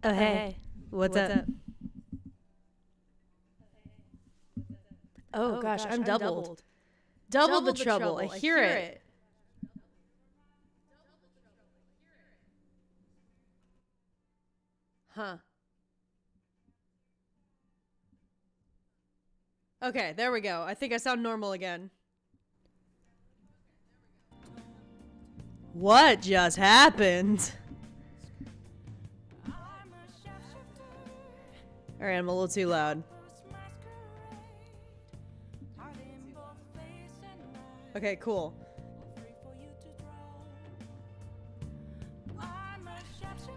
Oh, hey. What's up? Oh, gosh, I'm doubled. Double the trouble. I hear it. Huh. Okay, there we go. I think I sound normal again. What just happened? Alright, I'm a little too loud. Okay, cool.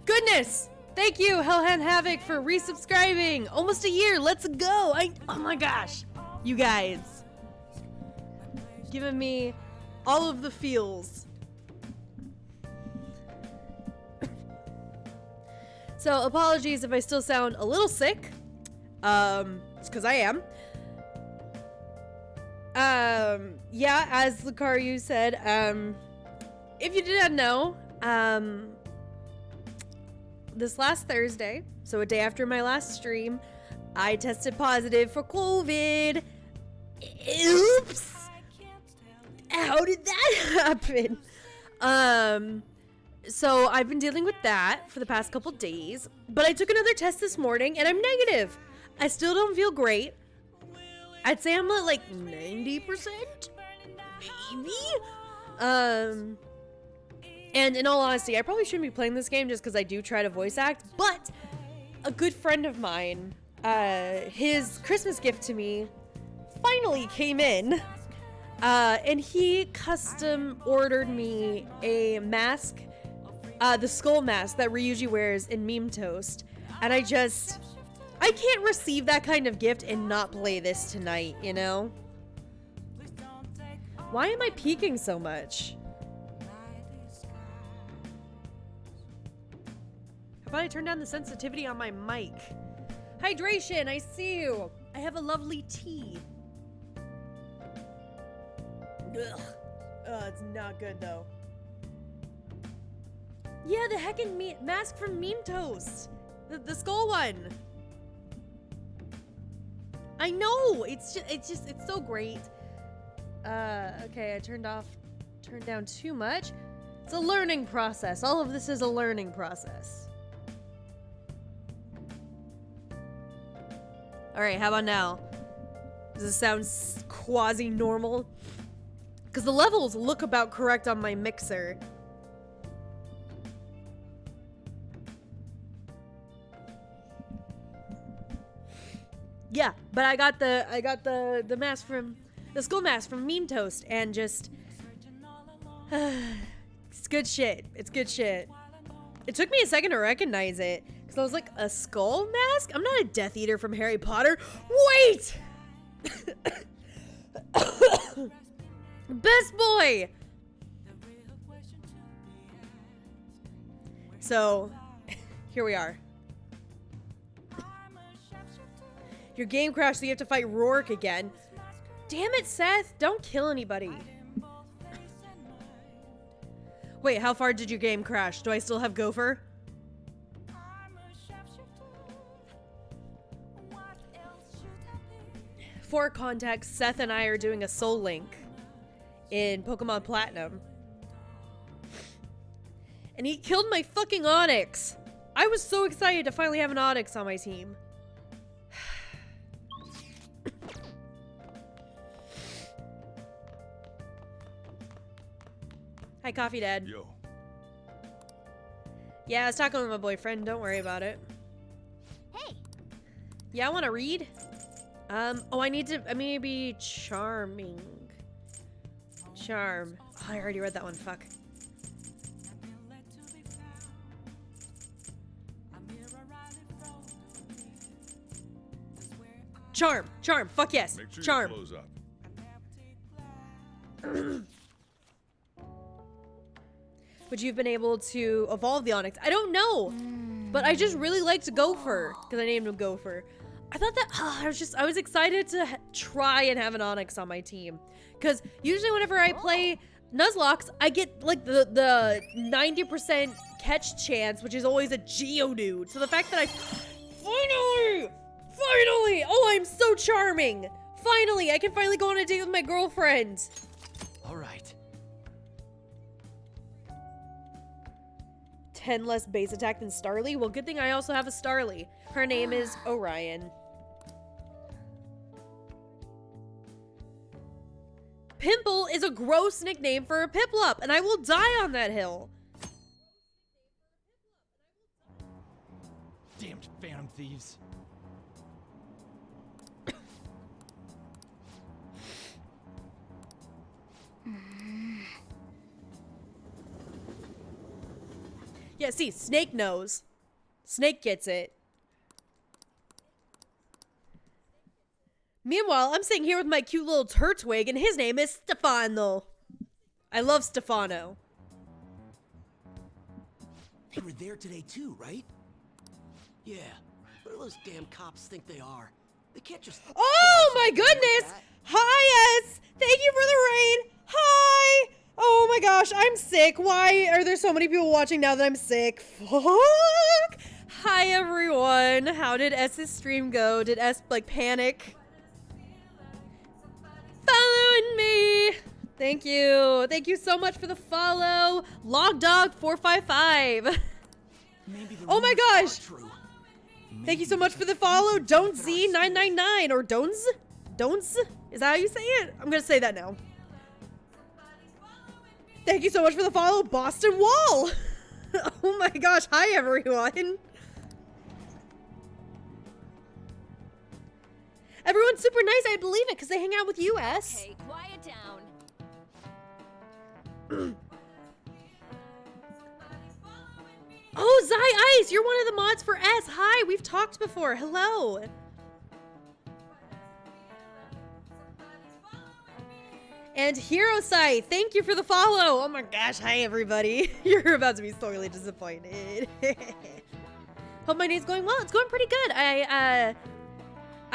Goodness! Thank you, Hellhand Havoc, for resubscribing! Almost a year, let's go! Oh my gosh! You guys. Giving me all of the feels. So, apologies if I still sound a little sick. It's because I am. Yeah, as Lucario said, if you did not know, this last Thursday, so a day after my last stream, I tested positive for COVID. Oops! How did that happen? So I've been dealing with that for the past couple days, but I took another test this morning and I'm negative. I still don't feel great. I'd say I'm at like 90%, maybe. And in all honesty, I probably shouldn't be playing this game just because I do try to voice act, but a good friend of mine, his Christmas gift to me finally came in, and he custom ordered me a mask, the skull mask that Ryuji wears in Meme Toast, and I can't receive that kind of gift and not play this tonight, you know? Why am I peeking so much? How about I turn down the sensitivity on my mic? Hydration, I see you. I have a lovely tea. Ugh. It's not good though. Yeah, the heckin' mask from Meme Toast. The skull one. I know. It's so great. Okay, I turned down too much. It's a learning process. All of this is a learning process. All right, how about now? Does this sound quasi-normal? Because the levels look about correct on my mixer. Yeah, but I got the mask from the skull mask from Meme Toast, and just it's good shit. It's good shit. It took me a second to recognize it because I was like, a skull mask? I'm not a Death Eater from Harry Potter. Wait. Best boy. So here we are. Your game crashed, so you have to fight Rourke again. Damn it, Seth. Don't kill anybody. Wait, how far did your game crash? Do I still have Gopher? For context, Seth and I are doing a Soul Link in Pokemon Platinum. And he killed my fucking Onix. I was so excited to finally have an Onix on my team. Hi, Coffee Dad. Yo. Yeah, I was talking with my boyfriend. Don't worry about it. Hey. Yeah, I want to read. Oh, I need to be charming. Charm. Oh, I already read that one. Fuck. Charm. Charm. Fuck yes. Make sure Charm. you close up. Would you have been able to evolve the Onix? I don't know, but I just really liked Gopher because I named him Gopher. I thought that I was excited to try and have an Onix on my team because usually whenever I play Nuzlocke, I get like the 90% catch chance, which is always a Geodude. So the fact that I finally, oh, I'm so charming. Finally, I can finally go on a date with my girlfriend. All right. 10 less base attack than Starly. Well, good thing I also have a Starly. Her name is Orion. Pimple is a gross nickname for a Piplup, and I will die on that hill. Damned Phantom Thieves. Yeah, see, Snake knows. Snake gets it. Meanwhile, I'm sitting here with my cute little Turtwig, and his name is Stefano. I love Stefano. They were there today too, right? Yeah. What do those damn cops think they are? They can't just... Oh my goodness! Hi, S! Thank you for the raid! Hi! Oh my gosh, I'm sick. Why are there so many people watching now that I'm sick? Fuck! Hi, everyone. How did S's stream go? Did S, like, panic? Following me! Thank you. Thank you so much for the follow. Logdog455. Oh my gosh! Thank you so much for the follow. Don't Z999 or Don'ts? Don'ts? Is that how you say it? I'm gonna say that now. Thank you so much for the follow, Boston Wall. Oh my gosh, hi everyone. Everyone's super nice, I believe it, because they hang out with you, S. Okay, quiet down. Oh, Zai Ice, you're one of the mods for S. Hi, we've talked before. Hello. And Hirosai, thank you for the follow. Oh my gosh, hi everybody. You're about to be sorely disappointed. Hope my day's going well. It's going pretty good.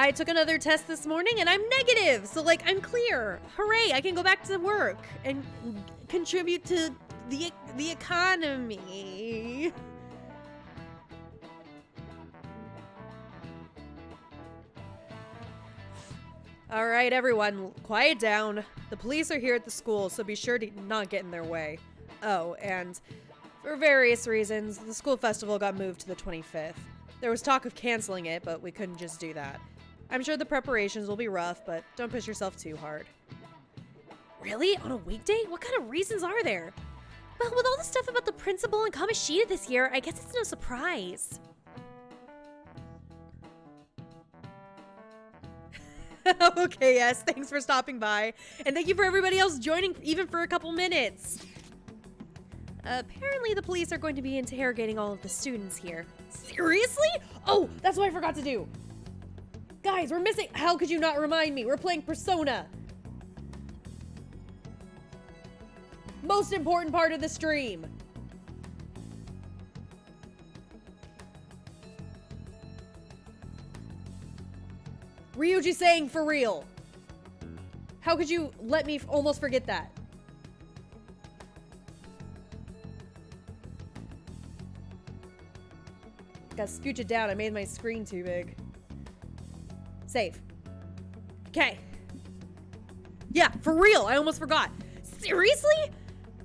I took another test this morning and I'm negative. So like I'm clear. Hooray, I can go back to work and contribute to the economy. All right, everyone, quiet down. The police are here at the school, so be sure to not get in their way. Oh, and for various reasons, the school festival got moved to the 25th. There was talk of canceling it, but we couldn't just do that. I'm sure the preparations will be rough, but don't push yourself too hard. Really? On a weekday? What kind of reasons are there? Well, with all the stuff about the principal and Kamoshida this year, I guess it's no surprise. Okay, yes, thanks for stopping by. And thank you for everybody else joining, even for a couple minutes. Apparently the police are going to be interrogating all of the students here. Seriously? Oh, that's what I forgot to do. Guys, we're missing... How could you not remind me? We're playing Persona. Most important part of the stream. Ryuji saying for real. How could you let me almost forget that? Gotta scooch it down. I made my screen too big. Save. Okay. Yeah, for real. I almost forgot. Seriously?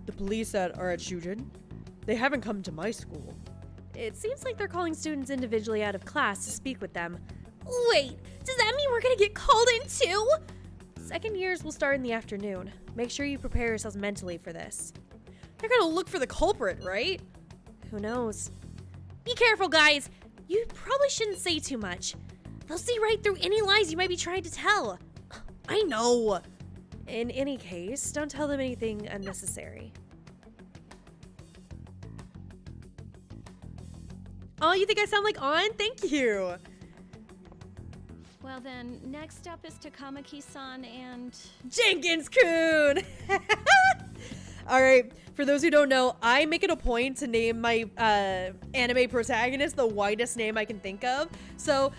The police are at Shujin. They haven't come to my school. It seems like they're calling students individually out of class to speak with them. Wait, does that mean we're gonna get called in too? Second years will start in the afternoon. Make sure you prepare yourselves mentally for this. They're gonna look for the culprit, right? Who knows? Be careful, guys. You probably shouldn't say too much. They'll see right through any lies you might be trying to tell. I know. In any case, don't tell them anything unnecessary. Oh, you think I sound like On? Thank you. Well then, next up is Takamaki-san and... Jenkins-kun! All right, for those who don't know, I make it a point to name my anime protagonist the widest name I can think of. So,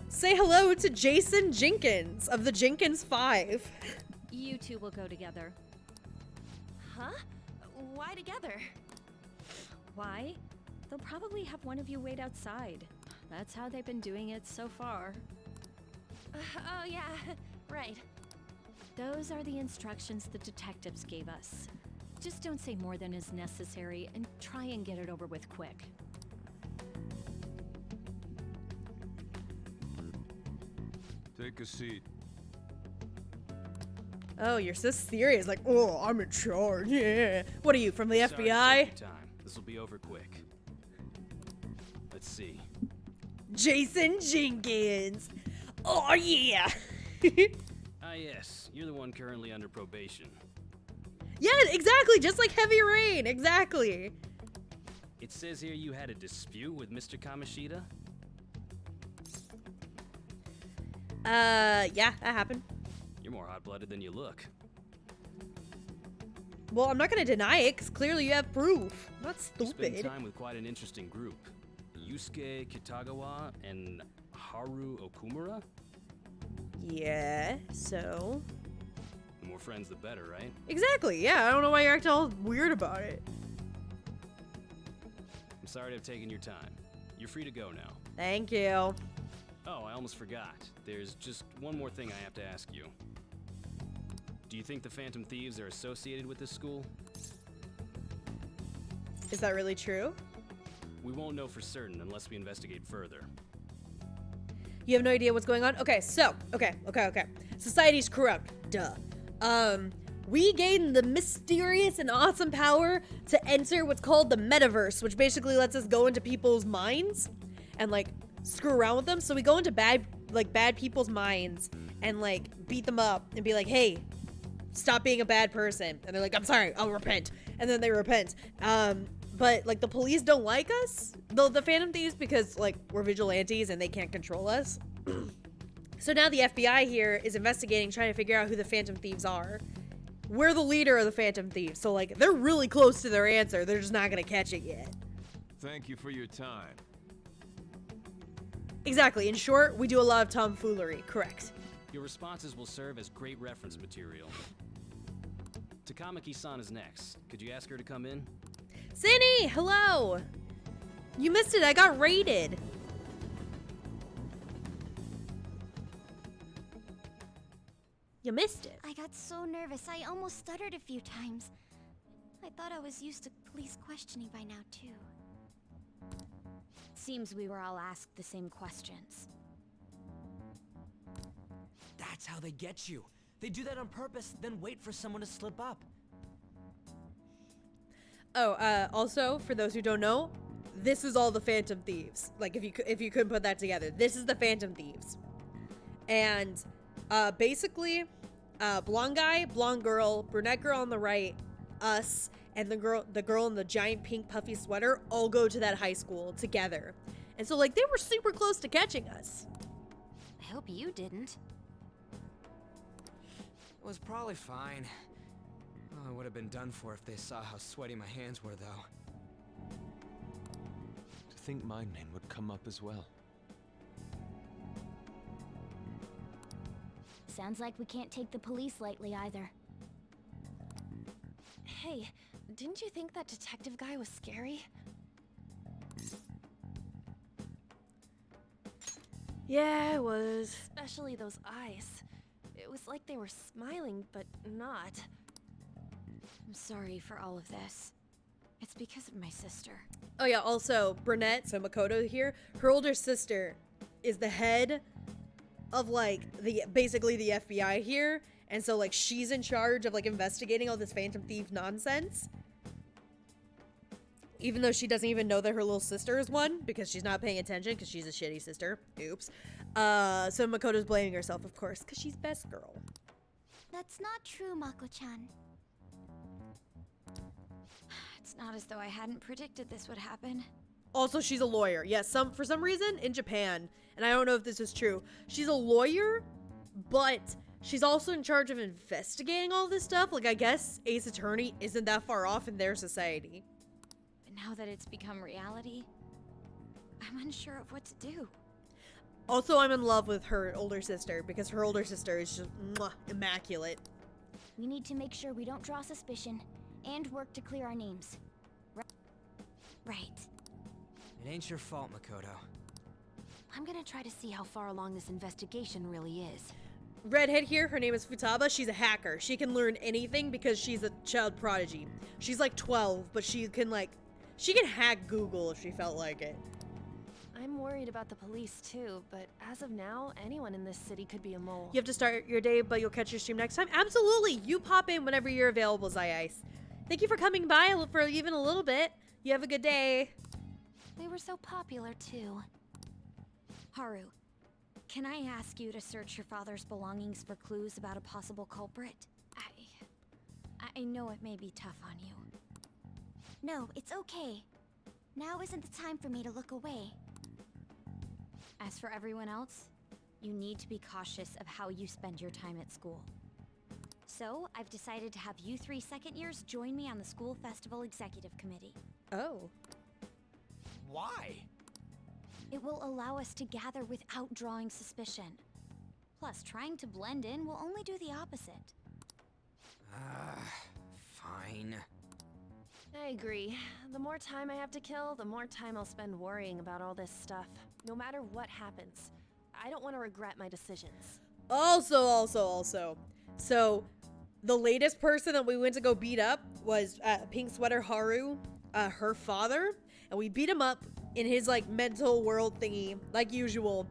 say hello to Jason Jenkins of the Jenkins 5. You two will go together. Huh? Why together? Why? They'll probably have one of you wait outside. That's how they've been doing it so far. Oh yeah, right. Those are the instructions the detectives gave us. Just don't say more than is necessary and try and get it over with quick. Take a seat. Oh, you're so serious. Like, oh, I'm in charge. Yeah. What are you, from the Sorry to FBI? take your time. This will be over quick. Let's see. Jason Jenkins. Oh, yeah. Ah, yes. You're the one currently under probation. Yeah, exactly. Just like Heavy Rain. Exactly. It says here you had a dispute with Mr. Kamoshida? Yeah, that happened. You're more hot-blooded than you look. Well, I'm not gonna deny it, because clearly you have proof. I'm not You spent stupid. time with quite an interesting group. Yusuke Kitagawa and Haru Okumura? Yeah, so... The more friends, the better, right? Exactly, yeah. I don't know why you're acting all weird about it. I'm sorry to have taken your time. You're free to go now. Thank you. Oh, I almost forgot. There's just one more thing I have to ask you. Do you think the Phantom Thieves are associated with this school? Is that really true? We won't know for certain unless we investigate further. You have no idea what's going on? Okay, so, okay. Society's corrupt, duh. We gain the mysterious and awesome power to enter what's called the metaverse, which basically lets us go into people's minds and, like, screw around with them. So we go into bad people's minds and, like, beat them up and be like, hey, stop being a bad person. And they're like, I'm sorry, I'll repent. And then they repent. But, like, the police don't like us, the Phantom Thieves, because, like, we're vigilantes and they can't control us. So now the FBI here is investigating, trying to figure out who the Phantom Thieves are. We're the leader of the Phantom Thieves, so, like, they're really close to their answer. They're just not gonna catch it yet. Thank you for your time. Exactly. In short, we do a lot of tomfoolery. Correct. Your responses will serve as great reference material. Takamaki-san is next. Could you ask her to come in? Cindy, hello! You missed it. I got raided. You missed it. I got so nervous, I almost stuttered a few times. I thought I was used to police questioning by now, too. Seems we were all asked the same questions. That's how they get you. They do that on purpose, then wait for someone to slip up. Oh, also, for those who don't know, this is all the Phantom Thieves. Like, if you couldn't put that together, this is the Phantom Thieves. And, basically, blonde guy, blonde girl, brunette girl on the right, us, and the girl in the giant pink puffy sweater all go to that high school together. And so, like, they were super close to catching us. I hope you didn't. It was probably fine. Well, I would have been done for if they saw how sweaty my hands were, though. To think my name would come up as well. Sounds like we can't take the police lightly either. Hey, didn't you think that detective guy was scary? Yeah, it was. Especially those eyes. It was like they were smiling, but not. I'm sorry for all of this. It's because of my sister. Oh yeah, also, Brunette, so Makoto here, her older sister is the head of, like, basically the FBI here. And so, like, she's in charge of, like, investigating all this Phantom Thief nonsense. Even though she doesn't even know that her little sister is one, because she's not paying attention, because she's a shitty sister. Oops. So Makoto's blaming herself, of course, because she's best girl. That's not true, Mako-chan. It's not as though I hadn't predicted this would happen. Also, she's a lawyer. Yes, for some reason, in Japan, and I don't know if this is true, she's a lawyer, but she's also in charge of investigating all this stuff. Like, I guess Ace Attorney isn't that far off in their society. But now that it's become reality, I'm unsure of what to do. Also, I'm in love with her older sister, because her older sister is just immaculate. We need to make sure we don't draw suspicion. and work to clear our names. Right. It ain't your fault, Makoto. I'm gonna try to see how far along this investigation really is. Redhead here, her name is Futaba. She's a hacker. She can learn anything because she's a child prodigy. She's like 12, but she can hack Google if she felt like it. I'm worried about the police too, but as of now, anyone in this city could be a mole. You have to start your day, but you'll catch your stream next time. Absolutely! You pop in whenever you're available, Ice. Thank you for coming by for even a little bit. You have a good day. They were so popular too. Haru, can I ask you to search your father's belongings for clues about a possible culprit? I know it may be tough on you. No, it's okay. Now isn't the time for me to look away. As for everyone else, you need to be cautious of how you spend your time at school. So, I've decided to have you 3 second years join me on the school festival executive committee. Oh. Why? It will allow us to gather without drawing suspicion. Plus, trying to blend in will only do the opposite. Fine. I agree. The more time I have to kill, the more time I'll spend worrying about all this stuff. No matter what happens. I don't want to regret my decisions. Also. So, the latest person that we went to go beat up was Pink Sweater Haru, her father. And we beat him up in his, like, mental world thingy, like usual.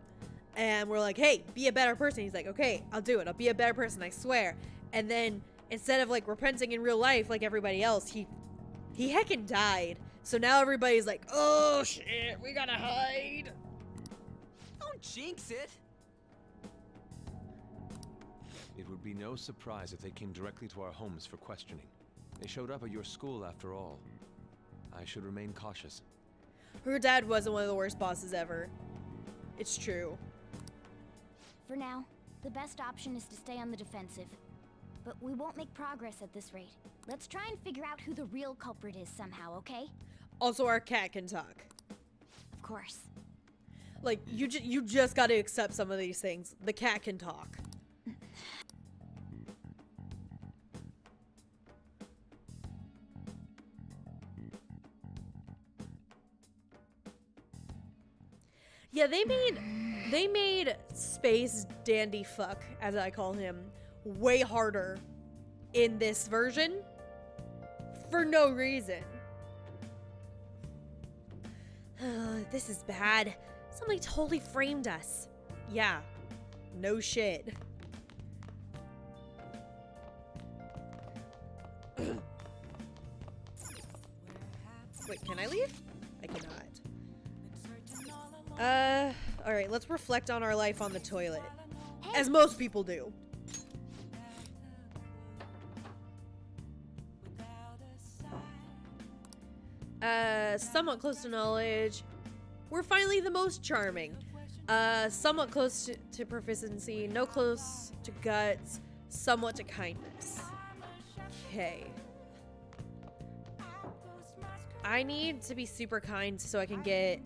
And we're like, hey, be a better person. He's like, okay, I'll do it. I'll be a better person, I swear. And then, instead of, like, repenting in real life like everybody else, he heckin' died. So now everybody's like, oh, shit, we gotta hide. Don't jinx it! It would be no surprise if they came directly to our homes for questioning. They showed up at your school after all. I should remain cautious. Her dad wasn't one of the worst bosses ever. It's true. For now, the best option is to stay on the defensive. But we won't make progress at this rate. Let's try and figure out who the real culprit is somehow, okay? Also, our cat can talk. Of course. Like, you just gotta accept some of these things. The cat can talk. Yeah, they made Space Dandy Fuck, as I call him, way harder in this version for no reason. This is bad. Somebody totally framed us. Yeah, no shit. Wait, can I leave? I cannot. Alright, let's reflect on our life on the toilet. As most people do. Somewhat close to knowledge. We're finally the most charming. Somewhat close to proficiency. No close to guts. Somewhat to kindness. Okay. I need to be super kind so I can get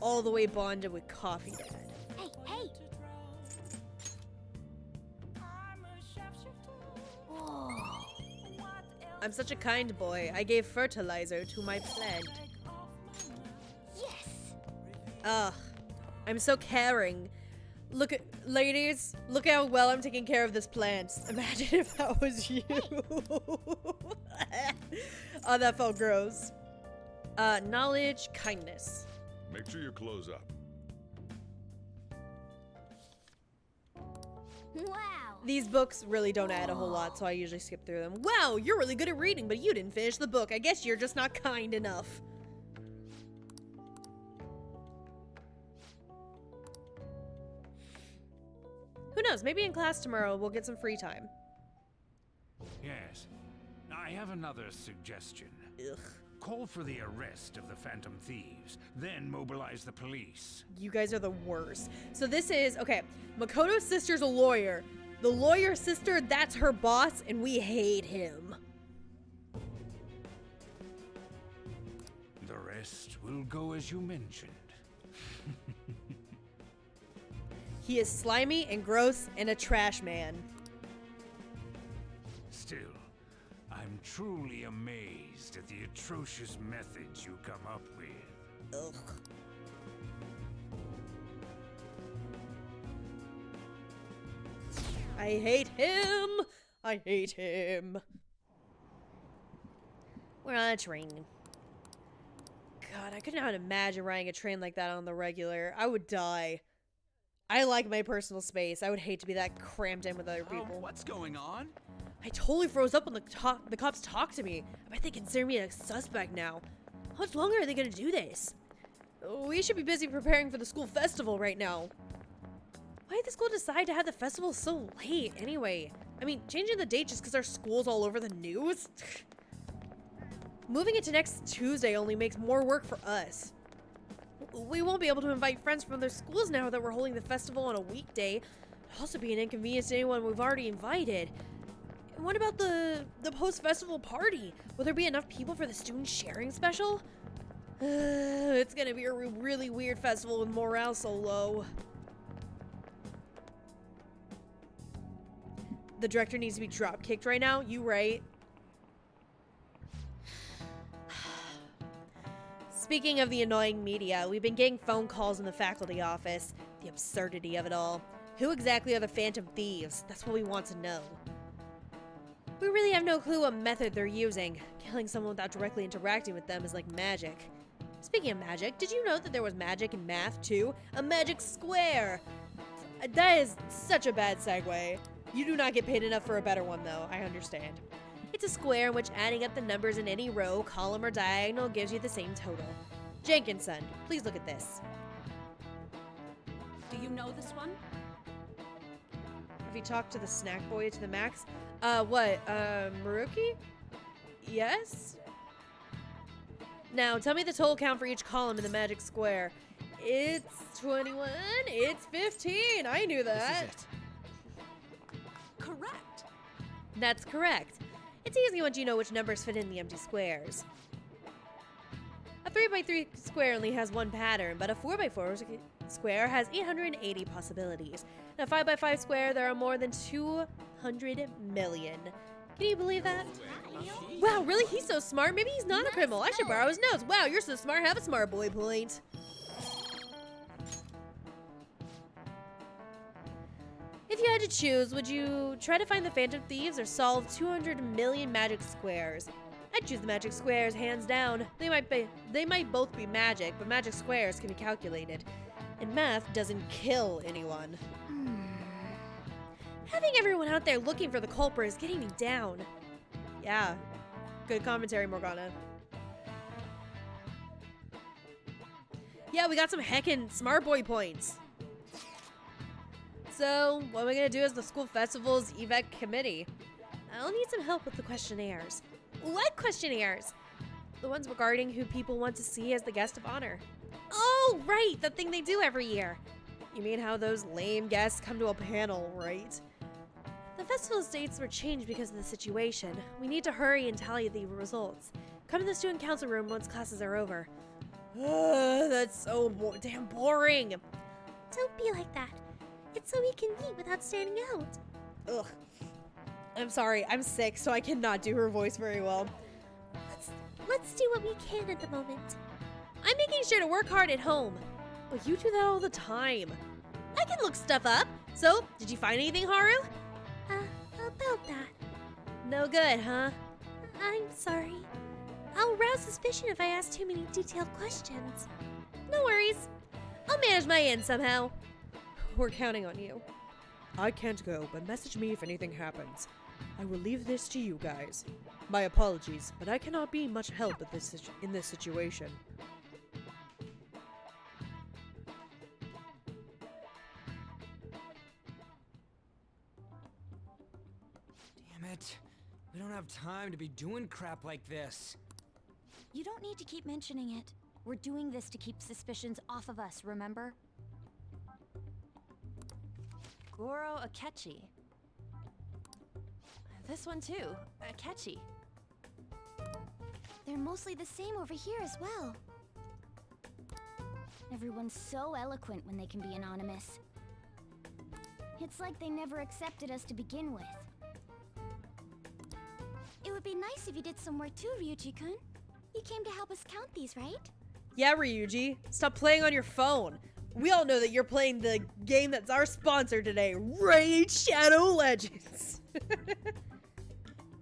all the way bonded with Coffee Dad. Hey! Whoa. I'm such a kind boy. I gave fertilizer to my plant. Yes! Ugh. I'm so caring. Look at, ladies, look how well I'm taking care of this plant. Imagine if that was you. Oh, that felt gross. Knowledge, kindness. Make sure you close up. Wow! These books really don't add a whole lot, so I usually skip through them. Wow, you're really good at reading, but you didn't finish the book. I guess you're just not kind enough. Who knows? Maybe in class tomorrow we'll get some free time. Yes. I have another suggestion. Ugh. Call for the arrest of the Phantom Thieves, then mobilize the police. You guys are the worst. So this is, okay, Makoto's sister's a lawyer. The lawyer's sister, that's her boss, and we hate him. The rest will go as you mentioned. He is slimy and gross and a trash man. Still, I'm truly amazed at the atrocious methods you come up with. Ugh. I hate him! I hate him! We're on a train. God, I could not imagine riding a train like that on the regular. I would die. I like my personal space. I would hate to be that cramped in with other people. What's going on? I totally froze up when the cops talked to me. I bet they consider me a suspect now. How much longer are they gonna do this? We should be busy preparing for the school festival right now. Why did the school decide to have the festival so late anyway? I mean, changing the date just because our school's all over the news? Moving it to next Tuesday only makes more work for us. We won't be able to invite friends from other schools now that we're holding the festival on a weekday. It'll also be an inconvenience to anyone we've already invited. And what about the post-festival party? Will there be enough people for the student sharing special? It's gonna be a really weird festival with morale so low. The director needs to be drop-kicked right now. You right. Speaking of the annoying media, we've been getting phone calls in the faculty office. The absurdity of it all. Who exactly are the Phantom Thieves? That's what we want to know. We really have no clue what method they're using. Killing someone without directly interacting with them is like magic. Speaking of magic, did you know that there was magic in math too? A magic square! That is such a bad segue. You do not get paid enough for a better one though, I understand. It's a square in which adding up the numbers in any row, column, or diagonal gives you the same total. Jenkinson, please look at this. Do you know this one? Have you talked to the snack boy to the max? Maruki? Yes? Now, tell me the total count for each column in the magic square. It's 21, it's 15, I knew that. This is it. Correct. That's correct. It's easy once you know which numbers fit in the empty squares. A 3x3 square only has one pattern, but a 4x4 square has 880 possibilities. In a 5x5 square, there are more than 200 million. Can you believe that? Wow, really? He's so smart. Maybe he's not a criminal. I should borrow his notes. Wow, you're so smart. Have a smart boy point. If you had to choose, would you try to find the Phantom Thieves or solve 200 million magic squares? I'd choose the magic squares, hands down. They might both be magic, but magic squares can be calculated. And math doesn't kill anyone. Having everyone out there looking for the culprit is getting me down. Yeah, good commentary, Morgana. Yeah, we got some heckin' smart boy points. So, what am I gonna do as the school festival's EVEC committee? I'll need some help with the questionnaires. What questionnaires? The ones regarding who people want to see as the guest of honor. Oh, right, the thing they do every year. You mean how those lame guests come to a panel, right? The festival's dates were changed because of the situation. We need to hurry and tally the results. Come to the student council room once classes are over. That's so damn boring. Don't be like that. It's so we can meet without standing out. Ugh. I'm sorry, I'm sick, so I cannot do her voice very well. Let's do what we can at the moment. I'm making sure to work hard at home. But you do that all the time. I can look stuff up. So, did you find anything, Haru? About that. No good, huh? I'm sorry. I'll arouse suspicion if I ask too many detailed questions. No worries. I'll manage my end somehow. We're counting on you. I can't go, but message me if anything happens. I will leave this to you guys. My apologies, but I cannot be much help in this situation. Damn it. We don't have time to be doing crap like this. You don't need to keep mentioning it. We're doing this to keep suspicions off of us, remember? Goro Akechi. This one too, Akechi. They're mostly the same over here as well. Everyone's so eloquent when they can be anonymous. It's like they never accepted us to begin with. It would be nice if you did some work too, Ryuji-kun. You came to help us count these, right? Yeah, Ryuji, stop playing on your phone. We all know that you're playing the game that's our sponsor today, Raid Shadow Legends.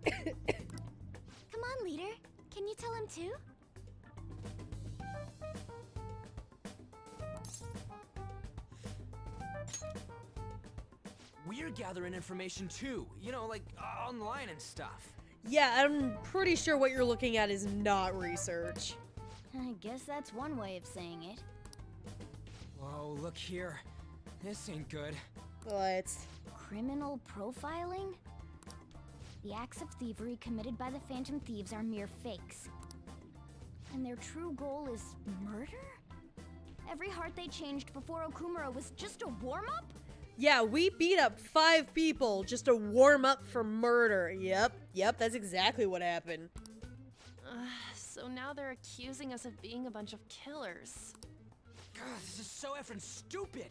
Come on, leader. Can you tell him too? We're gathering information too, you know, like online and stuff. Yeah, I'm pretty sure what you're looking at is not research. I guess that's one way of saying it. Whoa, look here. This ain't good. What? Criminal profiling? The acts of thievery committed by the Phantom Thieves are mere fakes. And their true goal is murder? Every heart they changed before Okumura was just a warm-up? Yeah, we beat up 5 people just to warm up for murder. Yep, that's exactly what happened. So now they're accusing us of being a bunch of killers. God, this is so effing stupid.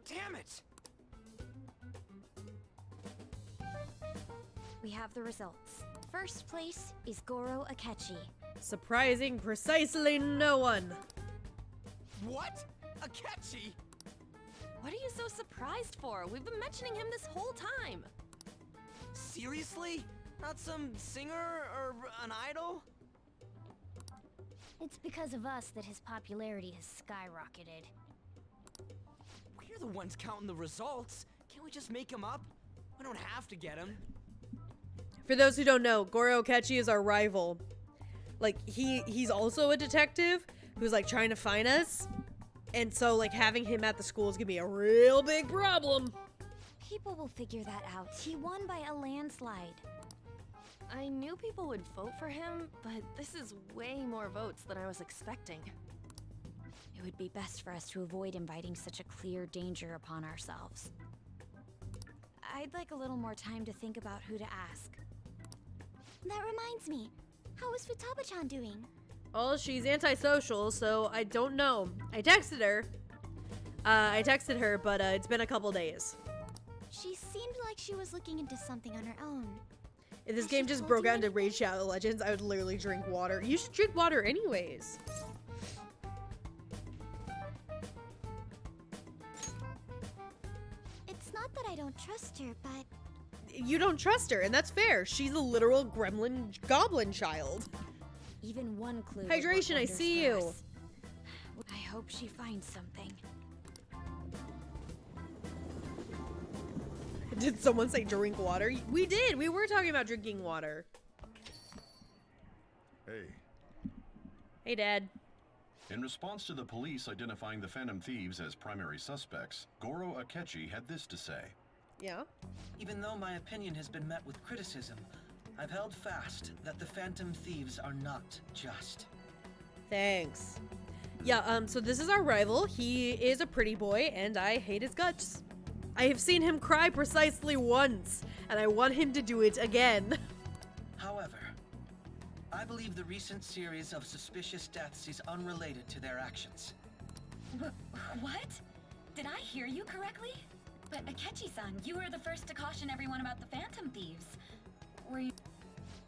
Damn it! We have the results. First place is Goro Akechi. Surprising precisely no one. What? Akechi? What are you so surprised for? We've been mentioning him this whole time. Seriously? Not some singer or an idol? It's because of us that his popularity has skyrocketed. We're the ones counting the results. Can't we just make him up? We don't have to get him. For those who don't know, Goro Akechi is our rival. Like, he's also a detective who's like trying to find us. And so like having him at the school is gonna be a real big problem. People will figure that out. He won by a landslide. I knew people would vote for him, but this is way more votes than I was expecting. It would be best for us to avoid inviting such a clear danger upon ourselves. I'd like a little more time to think about who to ask. That reminds me. How is Futaba-chan doing? Well, she's antisocial, so I don't know. I texted her, but it's been a couple days. She seemed like she was looking into something on her own. If this Has game she just told broke you out into anything? Raid Shadow Legends, I would literally drink water. You should drink water anyways. It's not that I don't trust her, but You don't trust her, and that's fair. She's a literal gremlin goblin child. even one clue would work Hydration, I wonders see for you. us. I hope she finds something. Did someone say drink water? We did. We were talking about drinking water. Hey. Hey, Dad. In response to the police identifying the Phantom Thieves as primary suspects, Goro Akechi had this to say. Yeah? Even though my opinion has been met with criticism, I've held fast that the Phantom Thieves are not just. Thanks. Yeah, so this is our rival. He is a pretty boy, and I hate his guts. I have seen him cry precisely once, and I want him to do it again. However, I believe the recent series of suspicious deaths is unrelated to their actions. What? Did I hear you correctly? But Akechi-san, you were the first to caution everyone about the Phantom Thieves. Were you...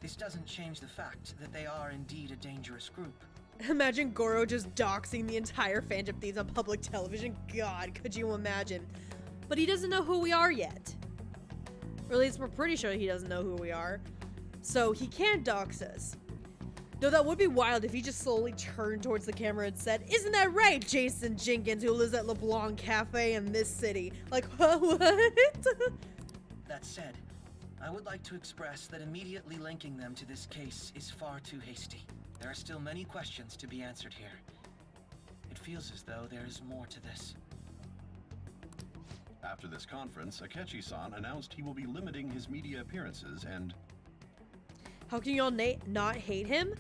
This doesn't change the fact that they are indeed a dangerous group. Imagine Goro just doxing the entire Phantom Thieves on public television. God, could you imagine? But he doesn't know who we are yet. Or at least we're pretty sure he doesn't know who we are. So he can't dox us. Though that would be wild if he just slowly turned towards the camera and said, "Isn't that right, Jason Jenkins, who lives at LeBlanc Cafe in this city?" Like, what? That said, I would like to express that immediately linking them to this case is far too hasty. There are still many questions to be answered here. It feels as though there is more to this. After this conference, Akechi-san announced he will be limiting his media appearances and... How can y'all not hate him?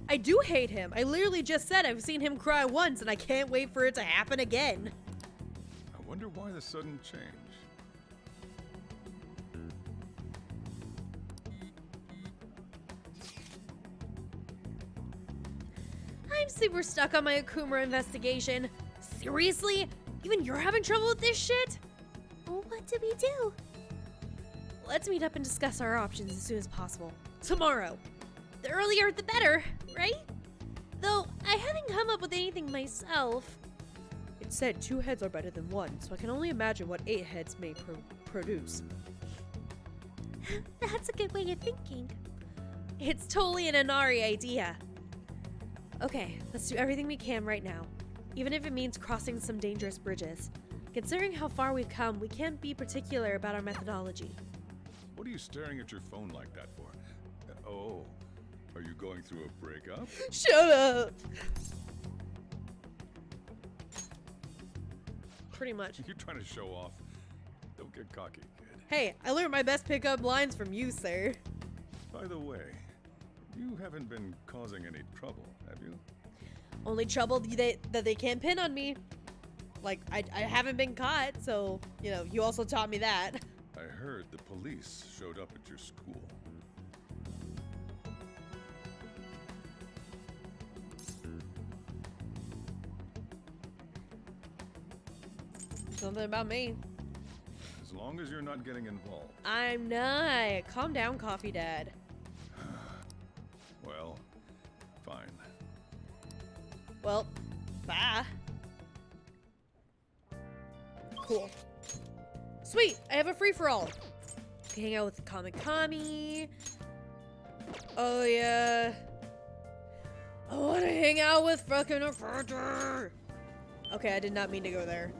I do hate him. I literally just said I've seen him cry once and I can't wait for it to happen again. I wonder why the sudden change. I'm super stuck on my Okumura investigation. Seriously? Even you're having trouble with this shit? What do we do? Let's meet up and discuss our options as soon as possible. Tomorrow. The earlier the better, right? Though, I haven't come up with anything myself. It said 2 heads are better than 1, so I can only imagine what 8 heads may produce. That's a good way of thinking. It's totally an Inari idea. Okay, let's do everything we can right now, even if it means crossing some dangerous bridges. Considering how far we've come, we can't be particular about our methodology. What are you staring at your phone like that for? Oh, are you going through a breakup? Shut up! Pretty much. You're trying to show off. Don't get cocky, kid. Hey, I learned my best pickup lines from you, sir. By the way, you haven't been causing any trouble, have you? Only trouble that they can't pin on me. Like, I haven't been caught, so, you know, you also taught me that. I heard the police showed up at your school. Something about me. As long as you're not getting involved. I'm not. Calm down, Coffee Dad. Well, fine. Well, bye. Cool. Sweet, I have a free-for-all. Can hang out with Kamikami. Oh yeah. I wanna hang out with fucking Aperture. Okay, I did not mean to go there.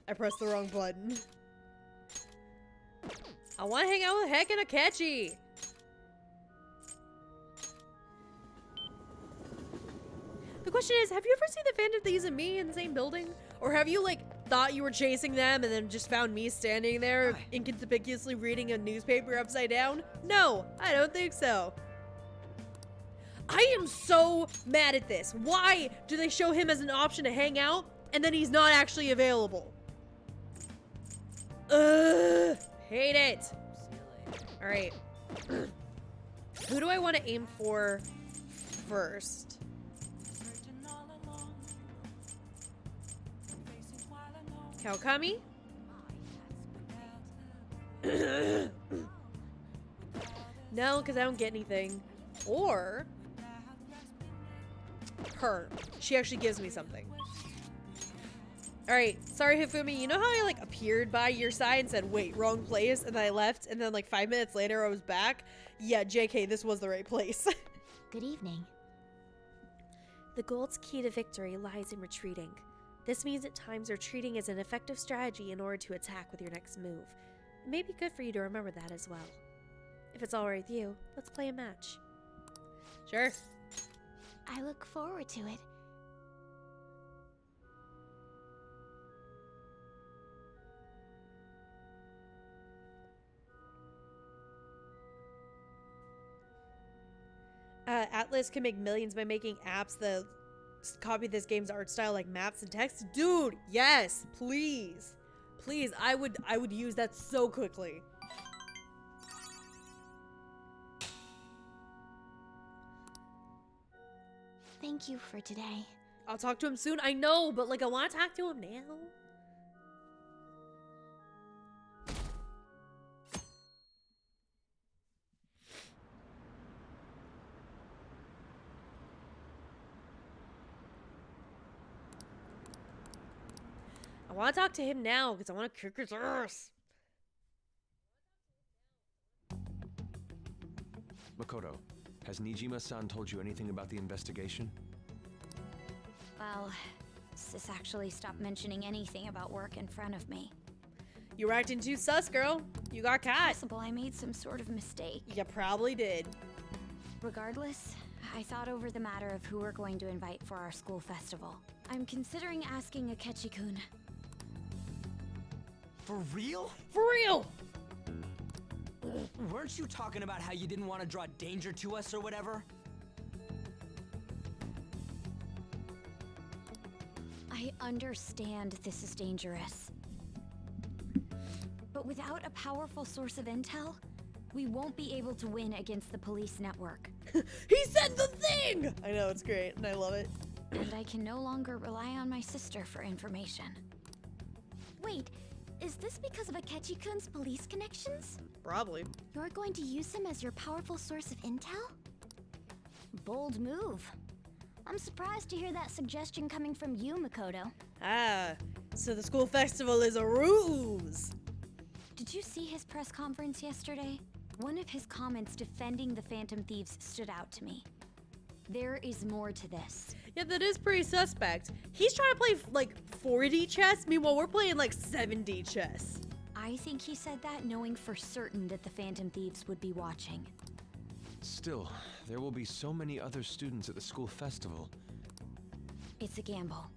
I pressed the wrong button. I wanna hang out with Heck and Akechi. The question is, have you ever seen the Phantom Thieves and me in the same building? Or have you, like, thought you were chasing them and then just found me standing there inconspicuously reading a newspaper upside down? No, I don't think so. I am so mad at this. Why do they show him as an option to hang out and then he's not actually available? Ugh, hate it. All right. Who do I want to aim for first? Kawakami? No, because I don't get anything. Or her. She actually gives me something. Alright, sorry Hifumi, you know how I like appeared by your side and said, wait, wrong place, and then I left, and then like 5 minutes later I was back? Yeah, JK, this was the right place. Good evening. The gold's key to victory lies in retreating. This means at times retreating is an effective strategy in order to attack with your next move. It may be good for you to remember that as well. If it's alright with you, let's play a match. Sure. I look forward to it. Atlas can make millions by making apps that copy this game's art style like maps and text. Dude, yes, please. Please, I would use that so quickly. Thank you for today. I'll talk to him soon. I know, but like I want to talk to him now. I want to talk to him now because I want to kick his ass. Makoto, has Nijima-san told you anything about the investigation? Well, Sis actually stopped mentioning anything about work in front of me. You were acting too sus, girl. You got caught. Possible I made some sort of mistake. You probably did. Regardless, I thought over the matter of who we're going to invite for our school festival. I'm considering asking Akechi-kun. For real? For real! Weren't you talking about how you didn't want to draw danger to us or whatever? I understand this is dangerous. But without a powerful source of intel, we won't be able to win against the police network. He said the thing! I know, it's great, and I love it. And I can no longer rely on my sister for information. Wait, is this because of Akechi-kun's police connections? Probably. You're going to use him as your powerful source of intel? Bold move. I'm surprised to hear that suggestion coming from you, Makoto. Ah, so the school festival is a ruse. Did you see his press conference yesterday? One of his comments defending the Phantom Thieves stood out to me. There is more to this. Yeah, that is pretty suspect. He's trying to play like 4D chess, meanwhile we're playing like 7D chess. I think he said that knowing for certain that the Phantom Thieves would be watching. Still, there will be so many other students at the school festival. It's a gamble,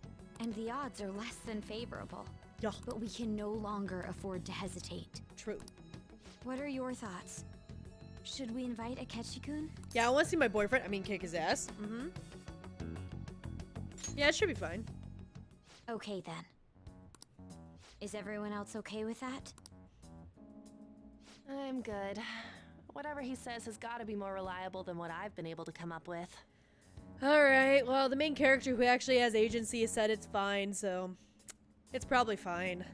and the odds are less than favorable. Yeah. But we can no longer afford to hesitate. True. What are your thoughts? Should we invite Akechi-kun? Yeah, I want to see my boyfriend. I mean, kick his ass. Mm-hmm. Yeah, it should be fine. Okay, then. Is everyone else okay with that? I'm good. Whatever he says has got to be more reliable than what I've been able to come up with. Alright, well, the main character who actually has agency has said it's fine, so it's probably fine.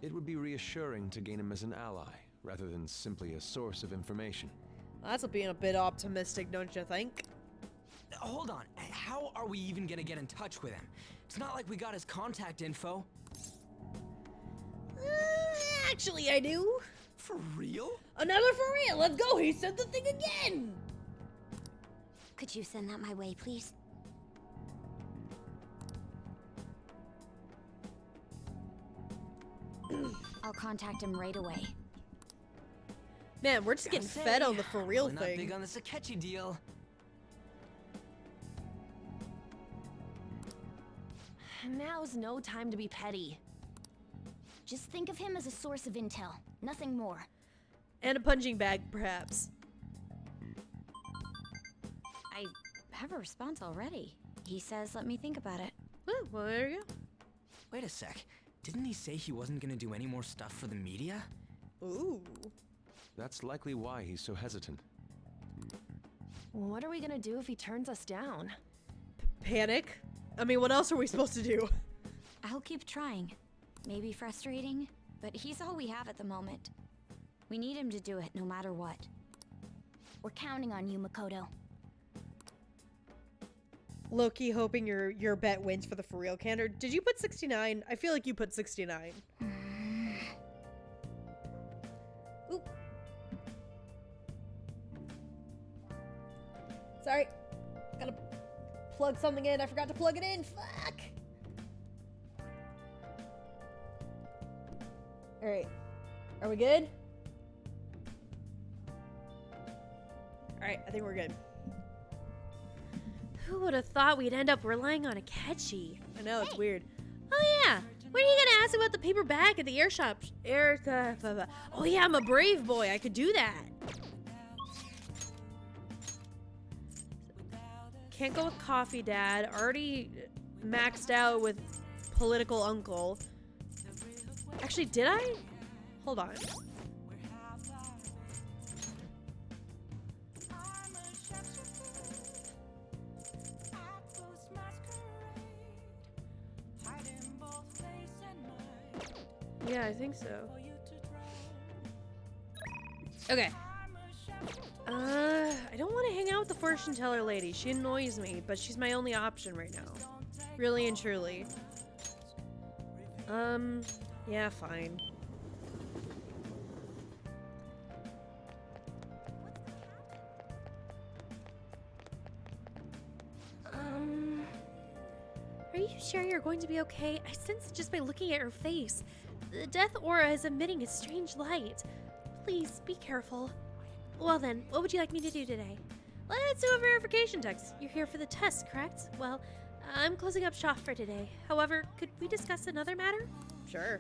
It would be reassuring to gain him as an ally, rather than simply a source of information. That's being a bit optimistic, don't you think? Hold on, how are we even gonna get in touch with him? It's not like we got his contact info. Actually, I do. For real? Another for real, let's go, he said the thing again! Could you send that my way, please? I'll contact him right away. Man, we're just getting fed on the for real thing. Not big on the Sakechi deal. Now's no time to be petty. Just think of him as a source of intel, nothing more. And a punching bag, perhaps. I have a response already. He says, let me think about it. Oh, well, there you go. Wait a sec. Didn't he say he wasn't gonna do any more stuff for the media? Ooh. That's likely why he's so hesitant. What are we gonna do if he turns us down? Panic? I mean, what else are we supposed to do? I'll keep trying. Maybe frustrating, but he's all we have at the moment. We need him to do it no matter what. We're counting on you, Makoto. Loki hoping your bet wins for the for real candor. Did you put 69? I feel like you put 69. Ooh. Sorry. Gotta plug something in. I forgot to plug it in. Fuck. Alright. Are we good? Alright, I think we're good. Who would have thought we'd end up relying on Akechi? I know, it's weird. Oh yeah, when are you gonna ask about the paper bag at the air shop? Oh yeah, I'm a brave boy, I could do that. Can't go with coffee dad, already maxed out with political uncle. Actually, did I? Hold on. Yeah, I think so. Okay. I don't want to hang out with the fortune teller lady. She annoys me, but she's my only option right now. Really and truly. Yeah, fine. Are you sure you're going to be okay? I sense it just by looking at your face. The death aura is emitting a strange light. Please, be careful. Well then, what would you like me to do today? Let's do a verification test. You're here for the test, correct? Well, I'm closing up shop for today. However, could we discuss another matter? Sure.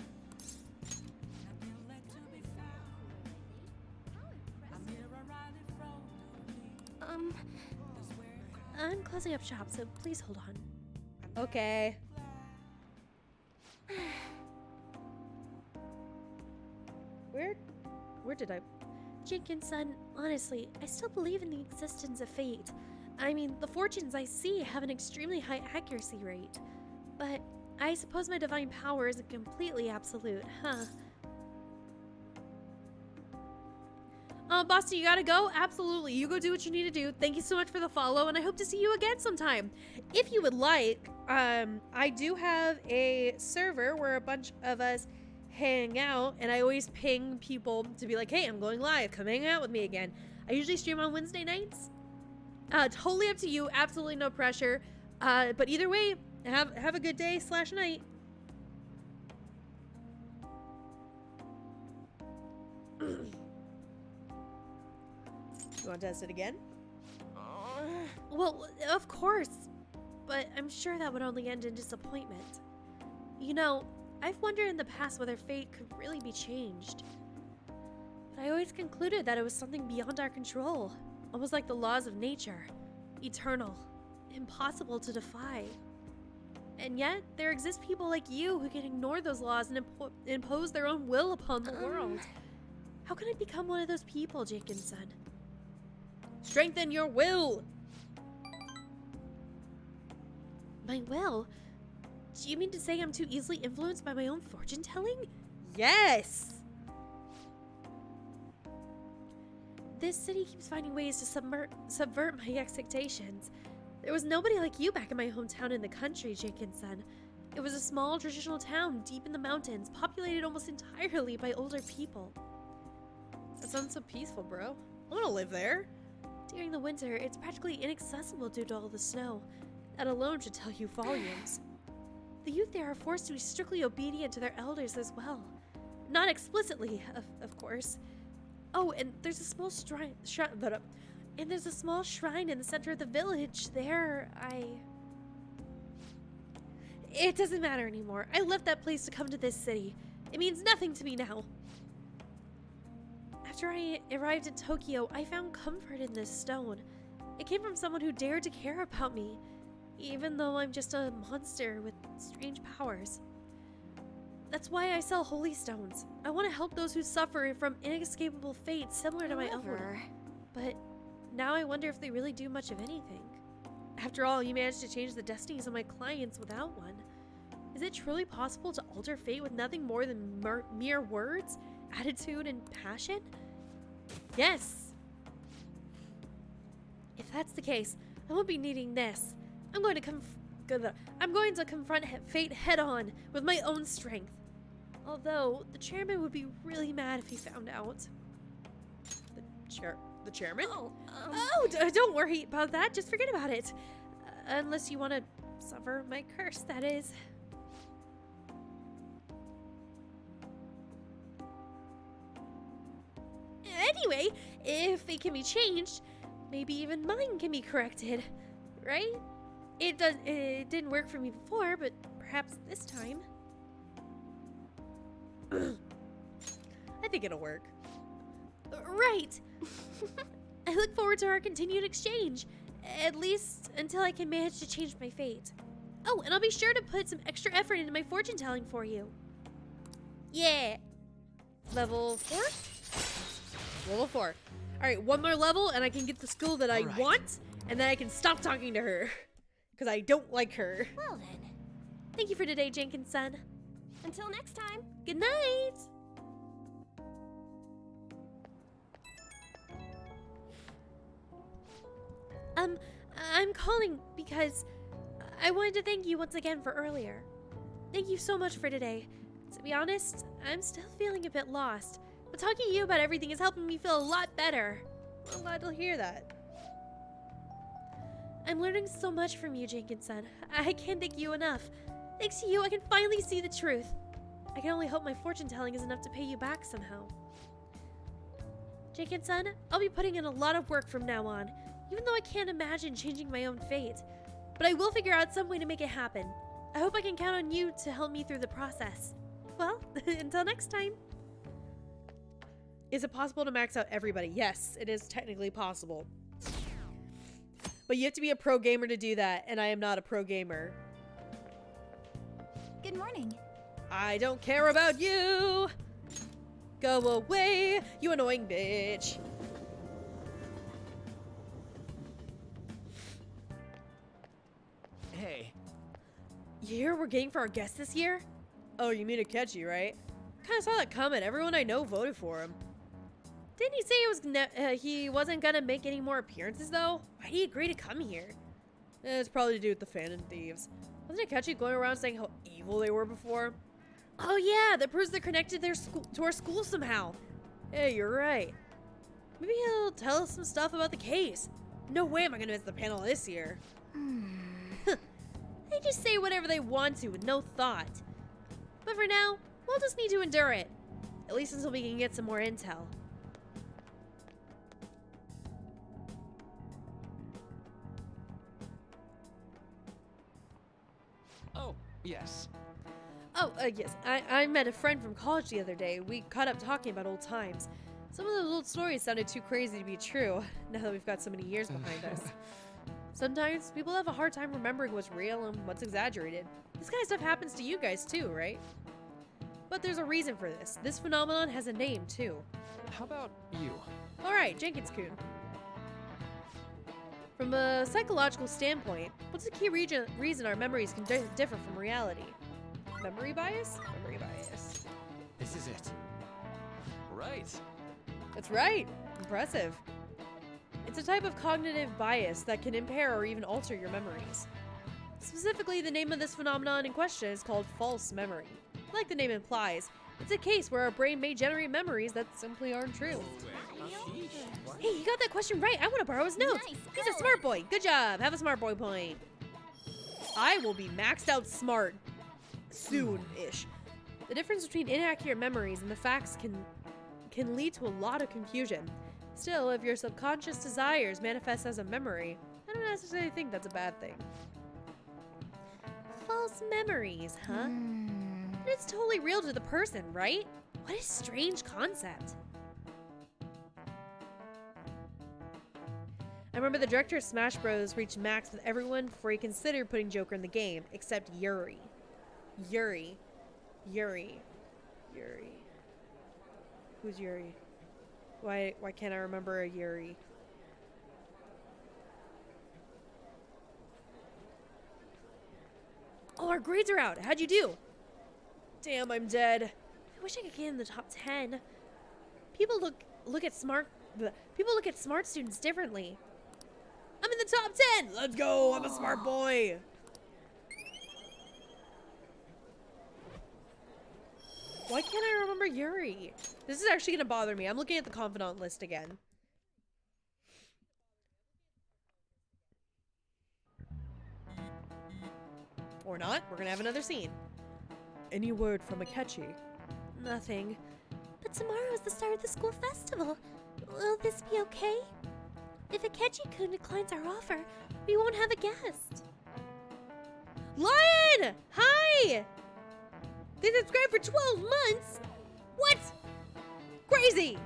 I'm closing up shop, so please hold on. Okay. Where did I... Jenkins-san, honestly, I still believe in the existence of fate. I mean, the fortunes I see have an extremely high accuracy rate. But I suppose my divine power isn't completely absolute, huh? Boston, you gotta go? Absolutely. You go do what you need to do. Thank you so much for the follow, and I hope to see you again sometime. If you would like, I do have a server where a bunch of us hang out, and I always ping people to be like, hey, I'm going live. Come hang out with me again. I usually stream on Wednesday nights. Totally up to you. Absolutely no pressure. But either way, have a good day / night. You want to test it again? Well, of course. But I'm sure that would only end in disappointment. You know, I've wondered in the past whether fate could really be changed. But I always concluded that it was something beyond our control. Almost like the laws of nature. Eternal. Impossible to defy. And yet, there exist people like you who can ignore those laws and impose their own will upon the world. How can I become one of those people, Jenkinson? Strengthen your will! My will? Do you mean to say I'm too easily influenced by my own fortune-telling? Yes! This city keeps finding ways to subvert my expectations. There was nobody like you back in my hometown in the country, Jenkinson. It was a small, traditional town deep in the mountains, populated almost entirely by older people. That sounds so peaceful, bro. I want to live there. During the winter, it's practically inaccessible due to all the snow. That alone should tell you volumes. The youth there are forced to be strictly obedient to their elders as well. Not explicitly, of course. Oh, and there's a small shrine in the center of the village. It doesn't matter anymore. I left that place to come to this city. It means nothing to me now. After I arrived in Tokyo, I found comfort in this stone. It came from someone who dared to care about me, even though I'm just a monster with strange powers. That's why I sell holy stones. I want to help those who suffer from inescapable fates similar to my own. But now I wonder if they really do much of anything. After all, you managed to change the destinies of my clients without one. Is it truly possible to alter fate with nothing more than mere words, attitude, and passion? Yes! If that's the case, I won't be needing this. I'm going to confront fate head-on with my own strength. Although, the chairman would be really mad if he found out. The chairman? Don't worry about that. Just forget about it. Unless you want to suffer my curse, that is. Anyway, if it can be changed, maybe even mine can be corrected, right? It didn't work for me before, but perhaps this time. I think it'll work. Right. I look forward to our continued exchange, at least until I can manage to change my fate. Oh, and I'll be sure to put some extra effort into my fortune telling for you. Yeah. Level 4? Level 4. Alright, one more level and I can get the school that I want, and then I can stop talking to her. Because I don't like her. Well then. Thank you for today, Jenkinson. Until next time. Good night. I'm calling because I wanted to thank you once again for earlier. Thank you so much for today. To be honest, I'm still feeling a bit lost, but talking to you about everything is helping me feel a lot better. I'm glad to hear that. I'm learning so much from you, Jenkinson. I can't thank you enough. Thanks to you, I can finally see the truth. I can only hope my fortune telling is enough to pay you back somehow. Jenkinson, I'll be putting in a lot of work from now on, even though I can't imagine changing my own fate. But I will figure out some way to make it happen. I hope I can count on you to help me through the process. Well, until next time. Is it possible to max out everybody? Yes, it is technically possible. But you have to be a pro gamer to do that, and I am not a pro gamer. Good morning. I don't care about you! Go away, you annoying bitch! Hey. You hear we're getting for our guest this year? Oh, you mean Akechi, right? Kinda saw that coming. Everyone I know voted for him. Didn't he say he wasn't gonna make any more appearances though? Why'd he agree to come here? It's probably to do with the Phantom Thieves. Wasn't Akechi going around saying how evil they were before? Oh yeah, that proves they're connected to our school somehow. Yeah, you're right. Maybe he'll tell us some stuff about the case. No way am I gonna miss the panel this year. They just say whatever they want to with no thought. But for now, we'll just need to endure it. At least until we can get some more intel. Oh, yes. Oh, yes. I met a friend from college the other day. We caught up talking about old times. Some of those old stories sounded too crazy to be true, now that we've got so many years behind us. Sometimes people have a hard time remembering what's real and what's exaggerated. This kind of stuff happens to you guys too, right? But there's a reason for this. This phenomenon has a name too. How about you? Alright, Jenkins-kun. From a psychological standpoint, what's the key reason our memories can differ from reality? Memory bias? Memory bias. This is it. Right. That's right. Impressive. It's a type of cognitive bias that can impair or even alter your memories. Specifically, the name of this phenomenon in question is called false memory. Like the name implies, it's a case where our brain may generate memories that simply aren't true. Hey, you got that question right. I want to borrow his notes. Nice, He's a smart boy. Good job. Have a smart boy point. I will be maxed out smart soon-ish. The difference between inaccurate memories and the facts can lead to a lot of confusion. Still, if your subconscious desires manifest as a memory, I don't necessarily think that's a bad thing. False memories, huh? But it's totally real to the person, right? What a strange concept. I remember the director of Smash Bros. Reached max with everyone before he considered putting Joker in the game, except Yuri. Yuri. Who's Yuri? Why can't I remember a Yuri? Oh, our grades are out. How'd you do? Damn, I'm dead. I wish I could get in the top 10. People look at smart students differently. I'm in the top 10. Let's go. I'm a smart boy. Why can't I remember Yuri? This is actually gonna bother me. I'm looking at the confidant list again. Or not. We're gonna have another scene. Any word from Akechi? Nothing. But tomorrow is the start of the school festival. Will this be okay? If Akechi-kun declines our offer, we won't have a guest. Lion! Hi! They subscribed for 12 months? What? Crazy!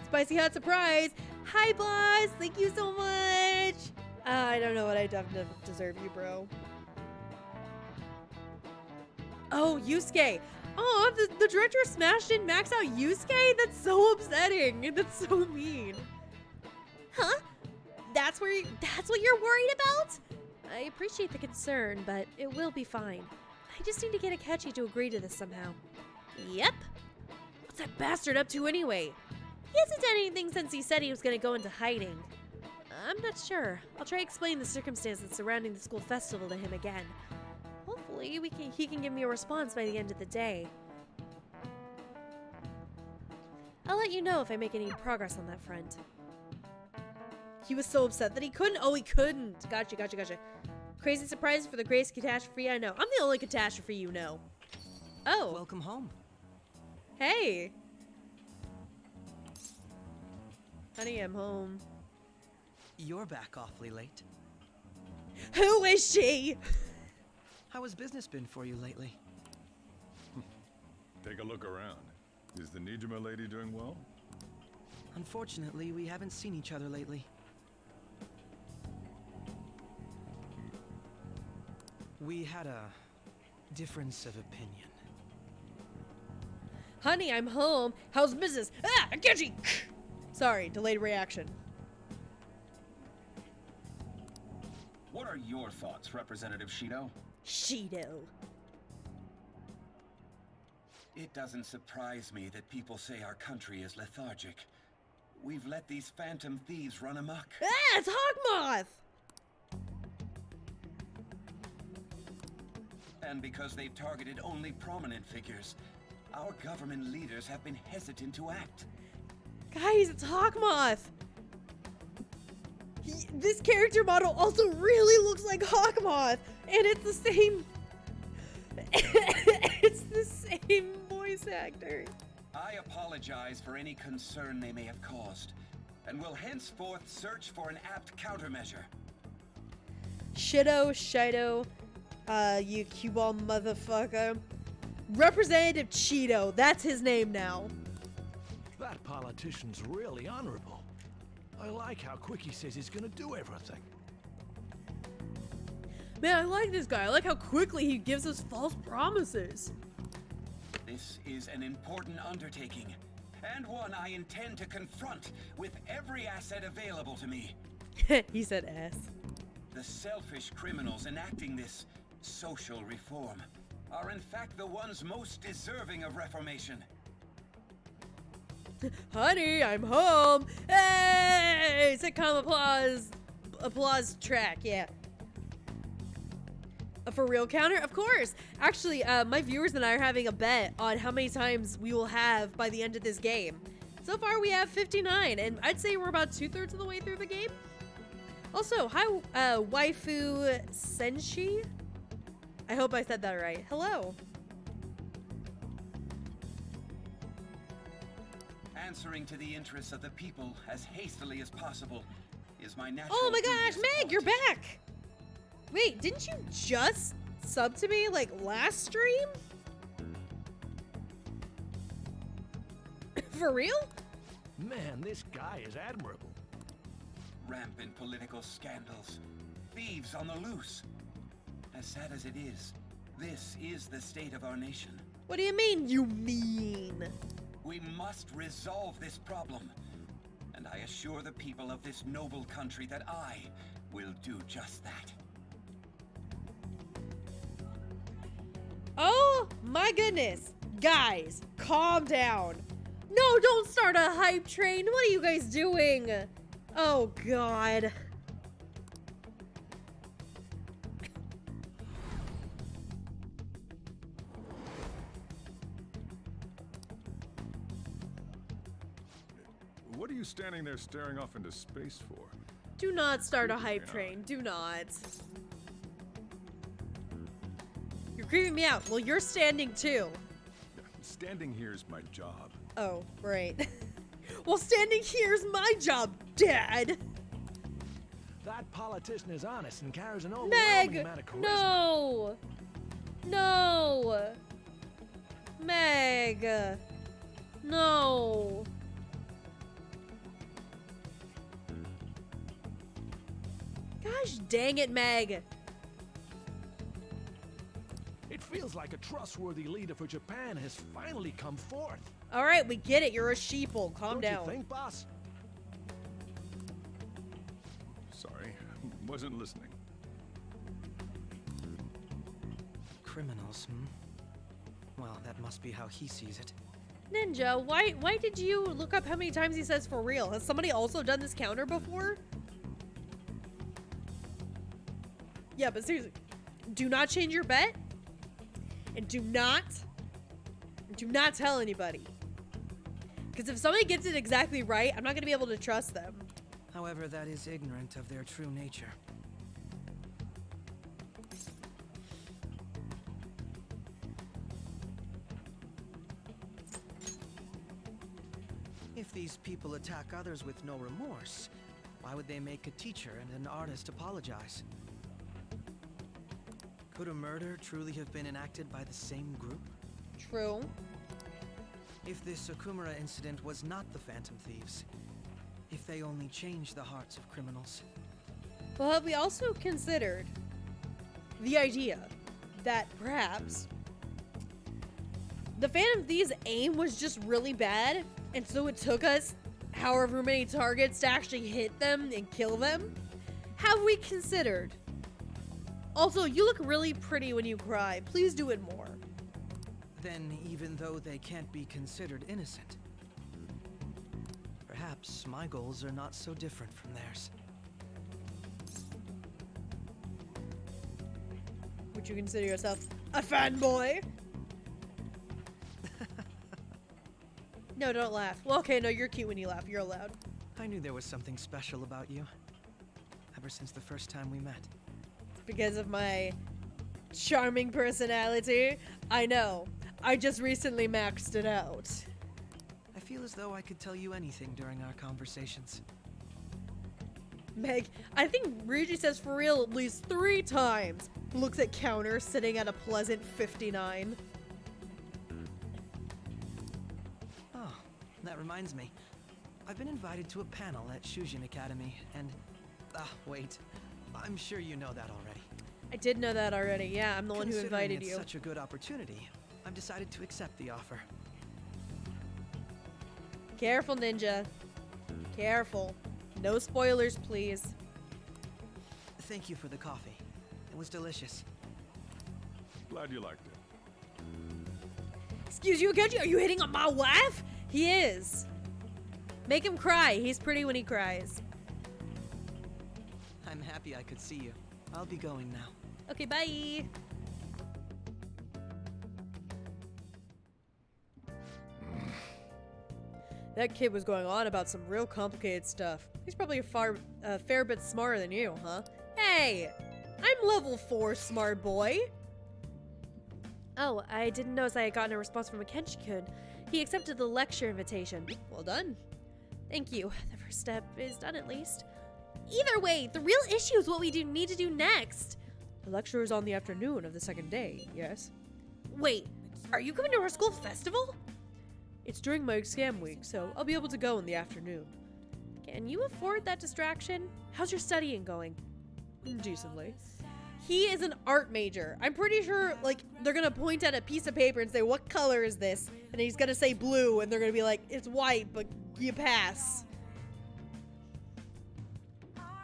Spicy hot surprise! Hi, boss! Thank you so much! I don't know what I done to deserve you, bro. Oh, Yusuke! Oh, the director of Smash didn't max out Yusuke? That's so upsetting. That's so mean. Huh? That's what you're worried about? I appreciate the concern, but it will be fine. I just need to get Akechi to agree to this somehow. Yep. What's that bastard up to anyway? He hasn't done anything since he said he was gonna go into hiding. I'm not sure. I'll try to explain the circumstances surrounding the school festival to him again. Hopefully he can give me a response by the end of the day. I'll let you know if I make any progress on that front. He was so upset that he couldn't. Oh, he couldn't. Gotcha. Crazy surprise for the greatest catastrophe I know. I'm the only catastrophe you know. Oh. Welcome home. Hey. Honey, I'm home. You're back awfully late. Who is she? How has business been for you lately? Take a look around. Is the Nijima lady doing well? Unfortunately, we haven't seen each other lately. We had a difference of opinion. Honey, I'm home. How's business? Ah, Akechi! Sorry, delayed reaction. What are your thoughts, Representative Shido? Shido. It doesn't surprise me that people say our country is lethargic. We've let these phantom thieves run amok. Ah, it's Hawkmoth! And because they've targeted only prominent figures, our government leaders have been hesitant to act. Guys, it's Hawkmoth! This character model also really looks like Hawkmoth! And it's the same... it's the same voice actor. I apologize for any concern they may have caused, and will henceforth search for an apt countermeasure. Shido, you cue ball motherfucker. Representative Cheeto, that's his name now. That politician's really honorable. I like how quick he says he's gonna do everything. Man, I like this guy. I like how quickly he gives us false promises. This is an important undertaking, and one I intend to confront with every asset available to me. He said ass. The selfish criminals enacting this social reform are in fact the ones most deserving of reformation. Honey, I'm home. Hey, sitcom applause track, yeah. A for real counter? Of course. Actually, my viewers and I are having a bet on how many times we will have by the end of this game. So far, we have 59, and I'd say we're about 2/3 of the way through the game. Also, hi, Waifu Senshi. I hope I said that right. Hello. Answering to the interests of the people as hastily as possible is my natural. Oh my gosh, duty as a Meg, you're back. Wait, didn't you just sub to me like last stream? For real? Man, this guy is admirable. Rampant political scandals, thieves on the loose. As sad as it is, this is the state of our nation. What do you mean, you mean? We must resolve this problem, and I assure the people of this noble country that I will do just that. Oh my goodness. Guys, calm down. No, don't start a hype train. What are you guys doing? Oh God. What are you standing there staring off into space for? Do not start a hype train. Do not. You're creeping me out. Well, you're standing too. Standing here is my job. Oh, right. Well, standing here's my job, Dad. That politician is honest and carries an overwhelming amount of charisma. No. No. Meg. No. Gosh dang it, Meg. It feels like a trustworthy leader for Japan has finally come forth. All right, we get it. You're a sheeple. Calm down. Don't you think, boss? Sorry, wasn't listening. Criminals, Well, that must be how he sees it. Ninja, why did you look up how many times he says for real? Has somebody also done this counter before? Yeah, but seriously, do not change your bet. And do not tell anybody. Because if somebody gets it exactly right, I'm not going to be able to trust them. However, that is ignorant of their true nature. If these people attack others with no remorse, why would they make a teacher and an artist apologize? Could a murder truly have been enacted by the same group? True. If this Okumura incident was not the Phantom Thieves, if they only changed the hearts of criminals. Well, have we also considered the idea that perhaps the Phantom Thieves' aim was just really bad, and so it took us however many targets to actually hit them and kill them? Have we considered? Also, you look really pretty when you cry. Please do it more. Then even though they can't be considered innocent, perhaps my goals are not so different from theirs. Would you consider yourself a fanboy? No, don't laugh. Well, okay, no, you're cute when you laugh. You're allowed. I knew there was something special about you. Ever since the first time we met. Because of my charming personality? I know. I just recently maxed it out. I feel as though I could tell you anything during our conversations. Meg, I think Ryuji says for real at least 3 times. Looks at counter sitting at a pleasant 59. Oh, that reminds me. I've been invited to a panel at Shujin Academy, and... wait. I'm sure you know that already. I did know that already. Yeah, I'm the one who invited you. Considering it's such a good opportunity, I've decided to accept the offer. Careful, Ninja. Careful. No spoilers, please. Thank you for the coffee. It was delicious. Glad you liked it. Excuse you, Akechi, are you hitting on my wife? He is. Make him cry. He's pretty when he cries. I'm happy I could see you. I'll be going now. Okay, bye. That kid was going on about some real complicated stuff. He's probably a fair bit smarter than you, huh? Hey! I'm level 4, smart boy! Oh, I didn't notice I had gotten a response from Akechi-kun. He accepted the lecture invitation. Well done. Thank you. The first step is done at least. Either way, the real issue is what we need to do next. The lecture is on the afternoon of the second day, yes? Wait, are you coming to our school festival? It's during my exam week, so I'll be able to go in the afternoon. Can you afford that distraction? How's your studying going? Decently. He is an art major. I'm pretty sure, like, they're gonna point at a piece of paper and say, what color is this? And he's gonna say blue, and they're gonna be like, it's white, but you pass.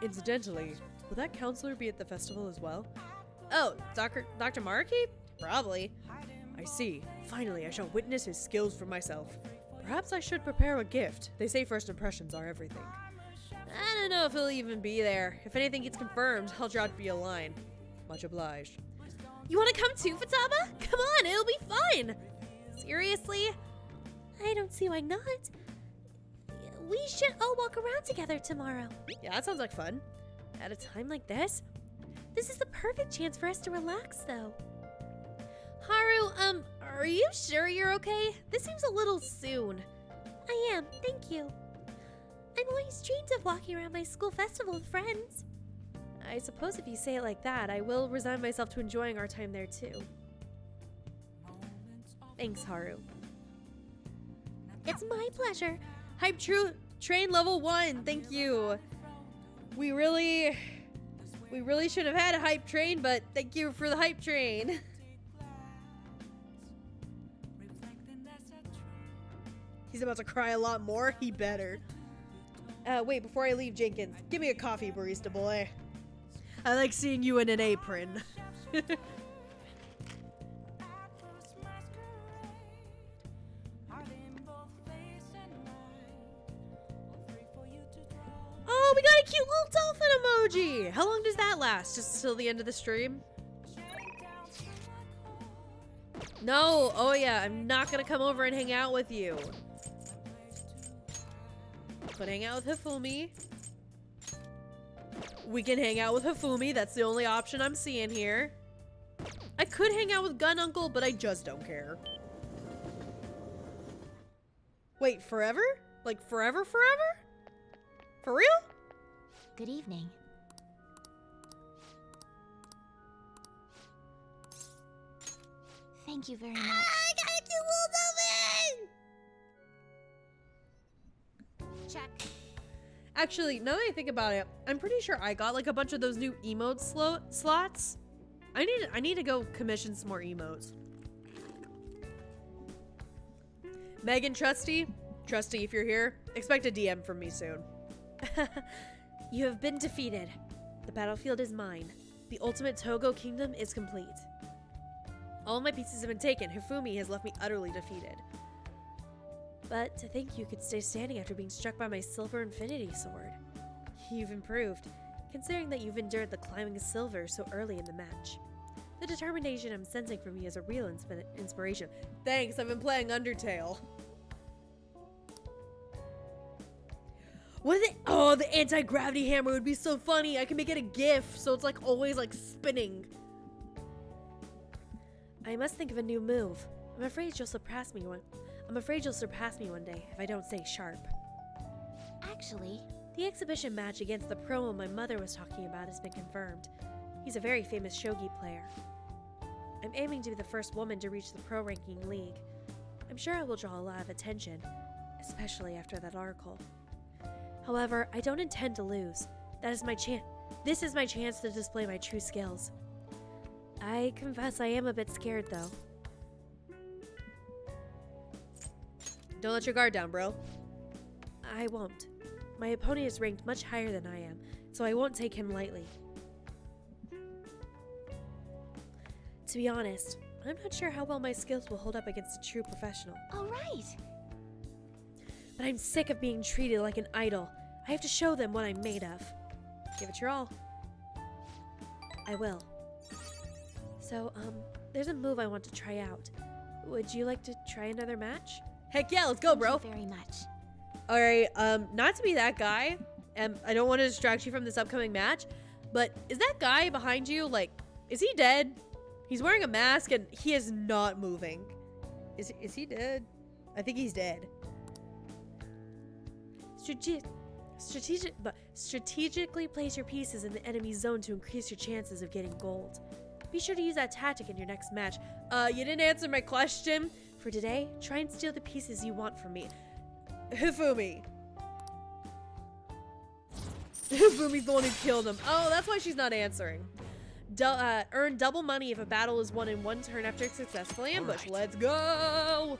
Incidentally, will that counselor be at the festival as well? Oh, Dr. Maraki? Probably. I see. Finally, I shall witness his skills for myself. Perhaps I should prepare a gift. They say first impressions are everything. I don't know if he'll even be there. If anything gets confirmed, I'll drop you a line. Much obliged. You want to come too, Futaba? Come on, it'll be fun! Seriously? I don't see why not. We should all walk around together tomorrow. Yeah, that sounds like fun. At a time like this? This is the perfect chance for us to relax, though. Haru, are you sure you're okay? This seems a little soon. I am, thank you. I'm always dreamed of walking around my school festival with friends. I suppose if you say it like that, I will resign myself to enjoying our time there too. Thanks, Haru. It's my pleasure. Hype Train level 1, thank you. We really should have had a Hype Train, but thank you for the Hype Train. He's about to cry a lot more. He better. Wait, before I leave, Jenkins, give me a coffee, barista boy. I like seeing you in an apron. Oh, we got a cute little dolphin emoji. How long does that last? Just till the end of the stream? No. Oh, yeah. I'm not going to come over and hang out with you. But hang out with Hifumi. We can hang out with Hifumi. That's the only option I'm seeing here. I could hang out with Gun Uncle, but I just don't care. Wait, forever? Like forever? For real? Good evening. Thank you very much. I got a cute little dolphin! Check. Actually, now that I think about it, I'm pretty sure I got like a bunch of those new emote slots. I need to go commission some more emotes. Megan, Trusty, if you're here, expect a DM from me soon. You have been defeated. The battlefield is mine. The ultimate Togo kingdom is complete. All my pieces have been taken. Hifumi has left me utterly defeated. But to think you could stay standing after being struck by my silver infinity sword. You've improved, considering that you've endured the climbing of silver so early in the match. The determination I'm sensing from you is a real inspiration. Thanks, I've been playing Undertale. What is it? Oh, the anti-gravity hammer would be so funny. I can make it a GIF, so it's like always like spinning. I must think of a new move. I'm afraid you'll surpass me one day if I don't stay sharp. Actually, the exhibition match against the promo my mother was talking about has been confirmed. He's a very famous shogi player. I'm aiming to be the first woman to reach the pro-ranking league. I'm sure I will draw a lot of attention, especially after that article. However, I don't intend to lose. This is my chance to display my true skills. I confess I am a bit scared, though. Don't let your guard down, bro. I won't. My opponent is ranked much higher than I am, so I won't take him lightly. To be honest, I'm not sure how well my skills will hold up against a true professional. All right. But I'm sick of being treated like an idol. I have to show them what I'm made of. Give it your all. I will. So, there's a move I want to try out. Would you like to try another match? Heck yeah, let's go, bro. Thank you very much. Alright, not to be that guy, and I don't want to distract you from this upcoming match, but is that guy behind you, like, is he dead? He's wearing a mask and he is not moving. Is he dead? I think he's dead. Strategically place your pieces in the enemy zone to increase your chances of getting gold. Be sure to use that tactic in your next match. You didn't answer my question. For today, try and steal the pieces you want from me. Hifumi. Hifumi's the one who killed him. Oh, that's why she's not answering. Earn double money if a battle is won in one turn after a successful ambush. Right. Let's go!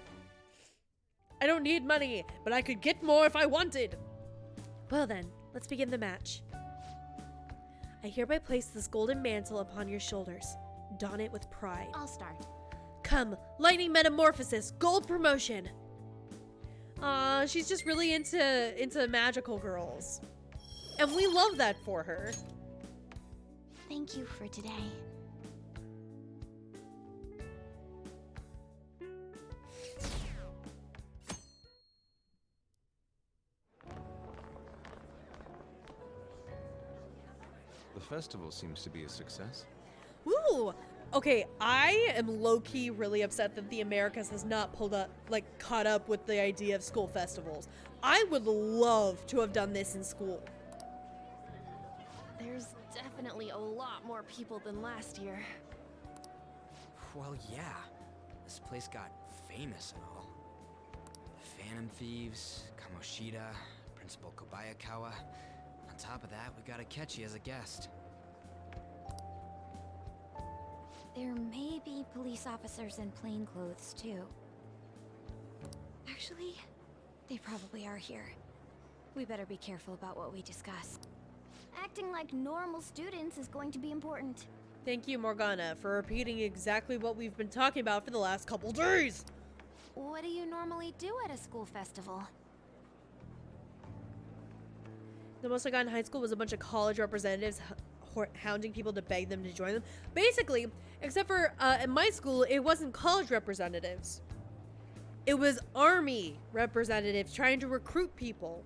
I don't need money, but I could get more if I wanted. Well then, let's begin the match. I hereby place this golden mantle upon your shoulders. Don it with pride. I'll start. Come, lightning metamorphosis, gold promotion. She's just really into magical girls. And we love that for her. Thank you for today. The festival seems to be a success. Ooh! Okay, I am low-key really upset that the Americas has not caught up with the idea of school festivals. I would love to have done this in school. There's definitely a lot more people than last year. Well, yeah. This place got famous and all. Phantom Thieves, Kamoshida, Principal Kobayakawa. On top of that, we got Akechi as a guest. There may be police officers in plain clothes, too. Actually, they probably are here. We better be careful about what we discuss. Acting like normal students is going to be important. Thank you, Morgana, for repeating exactly what we've been talking about for the last couple days. What do you normally do at a school festival? The most I got in high school was a bunch of college representatives hounding people to beg them to join them. Basically, except for at my school, it wasn't college representatives. It was army representatives trying to recruit people.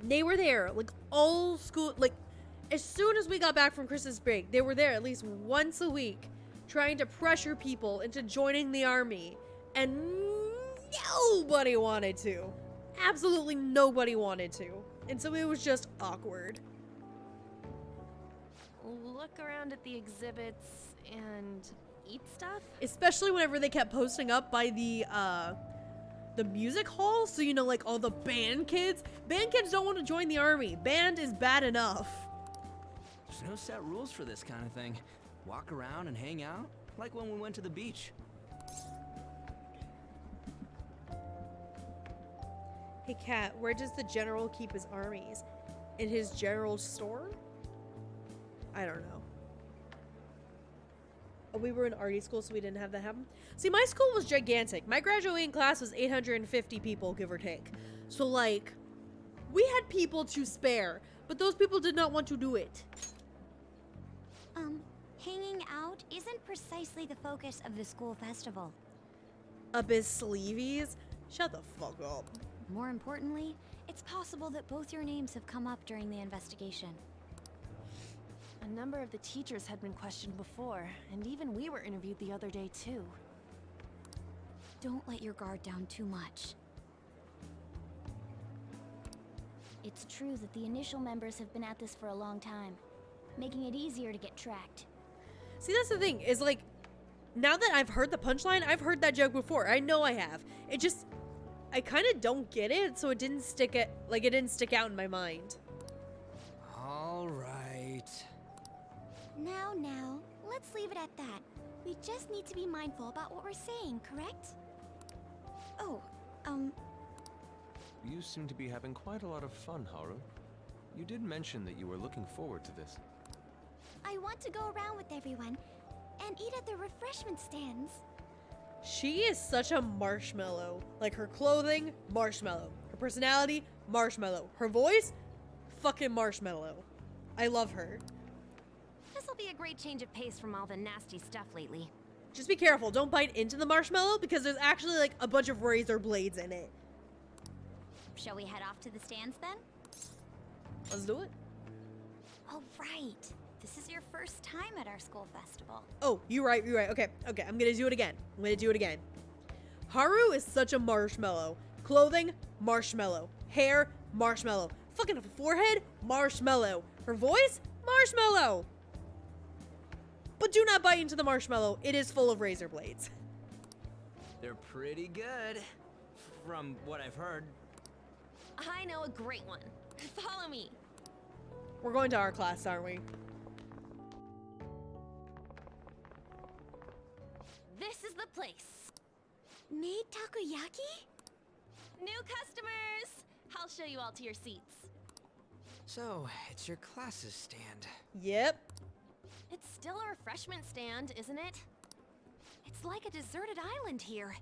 They were there, like, all school, like, as soon as we got back from Christmas break, they were there at least once a week trying to pressure people into joining the army. And nobody wanted to. Absolutely nobody wanted to. And so it was just awkward. Look around at the exhibits and eat stuff? Especially whenever they kept posting up by the music hall, so you know, like all the band kids. Band kids don't want to join the army. Band is bad enough. There's no set rules for this kind of thing. Walk around and hang out, like when we went to the beach. Hey Kat, where does the general keep his armies? In his general store? I don't know. we were in arty school, so we didn't have that happen. See, my school was gigantic. My graduating class was 850 people, give or take. So, like, we had people to spare, but those people did not want to do it. Hanging out isn't precisely the focus of the school festival. Up his sleeveys? Shut the fuck up. More importantly, it's possible that both your names have come up during the investigation. A number of the teachers had been questioned before, and even we were interviewed the other day too. Don't let your guard down too much. It's true that the initial members have been at this for a long time, making it easier to get tracked. See, that's the thing, is like, now that I've heard the punchline, I've heard that joke before. I know I have. It just, I kind of don't get it, so it didn't stick out in my mind. All right. Now, let's leave it at that. We just need to be mindful about what we're saying, correct? Oh, You seem to be having quite a lot of fun, Haru. You did mention that you were looking forward to this. I want to go around with everyone and eat at the refreshment stands. She is such a marshmallow. Like, her clothing, marshmallow. Her personality, marshmallow. Her voice, fucking marshmallow. I love her. This'll be a great change of pace from all the nasty stuff lately. Just be careful, don't bite into the marshmallow because there's actually like a bunch of razor blades in it. Shall we head off to the stands then? Let's do it. Oh, right. This is your first time at our school festival. Oh, you're right. Okay, I'm gonna do it again. Haru is such a marshmallow. Clothing, marshmallow. Hair, marshmallow. Fucking forehead, marshmallow. Her voice, marshmallow. But do not bite into the marshmallow. It is full of razor blades. They're pretty good, from what I've heard. I know a great one. Follow me. We're going to our class, aren't we? This is the place. Made takoyaki? New customers! I'll show you all to your seats. So, it's your class's stand. Yep. It's still a refreshment stand, isn't it? It's like a deserted island here.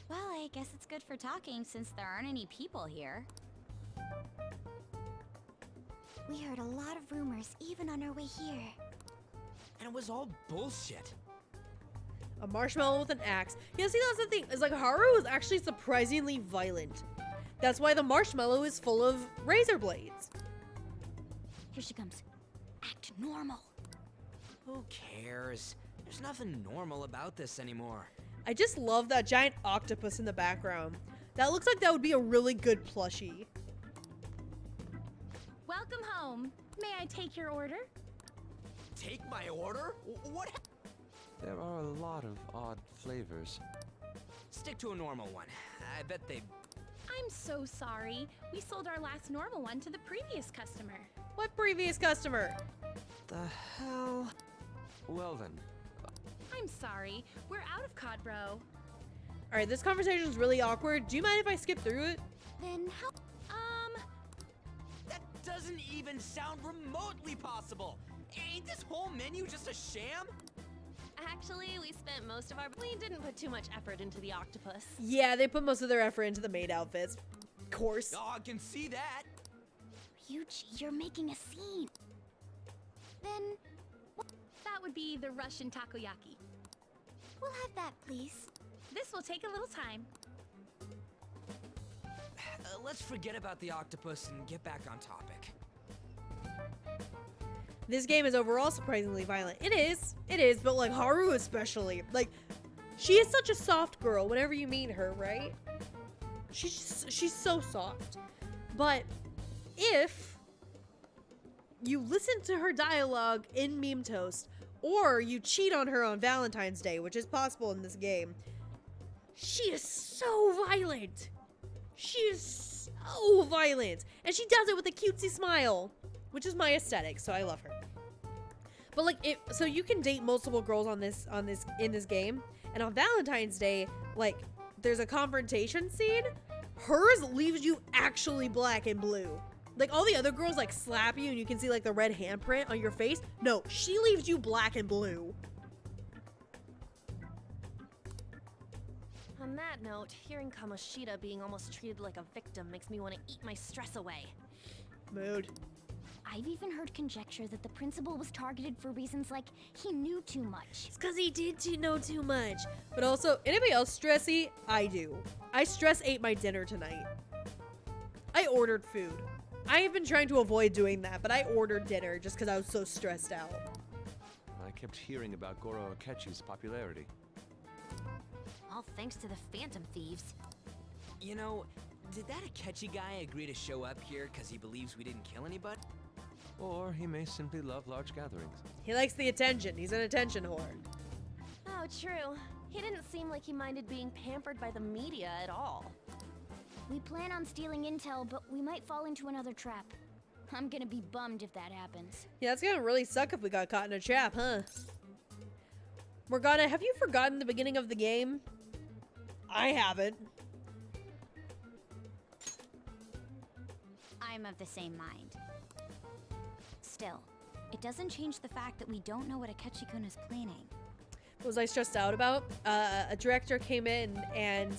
Well, I guess it's good for talking since there aren't any people here. We heard a lot of rumors even on our way here. And it was all bullshit. A marshmallow with an axe. Yeah, see, that's the thing. It's like Haru is actually surprisingly violent. That's why the marshmallow is full of razor blades. Here she comes. Act normal. Who cares? There's nothing normal about this anymore. I just love that giant octopus in the background. That looks like that would be a really good plushie. Welcome home. May I take your order? Take my order? What? There are a lot of odd flavors. Stick to a normal one. I bet they... I'm so sorry. We sold our last normal one to the previous customer. What previous customer? The hell? Well then. I'm sorry. We're out of Cod Bro. Alright, this conversation is really awkward. Do you mind if I skip through it? Then how? That doesn't even sound remotely possible. Ain't this whole menu just a sham? Actually, we spent most of our... We didn't put too much effort into the octopus. Yeah, they put most of their effort into the maid outfits. Of course. Oh, I can see that. Ryuji, you're making a scene. Then... That would be the Russian takoyaki. We'll have that, please. This will take a little time. Let's forget about the octopus and get back on topic. This game is overall surprisingly violent. It is, but like Haru especially. Like, she is such a soft girl whenever you meet her, right? She's so soft. But if you listen to her dialogue in Meme Toast, or you cheat on her on Valentine's Day, which is possible in this game, she is so violent. She is so violent. And she does it with a cutesy smile, which is my aesthetic, so I love her. But like, so you can date multiple girls in this game, and on Valentine's Day, like, there's a confrontation scene. Hers leaves you actually black and blue. Like, all the other girls like slap you and you can see like the red handprint on your face. No, she leaves you black and blue. On that note, hearing Kamoshida being almost treated like a victim makes me want to eat my stress away. Mood. I've even heard conjecture that the principal was targeted for reasons like he knew too much. It's because he did know too much. But also, anybody else stressy? I do. I stress ate my dinner tonight. I ordered food. I have been trying to avoid doing that, but I ordered dinner just because I was so stressed out. I kept hearing about Goro Akechi's popularity. All thanks to the Phantom Thieves. You know, did that Akechi guy agree to show up here because he believes we didn't kill anybody? Or he may simply love large gatherings. He likes the attention. He's an attention whore. Oh, true. He didn't seem like he minded being pampered by the media at all. We plan on stealing intel, but we might fall into another trap. I'm gonna be bummed if that happens. Yeah, it's gonna really suck if we got caught in a trap, huh? Morgana, have you forgotten the beginning of the game? I haven't. I'm of the same mind. Still, it doesn't change the fact that we don't know what Akechi-kun is planning. What was I stressed out about? A director came in and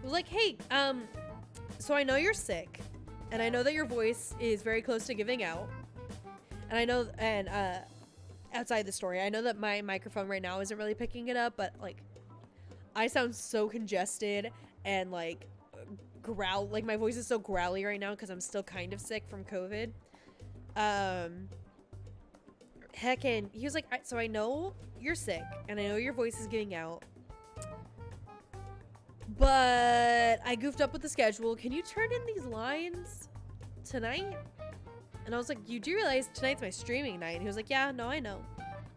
was like, hey, so I know you're sick, and I know that your voice is very close to giving out. And I know, outside the story, I know that my microphone right now isn't really picking it up, but like, I sound so congested and like growl, like my voice is so growly right now because I'm still kind of sick from COVID. Heckin', he was like, so I know you're sick and I know your voice is getting out, but I goofed up with the schedule. Can you turn in these lines tonight? And I was like, you do realize tonight's my streaming night? And he was like, yeah, no, I know.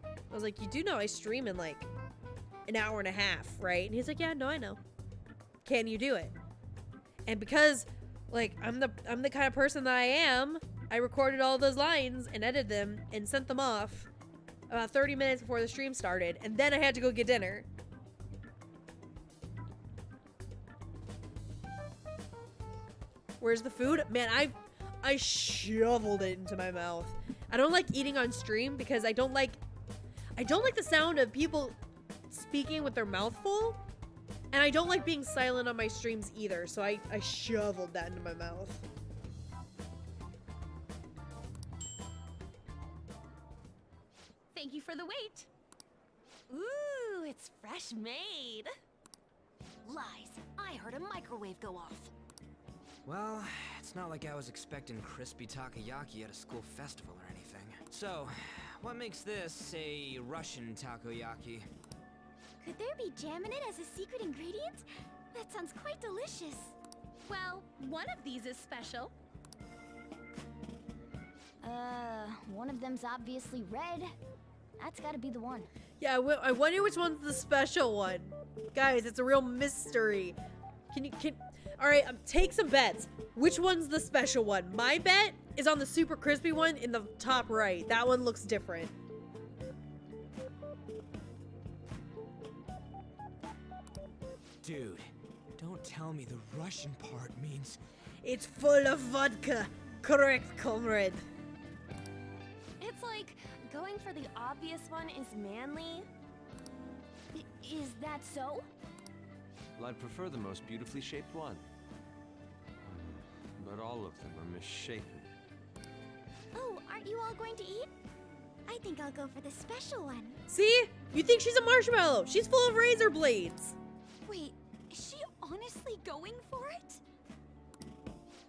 I was like, you do know I stream in like an hour and a half, right? And he's like, yeah, no, I know. Can you do it? And because like I'm the kind of person that I am, I recorded all those lines and edited them and sent them off about 30 minutes before the stream started, and then I had to go get dinner. Where's the food? Man, I shoveled it into my mouth. I don't like eating on stream because I don't like the sound of people speaking with their mouth full, and I don't like being silent on my streams either, so I shoveled that into my mouth. Thank you for the wait. Ooh, it's fresh made. Lies. I heard a microwave go off. Well, it's not like I was expecting crispy takoyaki at a school festival or anything. So, what makes this a Russian takoyaki? Could there be jam in it as a secret ingredient? That sounds quite delicious. Well, one of these is special. One of them's obviously red. That's gotta be the one. Yeah, I wonder which one's the special one. Guys, it's a real mystery. All right, take some bets. Which one's the special one? My bet is on the super crispy one in the top right. That one looks different. Dude, don't tell me the Russian part means... It's full of vodka. Correct, comrade. It's like going for the obvious one is manly. Is that so? Well, I'd prefer the most beautifully shaped one. But all of them are misshapen. Oh, aren't you all going to eat? I think I'll go for the special one. See? You think she's a marshmallow. She's full of razor blades. Wait, is she honestly going for it?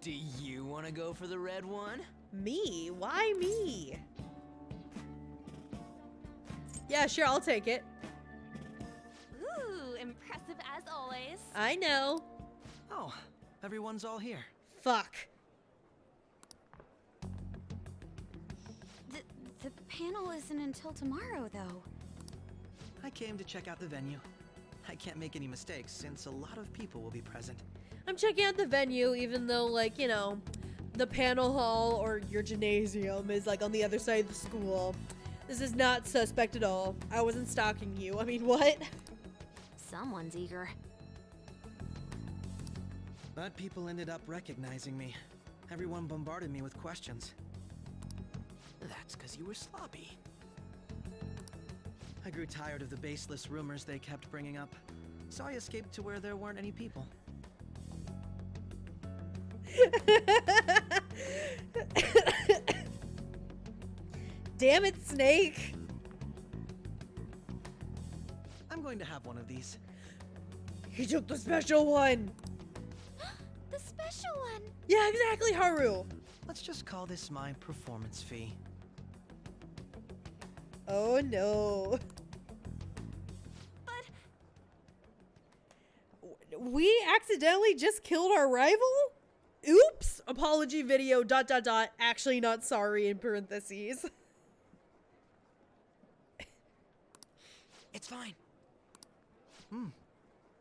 Do you want to go for the red one? Me? Why me? Yeah, sure, I'll take it. Ooh, impressive as always. I know. Oh, everyone's all here. Fuck. The panel isn't until tomorrow, though. I came to check out the venue. I can't make any mistakes since a lot of people will be present. I'm checking out the venue, even though, like, you know, the panel hall or your gymnasium is, like, on the other side of the school. This is not suspect at all. I wasn't stalking you. I mean, what? Someone's eager. But people ended up recognizing me. Everyone bombarded me with questions. That's because you were sloppy. I grew tired of the baseless rumors they kept bringing up. So I escaped to where there weren't any people. Damn it, Snake! I'm going to have one of these. He took the special one! The special one! Yeah, exactly, Haru! Let's just call this my performance fee. Oh no. But we accidentally just killed our rival? Oops! Apology video, ... actually not sorry in parentheses. It's fine.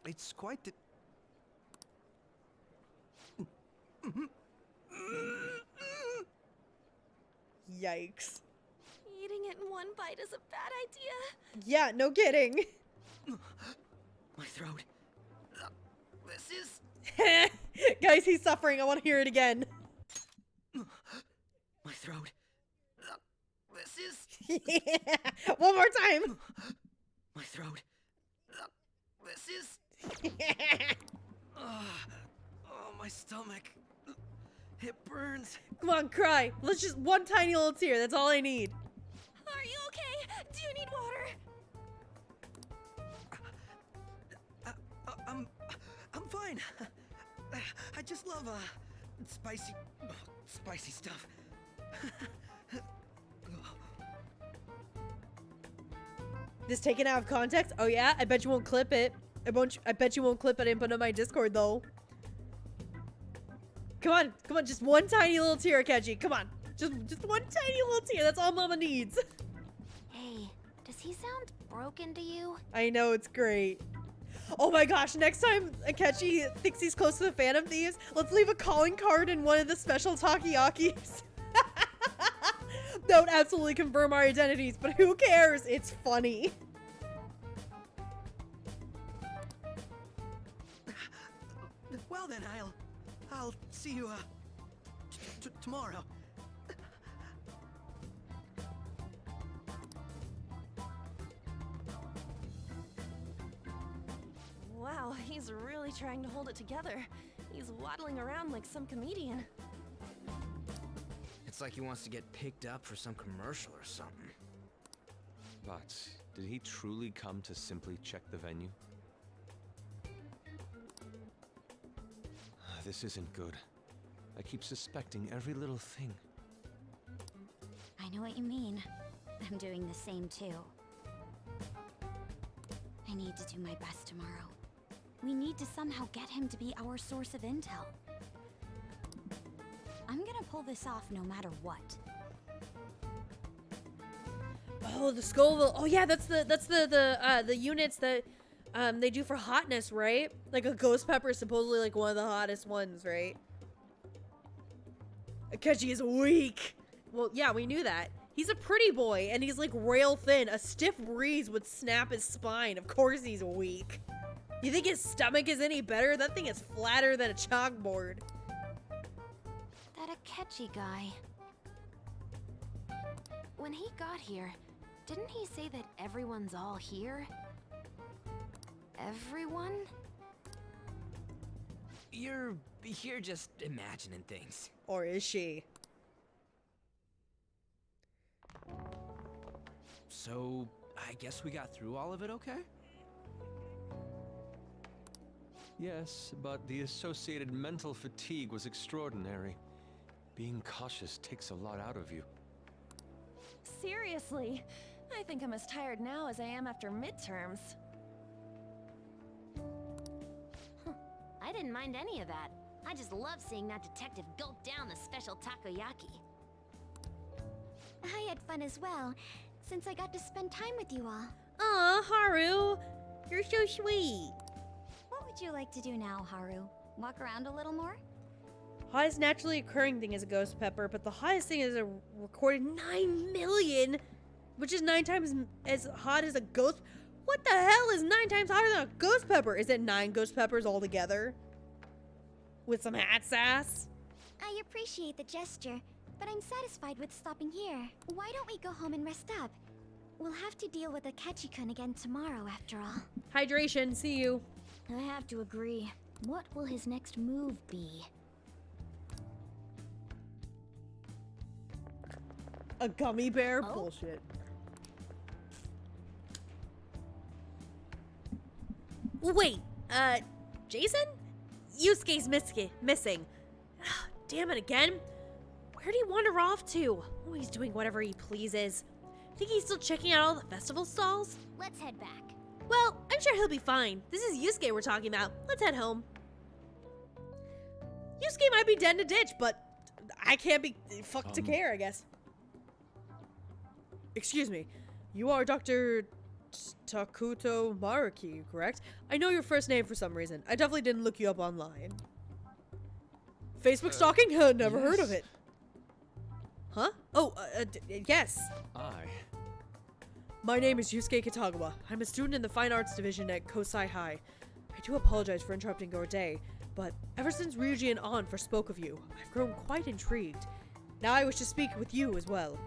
It's quite the... Yikes. eating it in one bite is a bad idea. Yeah, no kidding. My throat. This is... Guys, he's suffering. I want to hear it again. My throat. This is... Yeah. One more time. My throat. This is... Oh, my stomach. It burns. Come on, cry. Let's just one tiny little tear. That's all I need. Are you okay? Do you need water? I'm fine. I just love spicy stuff. This taken out of context? Oh yeah? I bet you won't clip it. I bet you won't clip it and put it on my Discord though. Come on, just one tiny little tear, Akechi. Come on. Just one tiny little tear. That's all Mama needs. Hey, does he sound broken to you? I know, it's great. Oh my gosh, next time Akechi thinks he's close to the Phantom Thieves, let's leave a calling card in one of the special Takayakis. That would absolutely confirm our identities, but who cares? It's funny. Well then, I'll see you, tomorrow. Wow, he's really trying to hold it together. He's waddling around like some comedian. It's like he wants to get picked up for some commercial or something. But did he truly come to simply check the venue? This isn't good. I keep suspecting every little thing. I know what you mean. I'm doing the same too. I need to do my best tomorrow. We need to somehow get him to be our source of intel. I'm gonna pull this off no matter what. Oh, the Scoville. Oh yeah, that's the units that they do for hotness, right? Like a ghost pepper is supposedly like one of the hottest ones, right? Akechi is weak. Well, yeah, we knew that. He's a pretty boy and he's like rail thin. A stiff breeze would snap his spine. Of course he's weak. You think his stomach is any better? That thing is flatter than a chalkboard. That Akechi guy. When he got here, didn't he say that everyone's all here? Everyone? You're just imagining things. Or is she? So, I guess we got through all of it okay? Yes, but the associated mental fatigue was extraordinary. Being cautious takes a lot out of you. Seriously, I think I'm as tired now as I am after midterms. I didn't mind any of that. I just love seeing that detective gulp down the special takoyaki. I had fun as well, since I got to spend time with you all. Aw, Haru, you're so sweet. What would you like to do now, Haru? Walk around a little more? Hottest naturally occurring thing is a ghost pepper, but the hottest thing is a recorded 9 million, which is 9 times as hot as a ghost. What the hell is 9 times hotter than a ghost pepper? Is it 9 ghost peppers all together? With some hat sass? I appreciate the gesture, but I'm satisfied with stopping here. Why don't we go home and rest up? We'll have to deal with Akechi-kun again tomorrow, after all. Hydration, see you. I have to agree. What will his next move be? A gummy bear? Oh. Bullshit. Wait, Jason? Yusuke's missing. Damn it again. Where'd he wander off to? Oh, he's doing whatever he pleases. Think he's still checking out all the festival stalls? Let's head back. Well, I'm sure he'll be fine. This is Yusuke we're talking about. Let's head home. Yusuke might be dead in a ditch, but I can't be fucked to care, I guess. Excuse me. You are Dr. Takuto Maruki, correct? I know your first name for some reason. I definitely didn't look you up online. Facebook stalking? Never heard of it. Huh? Oh, yes. My name is Yusuke Kitagawa. I'm a student in the Fine Arts Division at Kosai High. I do apologize for interrupting your day, but ever since Ryuji and An first spoke of you, I've grown quite intrigued. Now I wish to speak with you as well.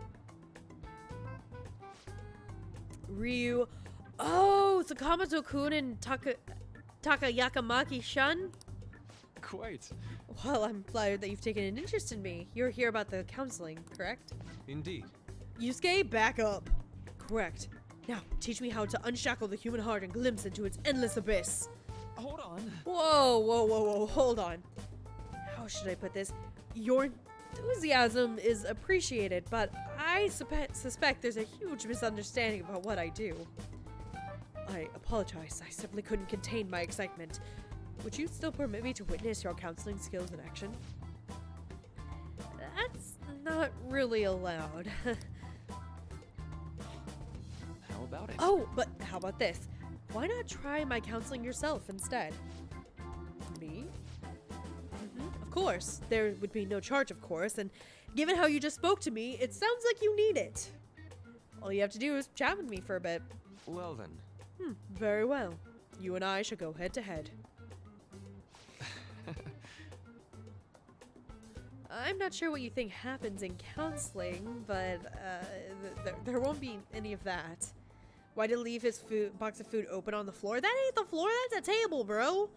Ryu. Oh, Sakamoto-kun and Takayakamaki-shun? Quite. Well, I'm flattered that you've taken an interest in me. You're here about the counseling, correct? Indeed. Yusuke, back up. Correct. Now, teach me how to unshackle the human heart and glimpse into its endless abyss. Hold on. Whoa, hold on. How should I put this? Your enthusiasm is appreciated, but I suspect there's a huge misunderstanding about what I do. I apologize. I simply couldn't contain my excitement. Would you still permit me to witness your counseling skills in action? That's not really allowed. How about it? Oh, but how about this? Why not try my counseling yourself instead? Me? Of course. There would be no charge, of course, and given how you just spoke to me, it sounds like you need it. All you have to do is chat with me for a bit. Well then. Very well. You and I should go head to head. I'm not sure what you think happens in counseling, but there won't be any of that. Why did he leave his box of food open on the floor? That ain't the floor, that's a table, bro.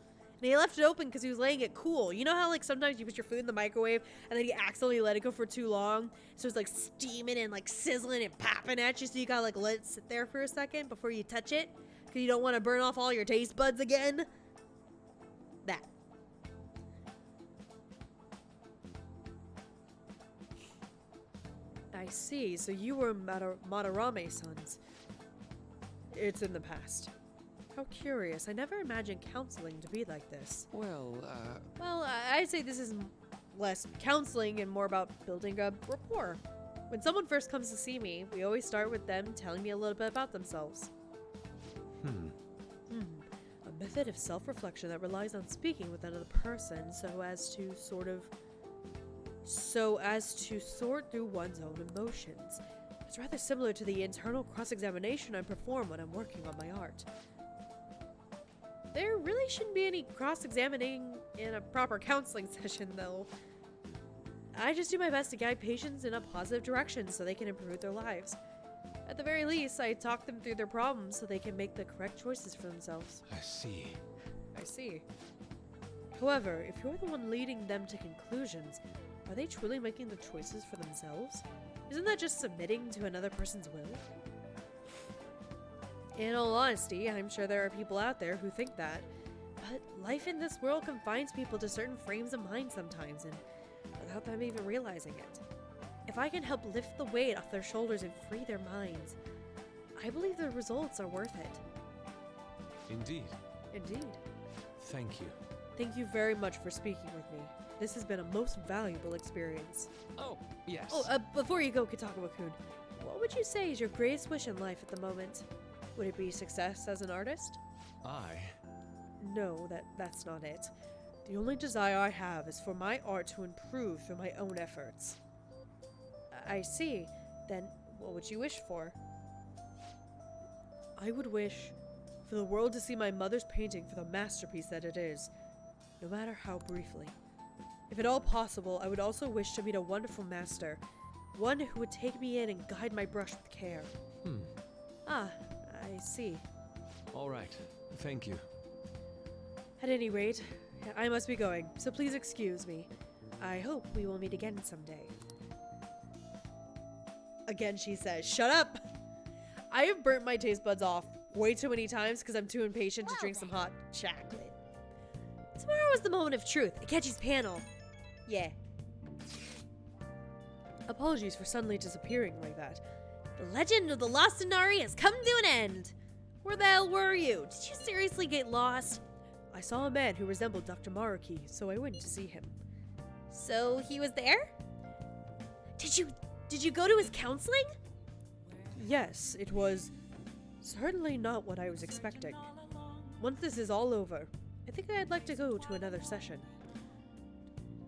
And he left it open because he was laying it cool. You know how like sometimes you put your food in the microwave and then you accidentally let it go for too long? So it's like steaming and like sizzling and popping at you, so you gotta like let it sit there for a second before you touch it? Because you don't want to burn off all your taste buds again? That. I see, so you were Madarame sons. It's in the past. How curious. I never imagined counseling to be like this. Well, I'd say this is less counseling and more about building a rapport. When someone first comes to see me, we always start with them telling me a little bit about themselves. A method of self-reflection that relies on speaking with another person so as to sort through one's own emotions. It's rather similar to the internal cross-examination I perform when I'm working on my art. There really shouldn't be any cross-examining in a proper counseling session, though. I just do my best to guide patients in a positive direction so they can improve their lives. At the very least, I talk them through their problems so they can make the correct choices for themselves. I see. I see. However, if you're the one leading them to conclusions, are they truly making the choices for themselves? Isn't that just submitting to another person's will? In all honesty, I'm sure there are people out there who think that, but life in this world confines people to certain frames of mind sometimes, and without them even realizing it. If I can help lift the weight off their shoulders and free their minds, I believe the results are worth it. Indeed. Indeed. Thank you. Thank you very much for speaking with me. This has been a most valuable experience. Oh, yes. Oh, before you go, Kitagawa-kun, what would you say is your greatest wish in life at the moment? Would it be success as an artist? No, that's not it. The only desire I have is for my art to improve through my own efforts. I see. Then, what would you wish for? I would wish for the world to see my mother's painting for the masterpiece that it is, no matter how briefly. If at all possible, I would also wish to meet a wonderful master, one who would take me in and guide my brush with care. Ah, I see. All right. Thank you. At any rate, I must be going, so please excuse me. I hope we will meet again someday. Again, she says, shut up! I have burnt my taste buds off way too many times because I'm too impatient to drink some hot chocolate. Tomorrow is the moment of truth, Akechi's panel. Yeah. Apologies for suddenly disappearing like that. The legend of the lost Inari has come to an end. Where the hell were you? Did you seriously get lost? I saw a man who resembled Dr. Maruki, so I went to see him. So he was there? Did you go to his counseling? Yes, it was certainly not what I was expecting. Once this is all over, I think I'd like to go to another session.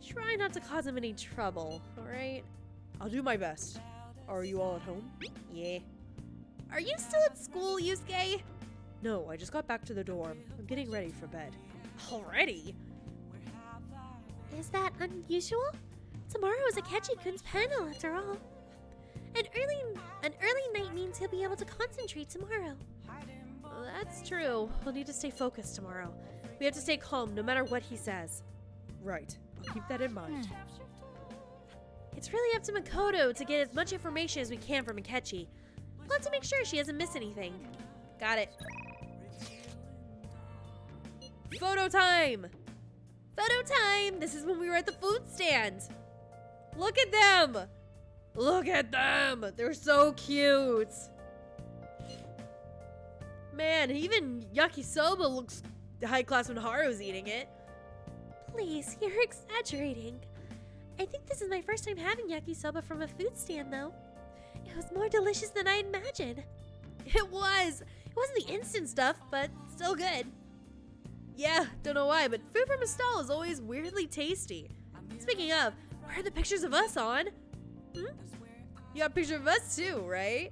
Try not to cause him any trouble, alright? I'll do my best. Are you all at home? Yeah. Are you still at school, Yusuke? No, I just got back to the dorm. I'm getting ready for bed. Already? Is that unusual? Tomorrow is Akechi-kun's panel, after all. An early night means he'll be able to concentrate tomorrow. That's true. We'll need to stay focused tomorrow. We have to stay calm no matter what he says. Right. I'll keep that in mind. It's really up to Makoto to get as much information as we can from Akechi. We'll have to make sure she doesn't miss anything. Got it. Photo time! Photo time! This is when we were at the food stand. Look at them! Look at them! They're so cute. Man, even yakisoba looks high class when Haru's eating it. Please, you're exaggerating. I think this is my first time having yakisoba from a food stand, though. It was more delicious than I imagined. It was. It wasn't the instant stuff, but still good. Yeah, don't know why, but food from a stall is always weirdly tasty. Speaking of, where are the pictures of us on? You got a picture of us too, right?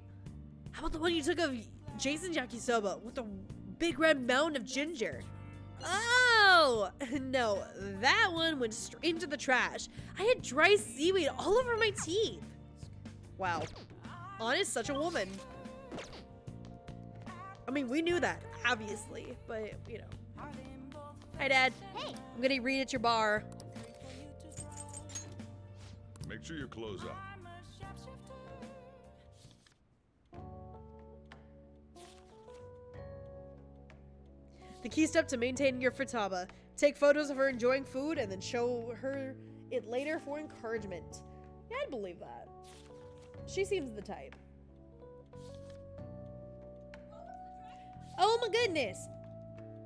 How about the one you took of Jason's yakisoba with the big red mountain of ginger? Oh! No, that one went straight into the trash. I had dry seaweed all over my teeth. Wow. Anna is such a woman. I mean, we knew that, obviously, but, you know. Hi, Dad. Hey. I'm gonna read at your bar. Make sure your clothes up. The key step to maintaining your futaba. Take photos of her enjoying food and then show her it later for encouragement. Yeah, I'd believe that. She seems the type. Oh my goodness!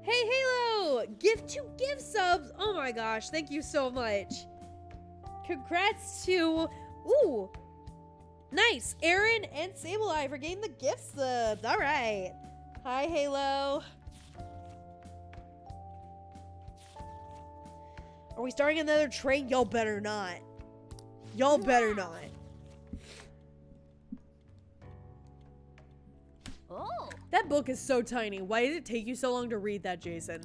Hey Halo! Gift to gift subs! Oh my gosh, thank you so much. Congrats to... Ooh! Nice! Aaron and Sableye for getting the gift subs. Alright. Hi Halo. Are we starting another train? Y'all better not. Y'all better not. Oh. That book is so tiny. Why did it take you so long to read that, Jason?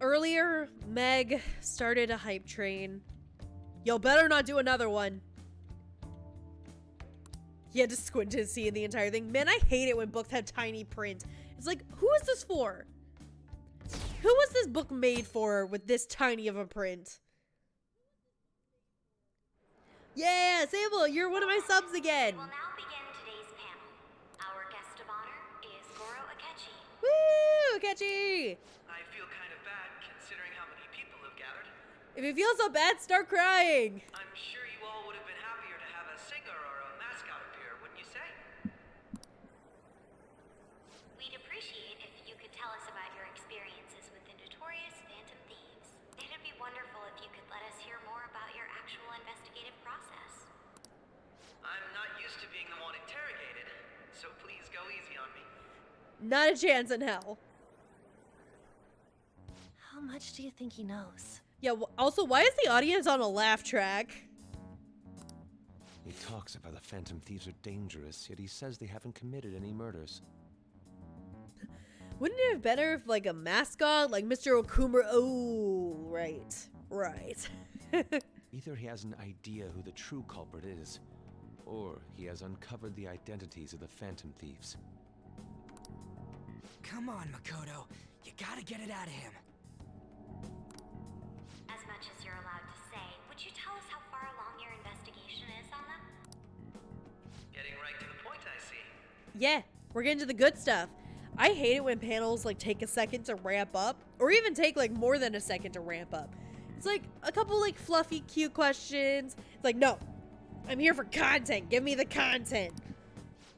Earlier, Meg started a hype train. Y'all better not do another one. He had to squint to see the entire thing. Man, I hate it when books have tiny print. It's like, who is this for? Who was this book made for with this tiny of a print? Yeah, Sable, you're one of my subs again. We'll now begin today's panel. Our guest of honor is Goro Akechi. Woo, Akechi! I feel kind of bad considering how many people have gathered. If you feel so bad, start crying. I'm sure you all would have been happier to have a singer or a mascot appear, wouldn't you say? We'd appreciate if you could tell us about your experiences with the notorious Phantom Thieves. It'd be wonderful if you could let us hear more about your actual investigative process. I'm not used to being the one interrogated, so please go easy on me. Not a chance in hell. How much do you think he knows? Yeah, also, why is the audience on a laugh track? He talks about the Phantom Thieves are dangerous, yet he says they haven't committed any murders. Wouldn't it have been better if, like, a mascot, like Mr. Okumura? Oh, right. Right. Either he has an idea who the true culprit is, or he has uncovered the identities of the Phantom Thieves. Come on, Makoto. You gotta get it out of him. As much as you're allowed to say, would you tell us how far along your investigation is on them? Getting right to the point, I see. Yeah, we're getting to the good stuff. I hate it when panels like take a second to ramp up, or even take like more than a second to ramp up. It's like a couple like fluffy, cute questions. It's like, no, I'm here for content. Give me the content.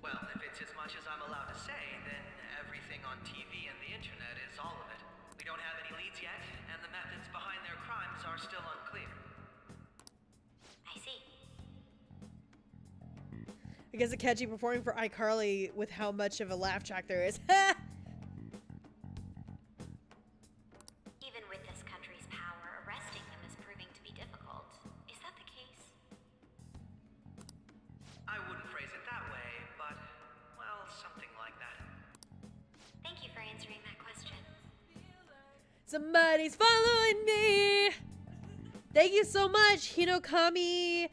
Well, if it's as much as I'm allowed to say, then everything on TV and the internet is all of it. We don't have any leads yet, and the methods behind their crimes are still unclear. I see. I guess Akechi performing for iCarly with how much of a laugh track there is. Even with this country's power, arresting them is proving to be difficult. Is that the case? I wouldn't phrase it that way, but, well, something like that. Thank you for answering that question. Somebody's following me. Thank you so much, Hinokami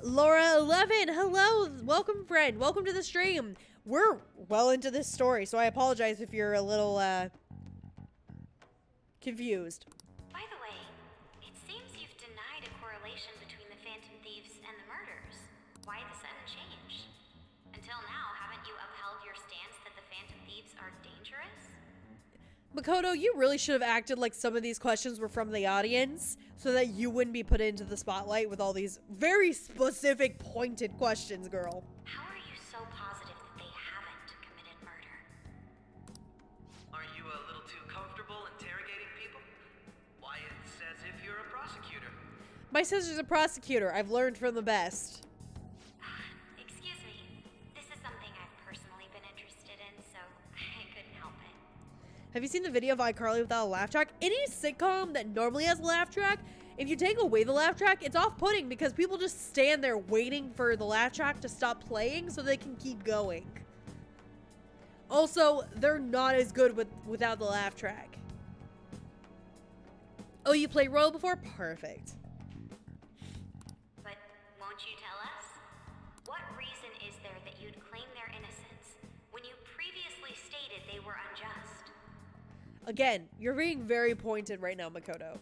Laura 11. Hello, welcome friend. Welcome to the stream. We're well into this story, so I apologize if you're a little confused. By the way, it seems you've denied a correlation between the Phantom Thieves and the murders. Why the sudden change? Until now, haven't you upheld your stance that the Phantom Thieves are dangerous? Makoto, you really should have acted like some of these questions were from the audience so that you wouldn't be put into the spotlight with all these very specific, pointed questions, girl. How are you so positive that they haven't committed murder? Are you a little too comfortable interrogating people? Why, it's as if you're a prosecutor. My sister's a prosecutor. I've learned from the best. Excuse me. This is something I've personally been interested in, so I couldn't help it. Have you seen the video of iCarly without a laugh track? Any sitcom that normally has a laugh track, if you take away the laugh track, it's off-putting because people just stand there waiting for the laugh track to stop playing so they can keep going. Also, they're not as good without the laugh track. Oh, you played Royal before? Perfect. But won't you tell us? What reason is there that you'd claim their innocence when you previously stated they were unjust? Again, you're being very pointed right now, Makoto.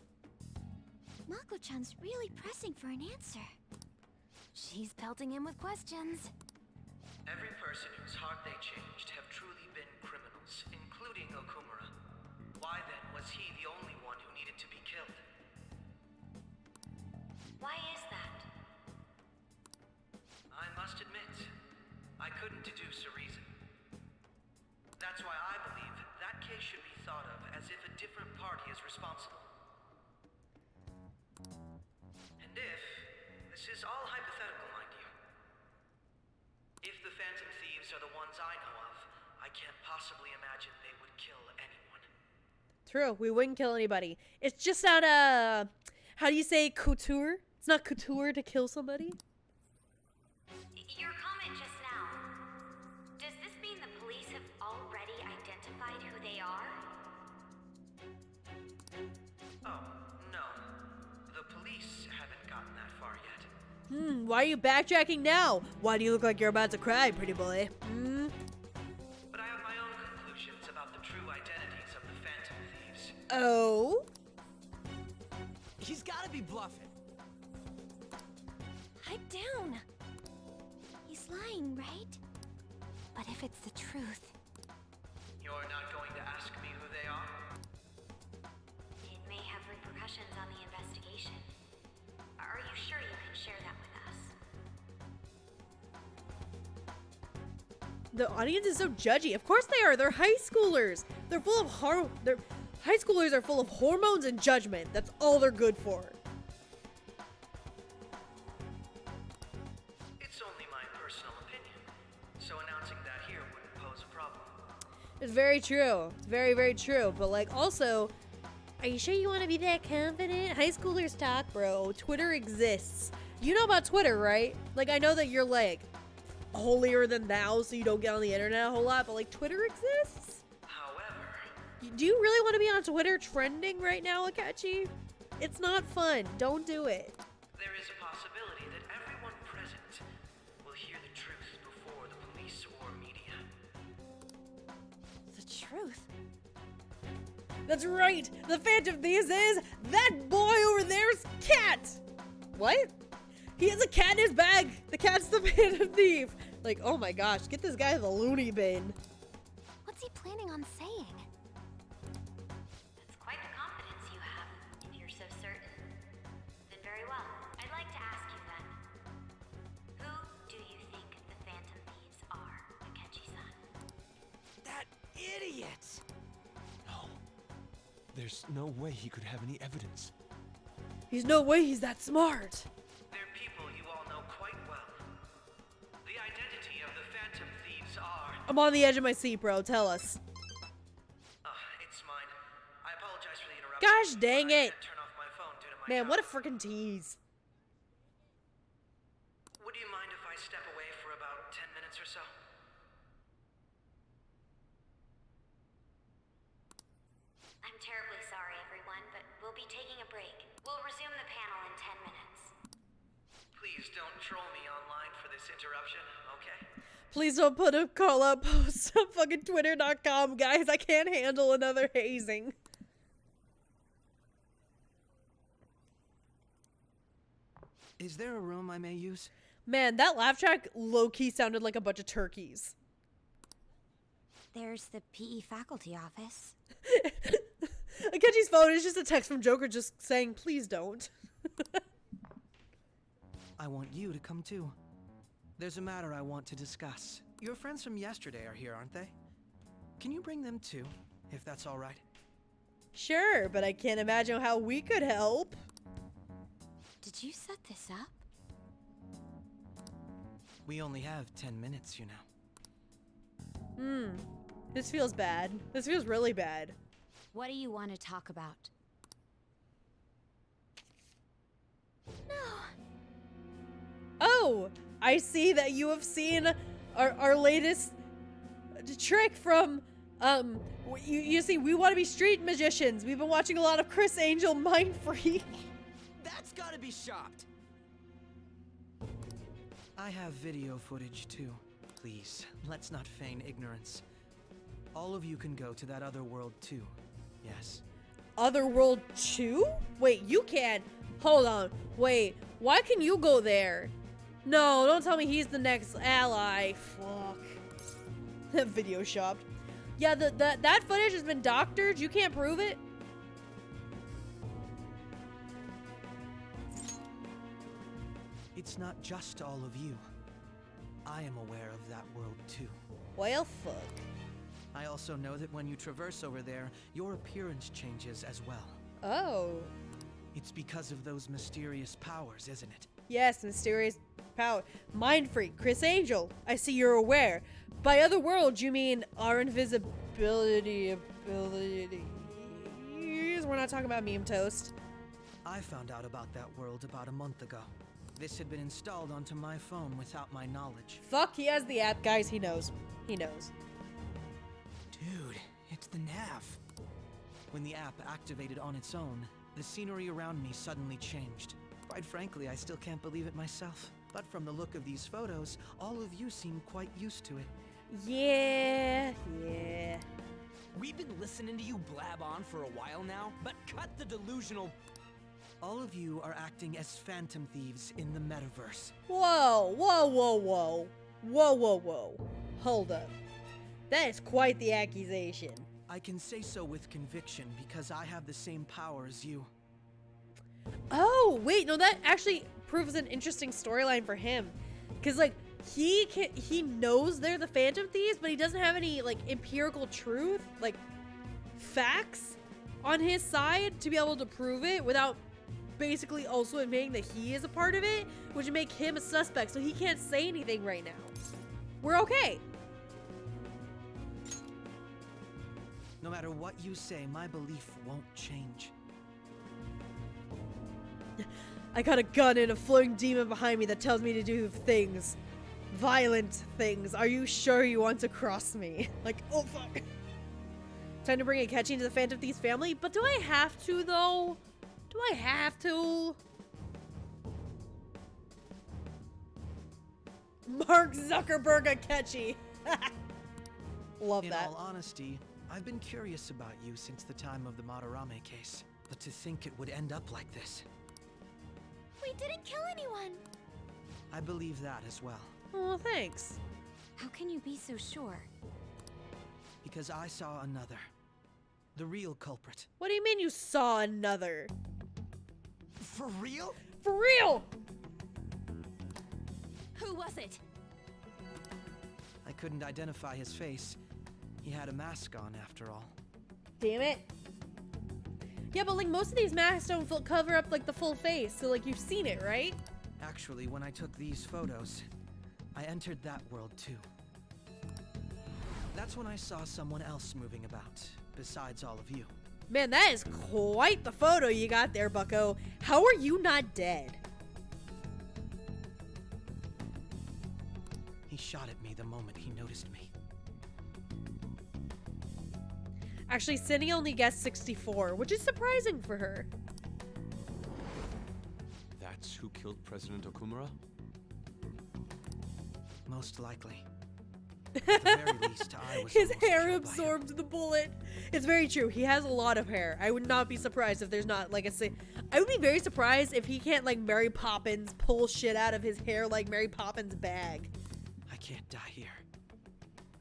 Mako-chan's really pressing for an answer. She's pelting him with questions. Every person whose heart they changed have truly been criminals, including Okumura. Why then was he the only one who needed to be killed? Why is that? I must admit, I couldn't deduce a reason. That's why I believe that case should be thought of as if a different party is responsible. And if, this is all hypothetical, mind you, if the Phantom Thieves are the ones I know of, I can't possibly imagine they would kill anyone. True, we wouldn't kill anybody. It's just not how do you say couture? It's not couture to kill somebody. Your comment just now, does this mean the police have already identified who they are? Oh, no. The police haven't gotten that far yet. Why are you backtracking now? Why do you look like you're about to cry, pretty boy? But I have my own conclusions about the true identities of the Phantom Thieves. Oh? He's gotta be bluffing. Pipe down. He's lying, right? But if it's the truth... You're not going to ask me who they are? It may have repercussions on the investigation. Are you sure you can share that with us? The audience is so judgy. Of course they are. They're high schoolers. They're full of high schoolers are full of hormones and judgment. That's all they're good for. It's only my personal opinion, so announcing that here wouldn't pose a problem. It's very true. It's very, very true. But like also, are you sure you want to be that confident? High schoolers talk, bro. Twitter exists. You know about Twitter, right? Like I know that you're like holier than thou, so you don't get on the internet a whole lot, but like Twitter exists. However, do you really want to be on Twitter trending right now, Akechi? It's not fun. Don't do it. there is a possibility that everyone present will hear the truth before the police or media. The truth? That's right! The Phantom Thieves is that boy over there's Cat! What? He has a cat in his bag! The cat's the Phantom Thief! Like, oh my gosh, get this guy to the loony bin. What's he planning on saying? That's quite the confidence you have, if you're so certain. Then very well. I'd like to ask you then. Who do you think the Phantom Thieves are, Akechi-san? That idiot! No. There's no way he could have any evidence. There's no way he's that smart. They're people you all know quite well. The identity of the Phantom Thieves are... I'm on the edge of my seat, bro. Tell us. It's mine. I apologize for the interruption. Gosh dang it. Turn off my phone due to my Man, what a freaking tease. Would you mind if I step away for about 10 minutes or so? I'm terribly sorry, everyone, but we'll be taking a break. We'll resume the panel in 10 minutes. Please don't troll me online for this interruption, okay? Please don't put a call out post on fucking twitter.com, guys. I can't handle another hazing. Is there a room I may use? Man, that laugh track low-key sounded like a bunch of turkeys. There's the PE faculty office. Akechi's phone is just a text from Joker just saying, please don't. I want you to come too. There's a matter I want to discuss. Your friends from yesterday are here, aren't they? Can you bring them too, if that's all right? Sure, but I can't imagine how we could help. Did you set this up? We only have 10 minutes, you know. This feels bad. This feels really bad. What do you want to talk about? No. Oh, I see that you have seen our latest trick from, you see, we want to be street magicians. We've been watching a lot of Chris Angel Mind Freak. That's gotta be shopped. I have video footage too. Please, let's not feign ignorance. All of you can go to that other world too. Yes. Otherworld 2? Wait, you can. Hold on. Wait, why can you go there? No, don't tell me he's the next ally. Fuck. Video shopped. Yeah, that footage has been doctored. You can't prove it. It's not just all of you. I am aware of that world too. Well, fuck. I also know that when you traverse over there, your appearance changes as well. Oh. It's because of those mysterious powers, isn't it? Yes, mysterious power. Mind Freak, Chris Angel. I see you're aware. By other worlds, you mean our invisibility abilities. We're not talking about meme toast. I found out about that world about a month ago. This had been installed onto my phone without my knowledge. Fuck, he has the app, guys. He knows. He knows. Dude, it's the nav. When the app activated on its own, the scenery around me suddenly changed. Quite frankly, I still can't believe it myself. But from the look of these photos, all of you seem quite used to it. Yeah. We've been listening to you blab on for a while now, but cut the delusional... All of you are acting as Phantom Thieves in the metaverse. Whoa. Hold up. That is quite the accusation. I can say so with conviction because I have the same power as you. Oh, wait, no, that actually proves an interesting storyline for him. Because, like, he knows they're the Phantom Thieves, but he doesn't have any, like, empirical truth, like, facts on his side to be able to prove it without basically also admitting that he is a part of it, which would make him a suspect, so he can't say anything right now. We're okay. No matter what you say, my belief won't change. I got a gun and a floating demon behind me that tells me to do things. Violent things. Are you sure you want to cross me? Like, oh fuck. Time to bring Akechi into the Phantom Thieves family? But do I have to, though? Do I have to? Mark Zuckerberg Akechi. Love that. In all honesty, I've been curious about you since the time of the Madarame case. But to think it would end up like this. We didn't kill anyone. I believe that as well. Oh, thanks. How can you be so sure? Because I saw another. The real culprit. What do you mean you saw another? For real? For real! Who was it? I couldn't identify his face. He had a mask on after all. Damn it. Yeah, but like most of these masks don't cover up like the full face, so like you've seen it, right? Actually, when I took these photos, I entered that world too. That's when I saw someone else moving about, besides all of you. Man, that is quite the photo you got there, bucko. How are you not dead? He shot at me the moment he noticed me. Actually, Cindy only guessed 64, which is surprising for her. That's who killed President Okumura? Most likely. At the very least, I was His almost hair killed by him. absorbed the bullet. It's very true. He has a lot of hair. I would not be surprised if there's not like I would be very surprised if he can't like Mary Poppins pull shit out of his hair like Mary Poppins' bag. I can't die here.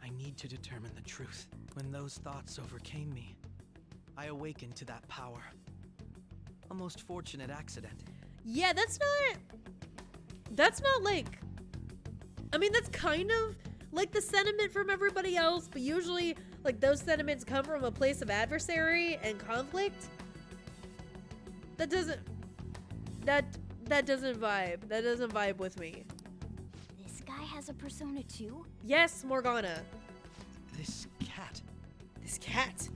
I need to determine the truth. When those thoughts overcame me, I awakened to that power. A most fortunate accident. Yeah, that's not like, I mean, that's kind of like the sentiment from everybody else, but usually like those sentiments come from a place of adversary and conflict. That doesn't vibe. That doesn't vibe with me. This guy has a persona too? Yes, Morgana. This cat. This cat.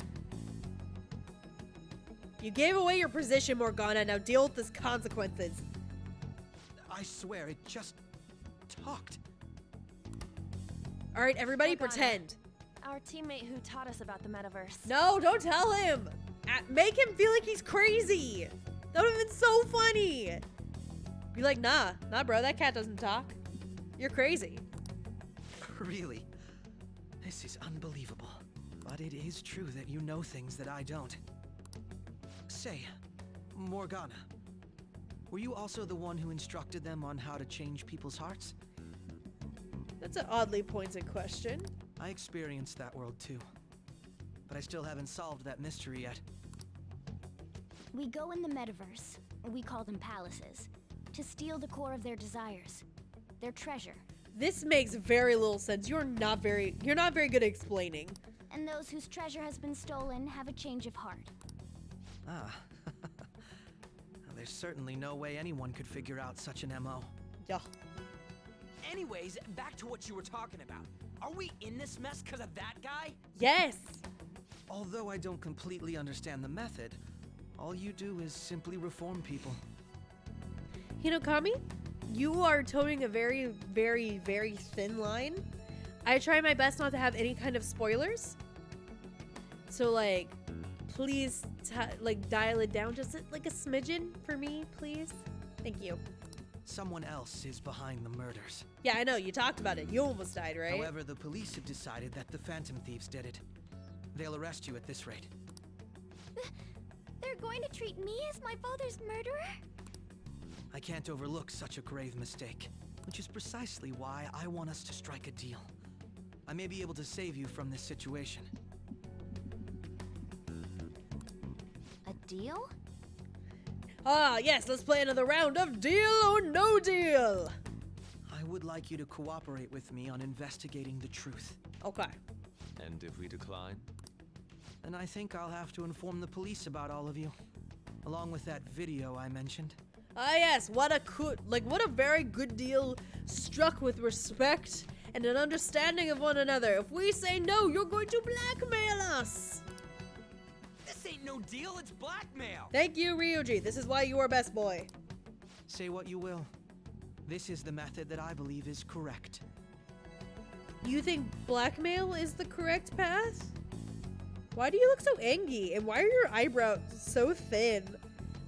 You gave away your position, Morgana. Now deal with the consequences. I swear, it just talked. All right, everybody Morgana, pretend. Our teammate who taught us about the metaverse. No, don't tell him. Make him feel like he's crazy. That would have been so funny. Be like, nah, bro, that cat doesn't talk. You're crazy. Really? This is unbelievable. But it is true that you know things that I don't. Say, Morgana, were you also the one who instructed them on how to change people's hearts? That's an oddly pointed question. I experienced that world too. But I still haven't solved that mystery yet. We go in the metaverse, we call them palaces, to steal the core of their desires, their treasure. This makes very little sense. You're not very good at explaining. And those whose treasure has been stolen have a change of heart. Ah. There's certainly no way anyone could figure out such an MO. Yeah. Anyways, back to what you were talking about. Are we in this mess because of that guy? Yes. Although I don't completely understand the method, all you do is simply reform people. Hinokami, you are towing a very, very, very thin line. I try my best not to have any kind of spoilers. So like, please dial it down just like a smidgen for me, please. Thank you. Someone else is behind the murders. Yeah, I know. You talked about it. You almost died, right? However, the police have decided that the Phantom Thieves did it. They'll arrest you at this rate. They're going to treat me as my father's murderer? I can't overlook such a grave mistake, which is precisely why I want us to strike a deal. I may be able to save you from this situation. A deal? Ah, yes, let's play another round of Deal or No Deal. I would like you to cooperate with me on investigating the truth. Okay. And if we decline? Then I think I'll have to inform the police about all of you, along with that video I mentioned. Ah, yes, what a very good deal, struck with respect and an understanding of one another. If we say no, you're going to blackmail us. This ain't no deal, it's blackmail! Thank you, Ryuji. This is why you are best boy. Say what you will. This is the method that I believe is correct. You think blackmail is the correct path? Why do you look so angry? And why are your eyebrows so thin?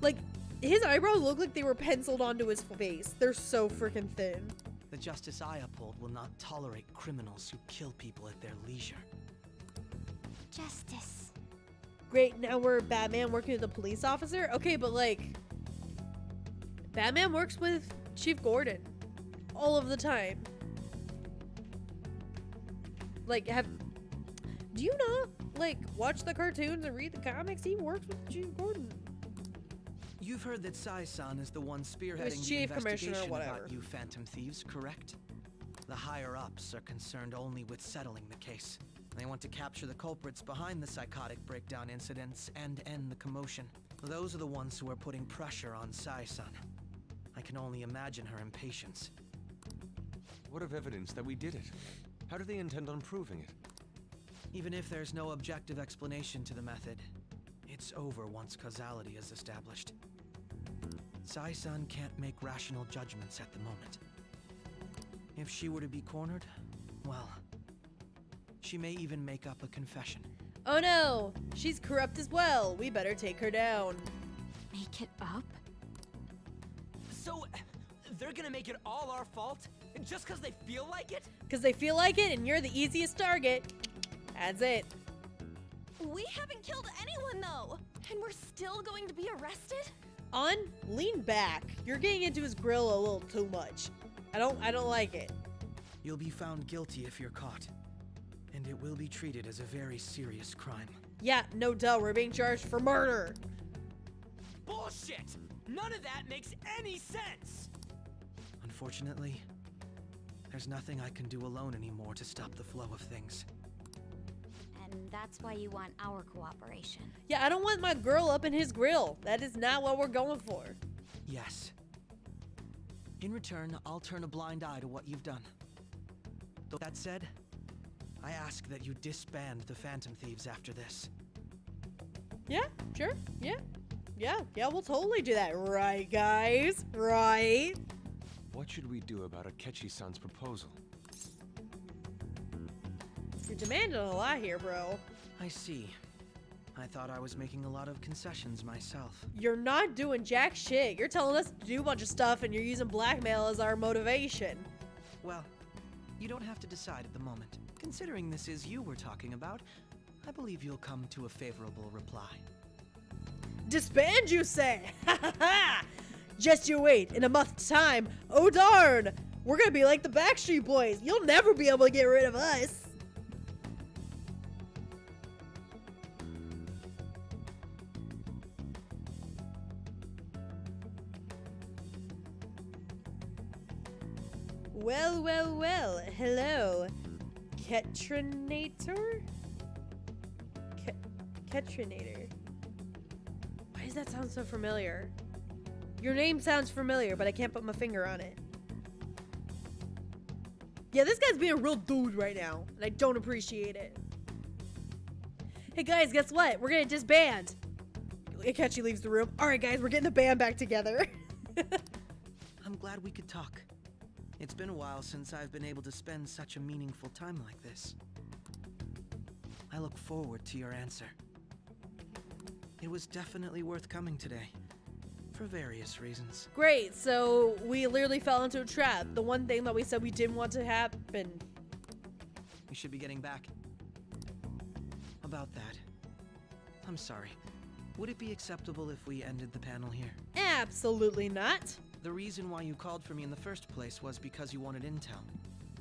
Like, his eyebrows look like they were penciled onto his face. They're so freaking thin. The justice I uphold will not tolerate criminals who kill people at their leisure. Justice. Great, now we're Batman working with a police officer? Okay, but like, Batman works with Chief Gordon all of the time. Like, do you not, like, watch the cartoons and read the comics? He works with Chief Gordon. You've heard that Sai-san is the one spearheading the Chief Commissioner, investigation whatever. about you Phantom Thieves, correct? The higher-ups are concerned only with settling the case. They want to capture the culprits behind the psychotic breakdown incidents and end the commotion. Those are the ones who are putting pressure on Sai-san. I can only imagine her impatience. What of evidence that we did it? How do they intend on proving it? Even if there's no objective explanation to the method, it's over once causality is established. Sai-san can't make rational judgments at the moment. If she were to be cornered, well, she may even make up a confession. Oh no, she's corrupt as well. We better take her down. Make it up? So, they're gonna make it all our fault? And just because they feel like it? Because they feel like it and you're the easiest target. That's it. We haven't killed anyone though, and we're still going to be arrested? Lean back. You're getting into his grill a little too much. I don't like it. You'll be found guilty if you're caught, and it will be treated as a very serious crime. Yeah, no duh, we're being charged for murder. Bullshit! None of that makes any sense! Unfortunately, there's nothing I can do alone anymore to stop the flow of things. And that's why you want our cooperation. Yeah, I don't want my girl up in his grill. That is not what we're going for. Yes. In return, I'll turn a blind eye to what you've done. Though that said, I ask that you disband the Phantom Thieves after this. Yeah, sure. Yeah, we'll totally do that. Right, guys? Right? What should we do about Akechi-san's proposal? You're demanding a lot here, bro. I see. I thought I was making a lot of concessions myself. You're not doing jack shit. You're telling us to do a bunch of stuff and you're using blackmail as our motivation. Well, you don't have to decide at the moment. Considering this is you we're talking about, I believe you'll come to a favorable reply. Disband, you say? Ha ha ha! Just you wait. In a month's time, oh darn! We're gonna be like the Backstreet Boys. You'll never be able to get rid of us. Well. Hello. Ketrinator? Ketrinator. Why does that sound so familiar? Your name sounds familiar, but I can't put my finger on it. Yeah, this guy's being a real dude right now, and I don't appreciate it. Hey guys, guess what? We're gonna disband. Akechi leaves the room. Alright guys, we're getting the band back together. I'm glad we could talk. It's been a while since I've been able to spend such a meaningful time like this. I look forward to your answer. It was definitely worth coming today, for various reasons. Great, so we literally fell into a trap. The one thing that we said we didn't want to happen. We should be getting back. About that, I'm sorry. Would it be acceptable if we ended the panel here? Absolutely not. The reason why you called for me in the first place was because you wanted intel,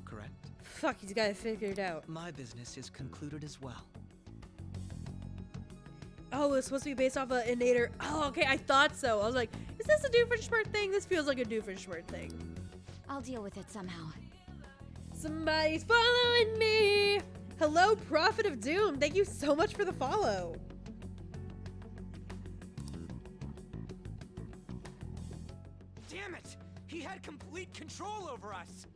correct? Fuck, he's got it figured out. My business is concluded as well. Oh, it's supposed to be based off of Innator. Oh, okay, I thought so. I was like, is this a Doofenshmirtz thing? This feels like a Doofenshmirtz thing. I'll deal with it somehow. Somebody's following me. Hello, Prophet of Doom. Thank you so much for the follow. Damn it! He had complete control over us!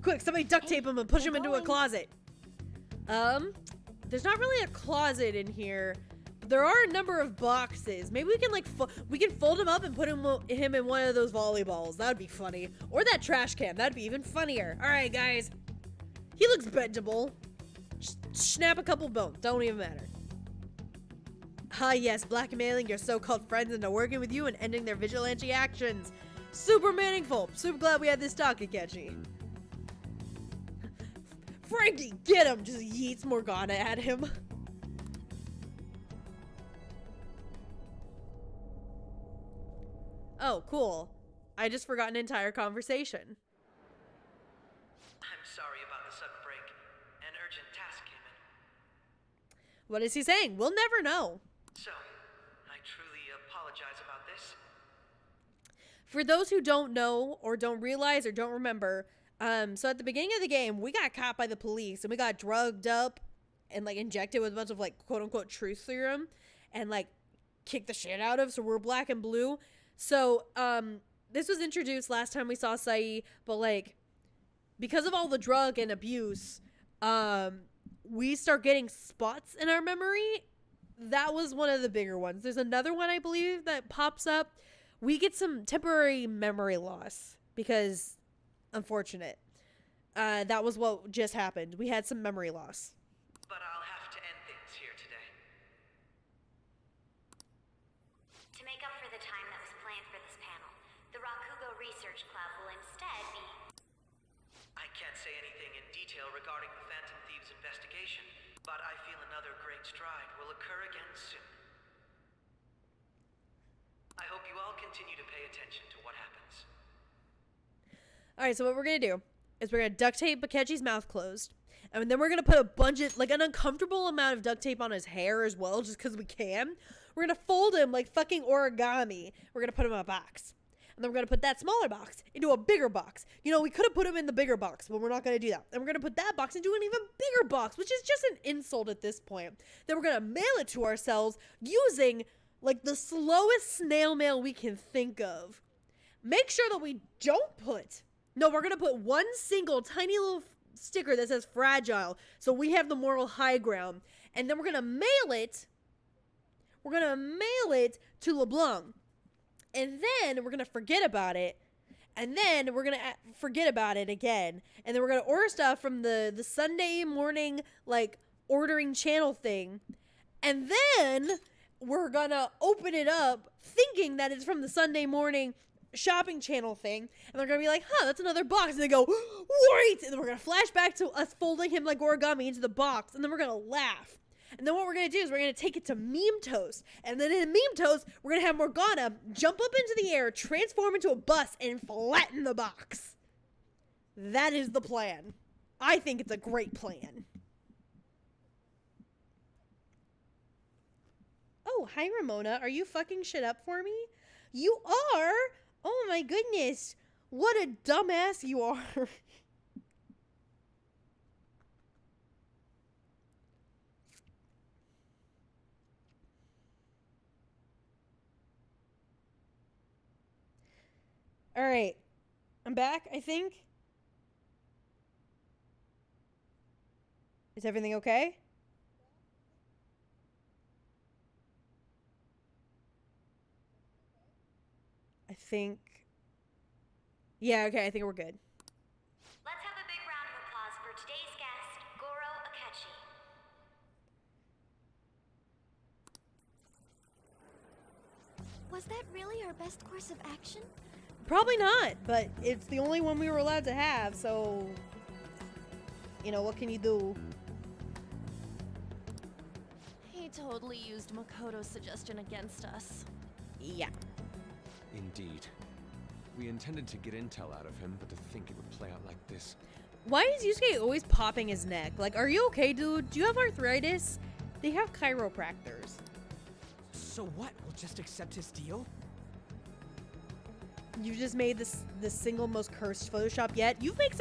Quick, somebody duct tape him and push him into a closet. There's not really a closet in here. But there are a number of boxes. Maybe we can like we can fold him up and put him in one of those volleyballs. That would be funny. Or that trash can. That'd be even funnier. All right, guys. He looks bendable. Just snap a couple bones. Don't even matter. Ah yes, blackmailing your so-called friends into working with you and ending their vigilante actions. Super meaningful. Super glad we had this talk, Akechi. Frankie, get him! Just yeets Morgana at him. Oh, cool. I just forgot an entire conversation. I'm sorry about the sudden break. An urgent task came in. What is he saying? We'll never know. So, I truly apologize about this. For those who don't know or don't realize or don't remember, so at the beginning of the game, we got caught by the police and we got drugged up and like injected with a bunch of like quote unquote truth serum and like kicked the shit out of. So we're black and blue. So, this was introduced last time we saw Sai, but like because of all the drug and abuse, we start getting spots in our memory. That was one of the bigger ones. There's another one I believe that pops up. We get some temporary memory loss because unfortunate. That was what just happened. We had some memory loss. But I'll have to end things here today. To make up for the time that was planned for this panel, the Rakugo Research Club will instead be... I can't say anything in detail regarding the Phantom Thieves investigation, but I feel another great stride will occur again soon. I hope you all continue to pay attention to what happens. Alright, so what we're gonna do is we're gonna duct tape Akechi's mouth closed. And then we're gonna put a bunch of, like, an uncomfortable amount of duct tape on his hair as well, just because we can. We're gonna fold him like fucking origami. We're gonna put him in a box. And then we're gonna put that smaller box into a bigger box. You know, we could have put him in the bigger box, but we're not gonna do that. And we're gonna put that box into an even bigger box, which is just an insult at this point. Then we're gonna mail it to ourselves using, like, the slowest snail mail we can think of. Make sure that we don't put... No, we're gonna put one single tiny little sticker that says fragile, so we have the moral high ground. And then we're gonna mail it... We're gonna mail it to LeBlanc. And then we're gonna forget about it. And then we're gonna forget about it again. And then we're gonna order stuff from the Sunday morning, like, ordering channel thing. And then we're gonna open it up thinking that it's from the Sunday morning shopping channel thing. And they're gonna be like, huh, that's another box. And they go, wait! And then we're gonna flash back to us folding him like origami into the box. And then we're gonna laugh. And then what we're going to do is we're going to take it to Meme Toast. And then in Meme Toast, we're going to have Morgana jump up into the air, transform into a bus, and flatten the box. That is the plan. I think it's a great plan. Oh, hi, Ramona. Are you fucking shit up for me? You are? Oh my goodness. What a dumbass you are. All right, I'm back, I think. Is everything okay? I think... Yeah, okay, I think we're good. Let's have a big round of applause for today's guest, Goro Akechi. Was that really our best course of action? Probably not, but it's the only one we were allowed to have, so... You know, what can you do? He totally used Makoto's suggestion against us. Yeah. Indeed. We intended to get intel out of him, but to think it would play out like this. Why is Yusuke always popping his neck? Like, are you okay, dude? Do you have arthritis? They have chiropractors. So what? We'll just accept his deal? You just made the single most cursed Photoshop yet. You've made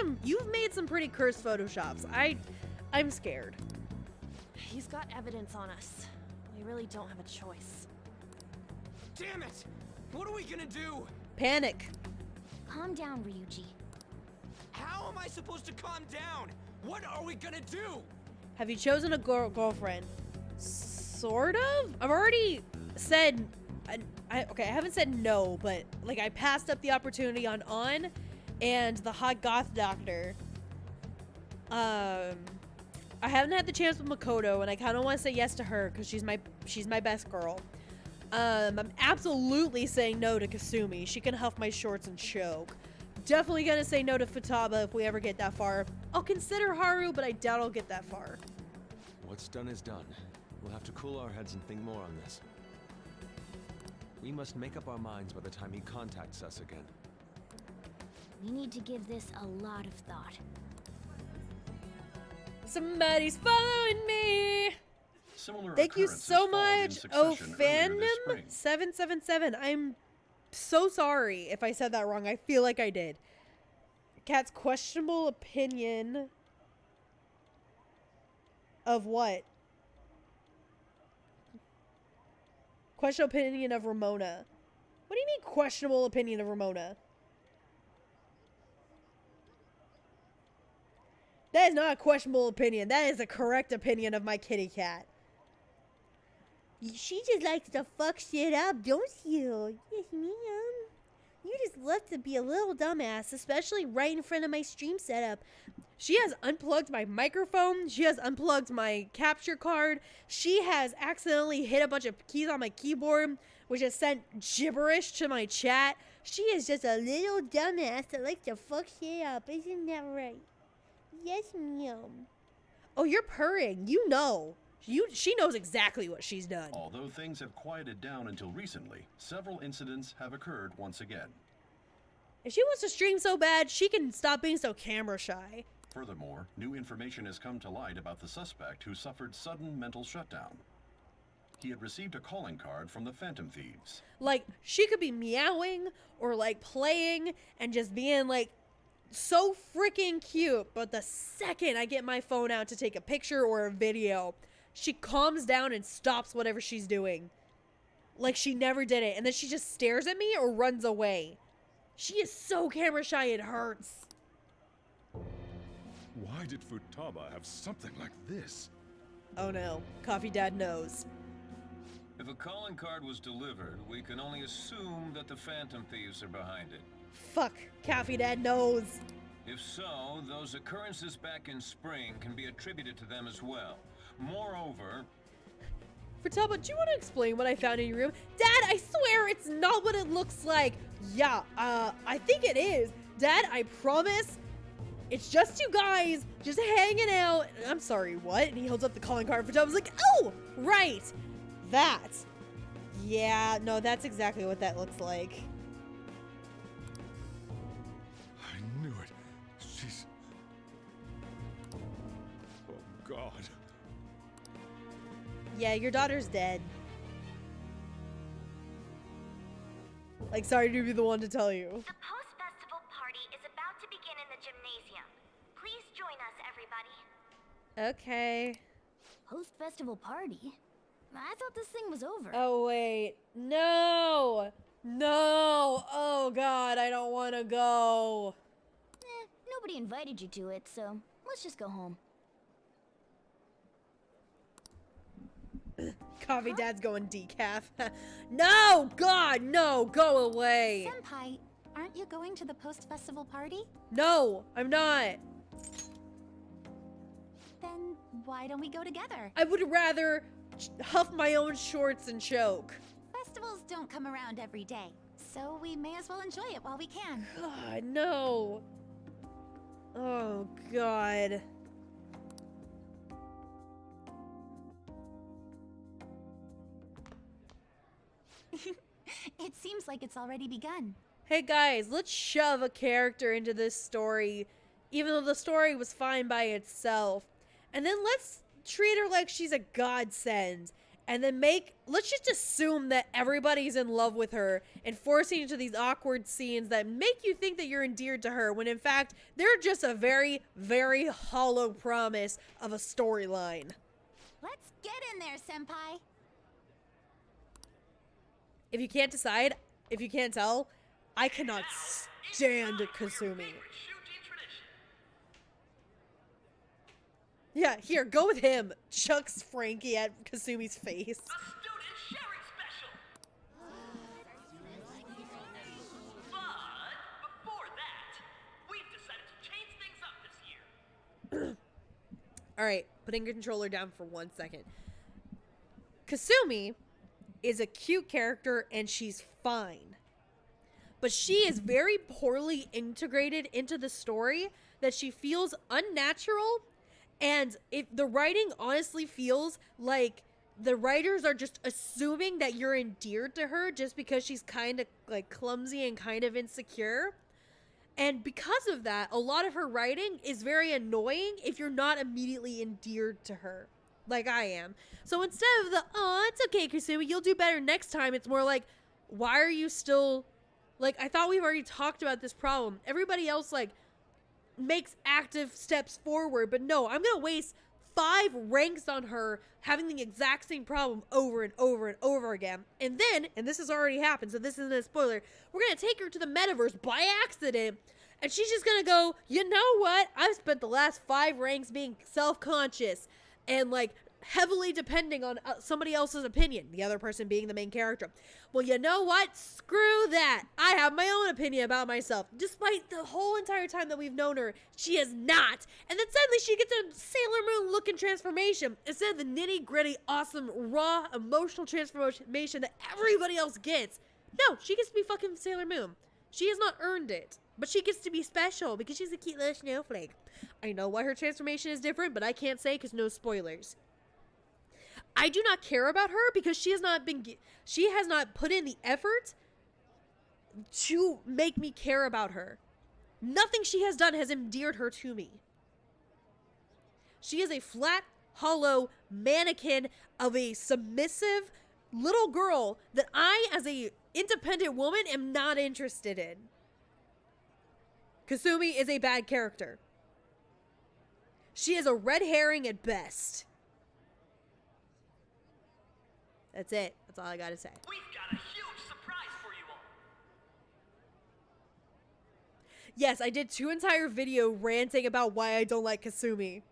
some pretty cursed Photoshops. I'm scared. He's got evidence on us. We really don't have a choice. Damn it! What are we gonna do? Panic. Calm down, Ryuji. How am I supposed to calm down? What are we gonna do? Have you chosen a girlfriend? Sort of? I've already said... okay, I haven't said no, but like I passed up the opportunity on and the hot goth doctor. I haven't had the chance with Makoto, and I kind of want to say yes to her because she's my best girl. I'm absolutely saying no to Kasumi. She can huff my shorts and choke. Definitely gonna say no to Futaba if we ever get that far. I'll consider Haru, but I doubt I'll get that far. What's done is done. We'll have to cool our heads and think more on this. We must make up our minds by the time he contacts us again. We need to give this a lot of thought. Somebody's following me! Similar Thank you occurrences so followed in much. Oh, succession earlier this Fandom spring. 777. I'm so sorry if I said that wrong. I feel like I did. Cat's questionable opinion of what? Questionable opinion of Ramona. What do you mean questionable opinion of Ramona? That is not a questionable opinion. That is a correct opinion of my kitty cat. She just likes to fuck shit up, don't you? Yes, ma'am. You just love to be a little dumbass, especially right in front of my stream setup. She has unplugged my microphone. She has unplugged my capture card. She has accidentally hit a bunch of keys on my keyboard, which has sent gibberish to my chat. She is just a little dumbass that likes to fuck shit up. Isn't that right? Yes, ma'am. Oh, you're purring. You know. She knows exactly what she's done. Although things have quieted down until recently, several incidents have occurred once again. If she wants to stream so bad, she can stop being so camera shy. Furthermore, new information has come to light about the suspect who suffered sudden mental shutdown. He had received a calling card from the Phantom Thieves. Like, she could be meowing or like playing and just being like so freaking cute, but the second I get my phone out to take a picture or a video, she calms down and stops whatever she's doing. Like she never did it. And then she just stares at me or runs away. She is so camera shy, it hurts. Why did Futaba have something like this? Oh no, Coffee Dad knows. If a calling card was delivered, we can only assume that the Phantom Thieves are behind it. Fuck, Coffee Dad knows. If so, those occurrences back in spring can be attributed to them as well. Moreover... Futaba, do you want to explain what I found in your room? Dad, I swear it's not what it looks like. Yeah, I think it is. Dad, I promise. It's just you guys just hanging out. I'm sorry, what? And he holds up the calling card. Futaba's like, oh, right. That. Yeah, no, that's exactly what that looks like. I knew it. She's... Oh, God. Yeah, your daughter's dead. Like, sorry to be the one to tell you. The post-festival party is about to begin in the gymnasium. Please join us, everybody. Okay. Post-festival party? I thought this thing was over. Oh, wait. No! No! Oh, God, I don't want to go. Nobody invited you to it, so let's just go home. Coffee Dad's going decaf. No! God, no! Go away! Senpai, aren't you going to the post-festival party? No, I'm not. Then why don't we go together? I would rather huff my own shorts and choke. Festivals don't come around every day, so we may as well enjoy it while we can. God, no. Oh, God. It seems like it's already begun. Hey guys, let's shove a character into this story, even though the story was fine by itself. And then let's treat her like she's a godsend. And then let's just assume that everybody's in love with her and force her into these awkward scenes that make you think that you're endeared to her, when in fact, they're just a very, very hollow promise of a storyline. Let's get in there, Senpai. If you can't decide, if you can't tell, I cannot stand Kasumi. Yeah, here, go with him. Chucks Frankie at Kasumi's face. All right, putting your controller down for 1 second. Kasumi is a cute character and she's fine. But she is very poorly integrated into the story that she feels unnatural, and the writing honestly feels like the writers are just assuming that you're endeared to her just because she's kind of like clumsy and kind of insecure. And because of that, a lot of her writing is very annoying if you're not immediately endeared to her, like I am. So instead of the, "Oh, it's okay, Kasumi, you'll do better next time," it's more like, why are you still, like, I thought we've already talked about this problem. Everybody else, like, makes active steps forward, but no, I'm gonna waste 5 ranks on her having the exact same problem over and over and over again. And then, and this has already happened, so this isn't a spoiler, we're gonna take her to the metaverse by accident, and she's just gonna go, "You know what? I've spent the last 5 ranks being self-conscious and like heavily depending on somebody else's opinion," the other person being the main character. "Well, you know what? Screw that. I have my own opinion about myself." Despite the whole entire time that we've known her, she is not. And then suddenly she gets a Sailor Moon looking transformation instead of the nitty gritty, awesome, raw, emotional transformation that everybody else gets. No, she gets to be fucking Sailor Moon. She has not earned it, but she gets to be special because she's a cute little snowflake. I know why her transformation is different, but I can't say because no spoilers. I do not care about her because she has not put in the effort to make me care about her. Nothing she has done has endeared her to me. She is a flat, hollow mannequin of a submissive little girl that I, as a independent woman, am not interested in. Kasumi is a bad character. She is a red herring at best. That's it. That's all I gotta say. We've got a huge surprise for you all. Yes, I did 2 entire video ranting about why I don't like Kasumi.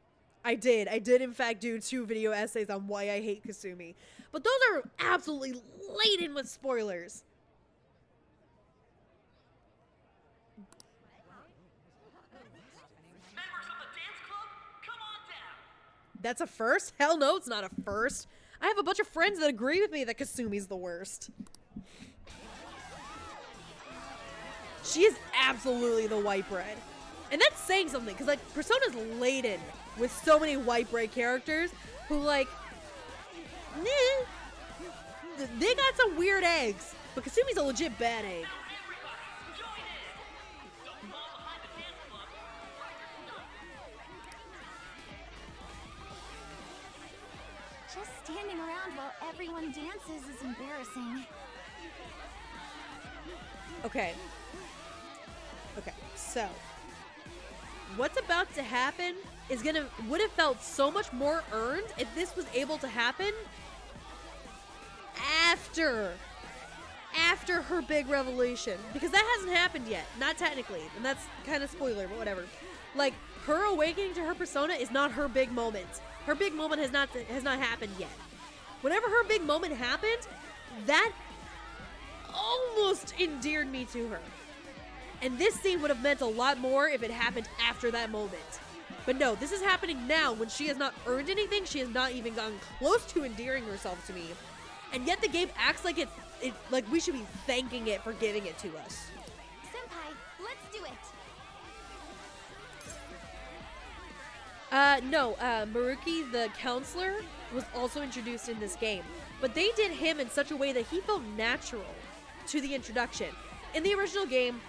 I did in fact do 2 video essays on why I hate Kasumi. But those are absolutely laden with spoilers. Members of the dance club, come on down. That's a first? Hell no, it's not a first. I have a bunch of friends that agree with me that Kasumi's the worst. She is absolutely the white bread. And that's saying something, because, like, Persona's laden with so many white bread characters who, like, they got some weird eggs. But Kasumi's a legit bad egg. Just standing around while everyone dances is embarrassing. Okay, so what's about to happen is would have felt so much more earned if this was able to happen after her big revelation, because that hasn't happened yet, not technically, and that's kind of spoiler, but whatever. Like, her awakening to her persona is not her big moment. Her big moment has not happened yet. Whenever her big moment happened, that almost endeared me to her. And this scene would have meant a lot more if it happened after that moment. But no, this is happening now when she has not earned anything. She has not even gotten close to endearing herself to me. And yet the game acts like like we should be thanking it for giving it to us. Senpai, let's do it. No, Maruki, the counselor, was also introduced in this game. But they did him in such a way that he felt natural to the introduction. In the original game,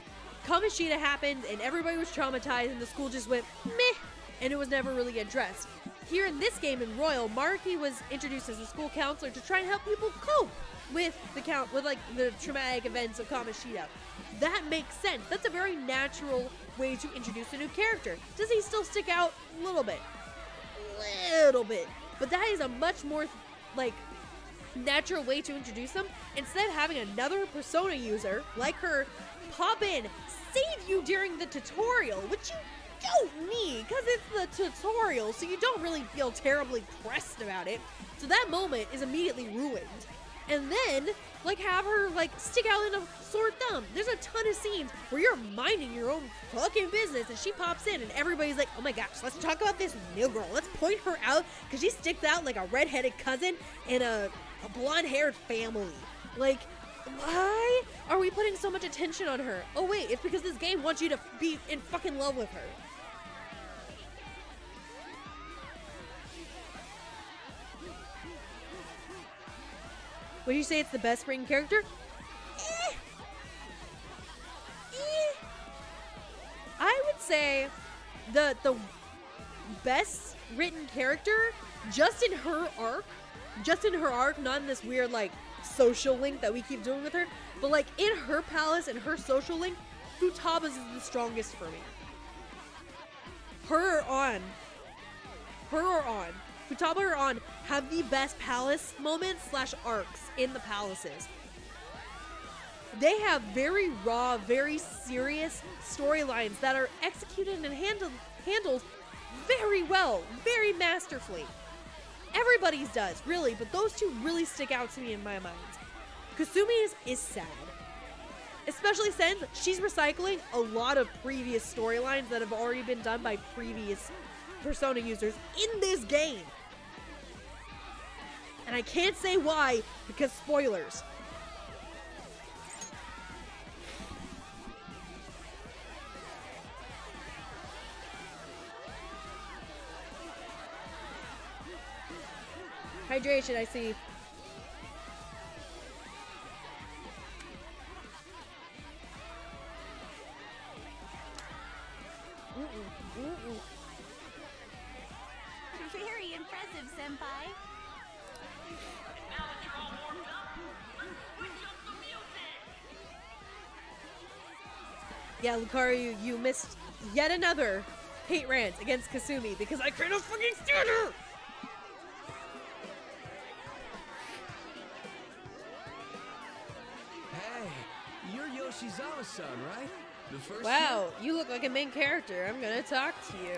Kamoshida happened and everybody was traumatized and the school just went meh, and it was never really addressed. Here in this game in Royal, Maruki was introduced as a school counselor to try and help people cope with the traumatic events of Kamoshida. That makes sense. That's a very natural way to introduce a new character. Does he still stick out? A little bit. But that is a much more, like, natural way to introduce them. Instead of having another Persona user, like her, pop in, save you during the tutorial, which you don't need, because it's the tutorial, so you don't really feel terribly pressed about it. So that moment is immediately ruined. and then like have her like stick out in a sore thumb. There's a ton of scenes where you're minding your own fucking business and she pops in and everybody's like, oh my gosh, let's talk about this new girl. Let's point her out because she sticks out like a redheaded cousin in a blonde-haired family. Like, why are we putting so much attention on her? Oh wait, it's because this game wants you to be in fucking love with her. Would you say it's the best written character? I would say the best written character just in her arc, not in this weird like social link that we keep doing with her, but like in her palace and her social link, Futaba's is the strongest for me. Her or on. Futaba or on have the best palace moments / arcs in the palaces. They have very raw, very serious storylines that are executed and handled very well, very masterfully. Everybody's does, really, but those two really stick out to me in my mind. Kasumi's is sad. Especially since she's recycling a lot of previous storylines that have already been done by previous Persona users in this game. And I can't say why, because spoilers. Hydration, I see. Very impressive, Senpai. Yeah, Lucario, you missed yet another hate rant against Kasumi because I cannot fucking stand her! Hey, you're Yoshizawa-san, right? The first Wow, you look like a main character. I'm gonna talk to you.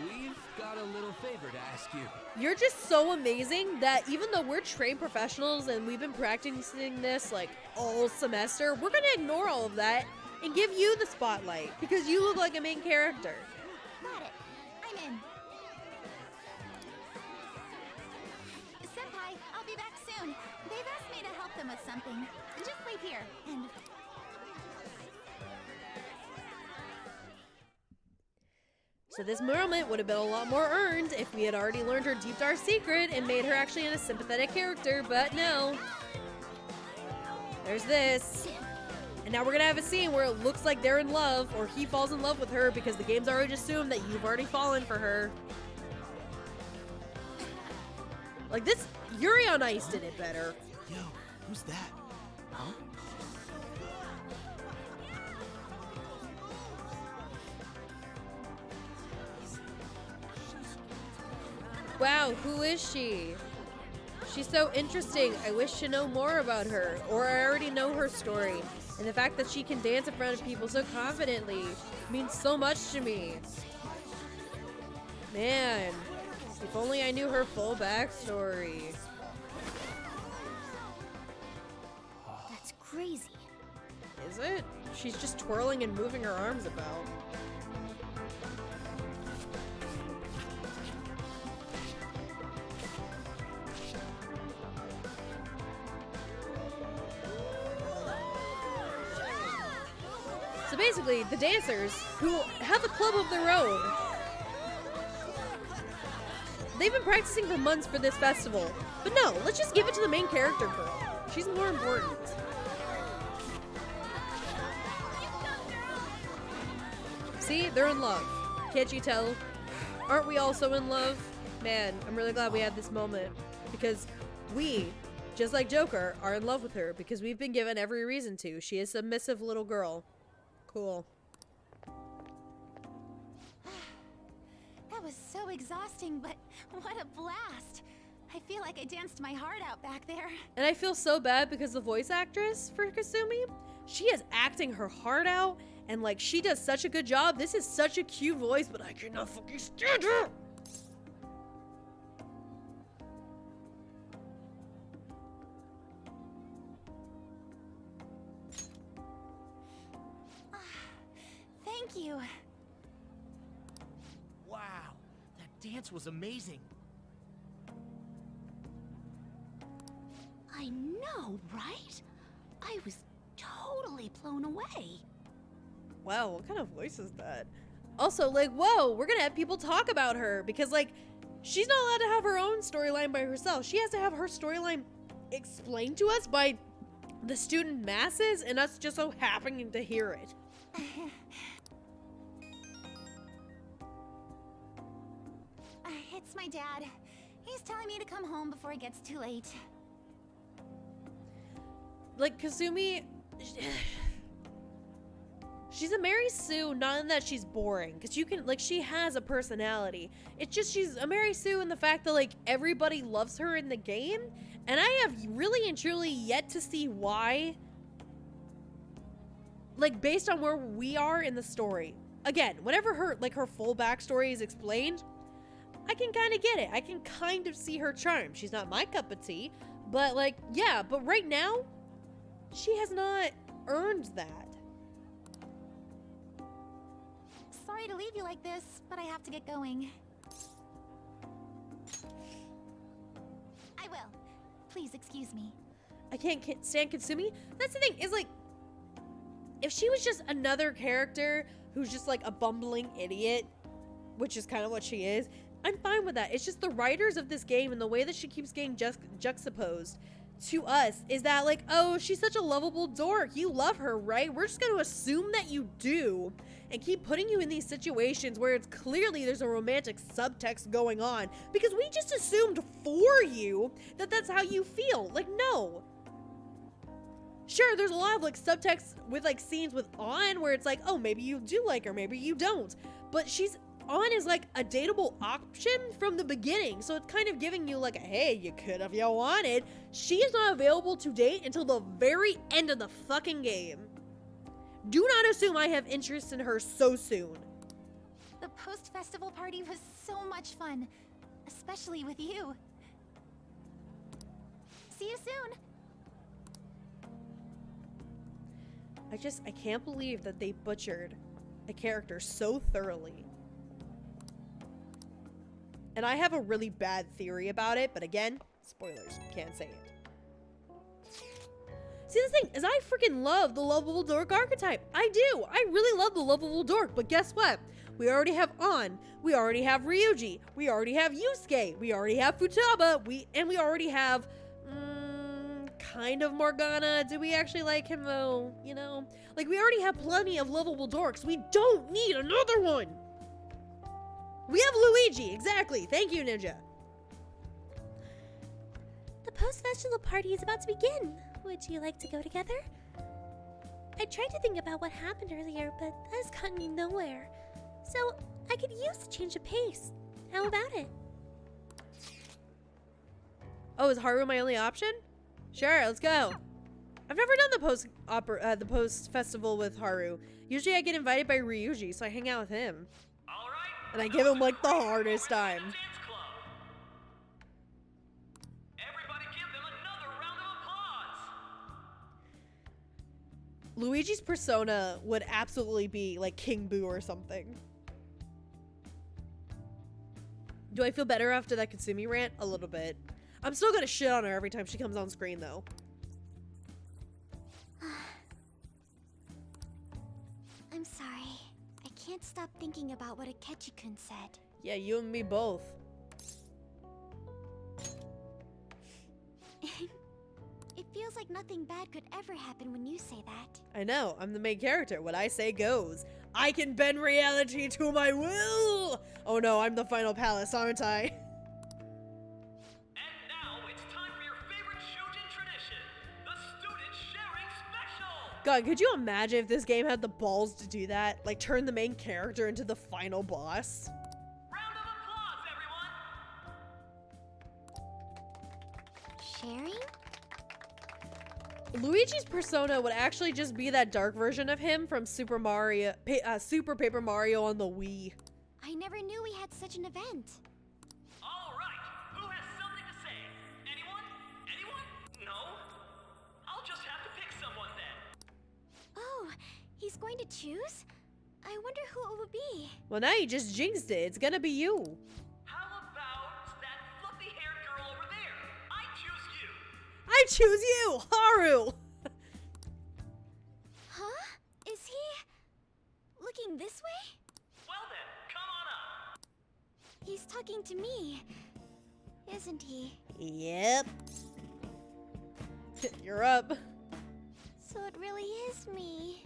We've got a little favor to ask you. You're just so amazing that even though we're trained professionals and we've been practicing this like all semester, we're gonna ignore all of that and give you the spotlight because you look like a main character. Got it. I'm in. Senpai, I'll be back soon. They've asked me to help them with something. Just wait here, and... So this moment would have been a lot more earned if we had already learned her deep dark secret and made her actually a sympathetic character, but no. There's this. And now we're gonna have a scene where it looks like they're in love, or he falls in love with her because the game's already assumed that you've already fallen for her. Like this, Yuri on Ice did it better. Yo, who's that? Huh? Wow, who is she? She's so interesting. I wish to know more about her, or I already know her story. And the fact that she can dance in front of people so confidently means so much to me. Man, if only I knew her full backstory. That's crazy. Is it? She's just twirling and moving her arms about. So basically, the dancers, who have a club of their own, they've been practicing for months for this festival. But no, let's just give it to the main character girl. She's more important. See, they're in love. Can't you tell? Aren't we also in love? Man, I'm really glad we had this moment. Because we, just like Joker, are in love with her because we've been given every reason to. She is a submissive little girl. Cool. That was so exhausting, but what a blast. I feel like I danced my heart out back there. And I feel so bad because the voice actress for Kasumi, she is acting her heart out, and like she does such a good job. This is such a cute voice, but I cannot fucking stand her. Wow, that dance was amazing. I know, right? I was totally blown away. Wow, what kind of voice is that? Also, like, whoa, we're gonna have people talk about her because, like, she's not allowed to have her own storyline by herself. She has to have her storyline explained to us by the student masses and us just so happening to hear it. It's my dad. He's telling me to come home before it gets too late. Like, Kasumi, she's a Mary Sue, not in that she's boring, because you can, like, she has a personality. It's just she's a Mary Sue in the fact that, like, everybody loves her in the game, and I have really and truly yet to see why, like, based on where we are in the story. Again, whenever her full backstory is explained, I can kind of get it. I can kind of see her charm. She's not my cup of tea, but, like, yeah, but right now, she has not earned that. Sorry to leave you like this, but I have to get going. I will. Please excuse me. I can't stand Kasumi. That's the thing, is like, if she was just another character who's just like a bumbling idiot, which is kind of what she is, I'm fine with that. It's just the writers of this game and the way that she keeps getting juxtaposed to us is that, like, oh, she's such a lovable dork. You love her, right? We're just going to assume that you do and keep putting you in these situations where it's clearly there's a romantic subtext going on because we just assumed for you that that's how you feel. Like, no. Sure, there's a lot of, like, subtext with, like, scenes with Ann where it's like, oh, maybe you do like her, maybe you don't. But Ann is, like, a dateable option from the beginning, so it's kind of giving you, like, a, hey, you could if you wanted. She is not available to date until the very end of the fucking game. Do not assume I have interest in her so soon. The post-festival party was so much fun, especially with you. See you soon. I can't believe that they butchered a character so thoroughly. And I have a really bad theory about it, but again, spoilers, can't say it. See, the thing is, I freaking love the lovable dork archetype. I do. I really love the lovable dork, but guess what? We already have Ann. We already have Ryuji. We already have Yusuke. We already have Futaba. We already have, kind of Morgana. Do we actually like him, though? You know? Like, we already have plenty of lovable dorks. We don't need another one. We have Luigi, exactly. Thank you, Ninja. The post-festival party is about to begin. Would you like to go together? I tried to think about what happened earlier, but that has gotten me nowhere. So, I could use a change of pace. How about it? Oh, is Haru my only option? Sure, let's go. I've never done the post festival with Haru. Usually I get invited by Ryuji, so I hang out with him. And I give him, like, the hardest time. Luigi's persona would absolutely be like King Boo or something. Do I feel better after that Kasumi rant? A little bit. I'm still gonna shit on her every time she comes on screen, though. I'm sorry. I can't stop thinking about what Akechi-kun said. Yeah, you and me both. It feels like nothing bad could ever happen when you say that. I know, I'm the main character. What I say goes. I can bend reality to my will! Oh no, I'm the final palace, aren't I? God, could you imagine if this game had the balls to do that? Like, turn the main character into the final boss? Sharing? Luigi's persona would actually just be that dark version of him from Super Paper Mario on the Wii. I never knew we had such an event. All right, who has something to say? Anyone? Anyone? No? I'll just have to pick someone then. Oh, he's going to choose? I wonder who it would be. Well, now you just jinxed it. It's gonna be you. How about that fluffy-haired girl over there? I choose you. I choose you, Haru. Huh? Is he looking this way? Well then, come on up. He's talking to me, isn't he? Yep. You're up. So it really is me.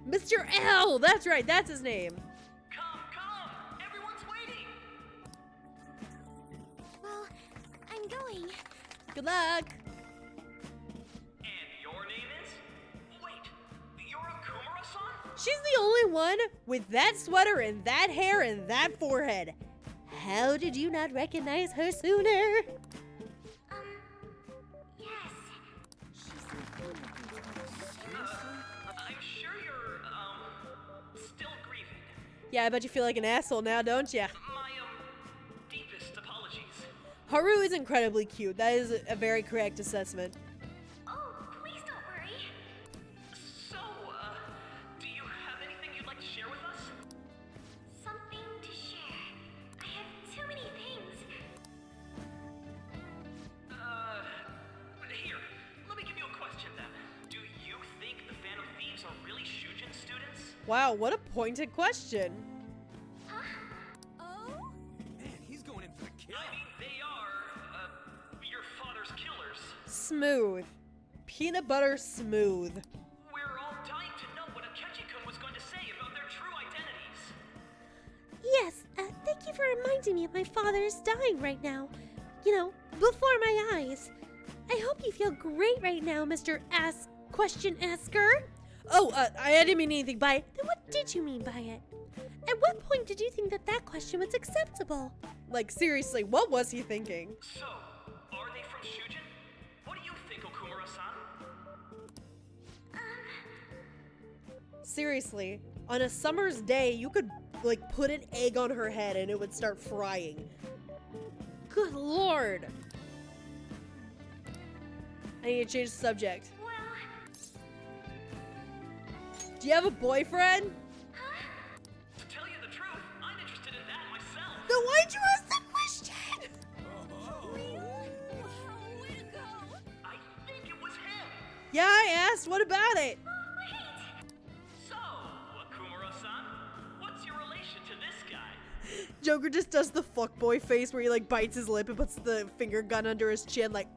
Mr. L! That's right, that's his name. Come! Everyone's waiting! Well, I'm going. Good luck. And your name is? Wait, you're Okumura-san? She's the only one with that sweater and that hair and that forehead. How did you not recognize her sooner? Yes. I'm sure you're, still grieving. Yeah, I bet you feel like an asshole now, don't ya? My, deepest apologies. Haru is incredibly cute. That is a very correct assessment. Oh, please don't worry. So, do you have anything you'd like to share with us? Something to share. I have too many things. Here, let me give you a question then. Do you think the Phantom Thieves are really Shujin students? Wow, what a pointed question. Oh? Man, he's going in for the kill. I mean, they are, your father's killers. Smooth. Peanut butter smooth. We're all dying to know what Akechi-kun was going to say about their true identities. Yes, thank you for reminding me of my father is dying right now. You know, before my eyes. I hope you feel great right now, Mr. Question Asker. Oh, I didn't mean anything by it. Then what did you mean by it? At what point did you think that that question was acceptable? Like, seriously, what was he thinking? So, are they from Shujin? What do you think, Okumura-san? Seriously, on a summer's day, you could, like, put an egg on her head and it would start frying. Good lord. I need to change the subject. Do you have a boyfriend? To tell you the truth, I'm interested in that myself. Then why'd you ask the question? Way to go. I think it was him. Yeah, I asked. What about it? So, Okumura-san, what's your relation to this guy? Joker just does the fuckboy face where he, like, bites his lip and puts the finger gun under his chin, like,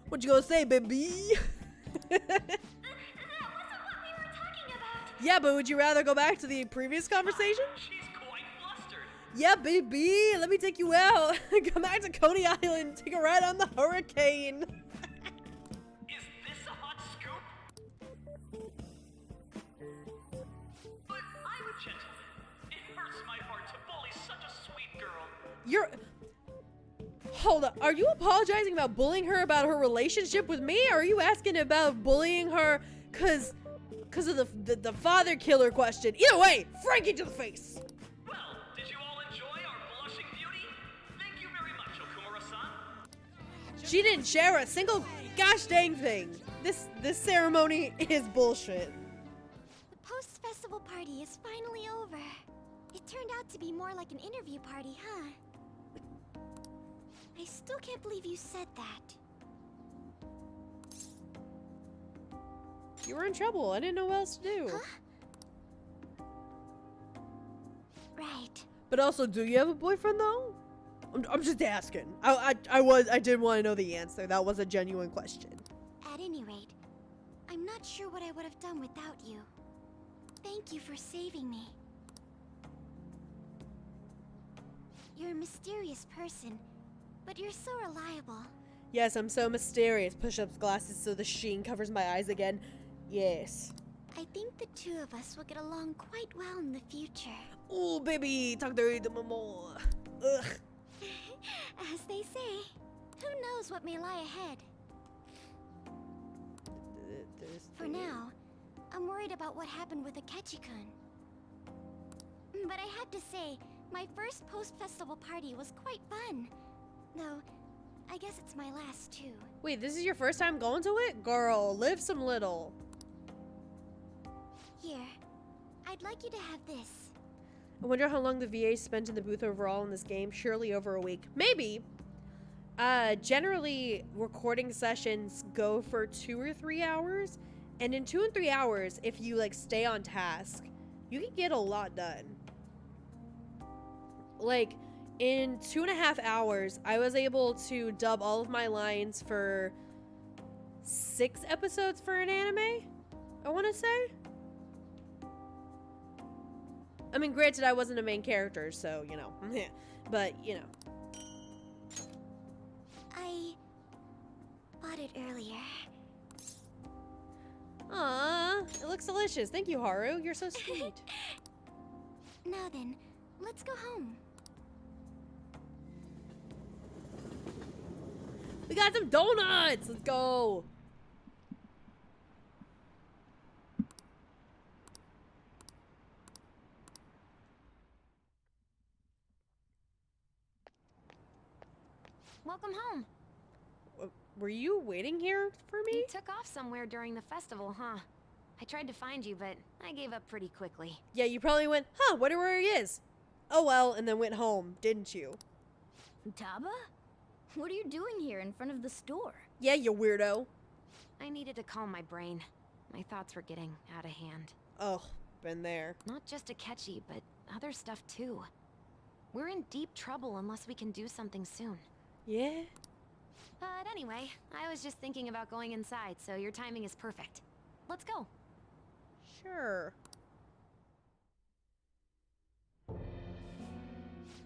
what you gonna say, baby? Yeah, but would you rather go back to the previous conversation? She's quite flustered. Yeah, baby. Let me take you out. Come back to Coney Island. Take a ride on the hurricane. Is this a hot scoop? But I'm a gentleman. It hurts my heart to bully such a sweet girl. You're... Hold up. Are you apologizing about bullying her about her relationship with me? Or are you asking about bullying her because of the father killer question? Either way, Frankie to the face. Well, did you all enjoy our blushing beauty? Thank you very much, Okumura-san. She didn't share a single gosh dang thing. This ceremony is bullshit. The post-festival party is finally over. It turned out to be more like an interview party, huh? I still can't believe you said that. You were in trouble. I didn't know what else to do. Huh? Right. But also, do you have a boyfriend though? I'm just asking. I did want to know the answer. That was a genuine question. At any rate, I'm not sure what I would have done without you. Thank you for saving me. You're a mysterious person, but you're so reliable. Yes, I'm so mysterious. Push-ups, glasses so the sheen covers my eyes again. Yes. I think the two of us will get along quite well in the future. Ooh, baby, talk to me more. Ugh. As they say, who knows what may lie ahead? For now, I'm worried about what happened with Akechi-kun. But I have to say, my first post-festival party was quite fun. Though, I guess it's my last too. Wait, this is your first time going to it? Girl, live some little. Here, I I'd like you to have this. I wonder how long the VA spent in the booth overall in this game. Surely over a week. Maybe. Generally, recording sessions go for 2 or 3 hours. And in 2 and 3 hours, if you, like, stay on task, you can get a lot done. Like, in 2.5 hours, I was able to dub all of my lines for 6 episodes for an anime, I want to say. I mean, granted, I wasn't a main character, so, you know. But, you know. I bought it earlier. Aww, it looks delicious. Thank you, Haru. You're so sweet. Now then, let's go home. We got some donuts! Let's go! Welcome home. Were you waiting here for me? You took off somewhere during the festival, huh? I tried to find you, but I gave up pretty quickly. Yeah, you probably went, huh, wonder where he is. Oh well, and then went home, didn't you? Taba? What are you doing here in front of the store? Yeah, you weirdo. I needed to calm my brain. My thoughts were getting out of hand. Oh, been there. Not just Akechi, but other stuff too. We're in deep trouble unless we can do something soon. Yeah? But anyway, I was just thinking about going inside, so your timing is perfect. Let's go. Sure.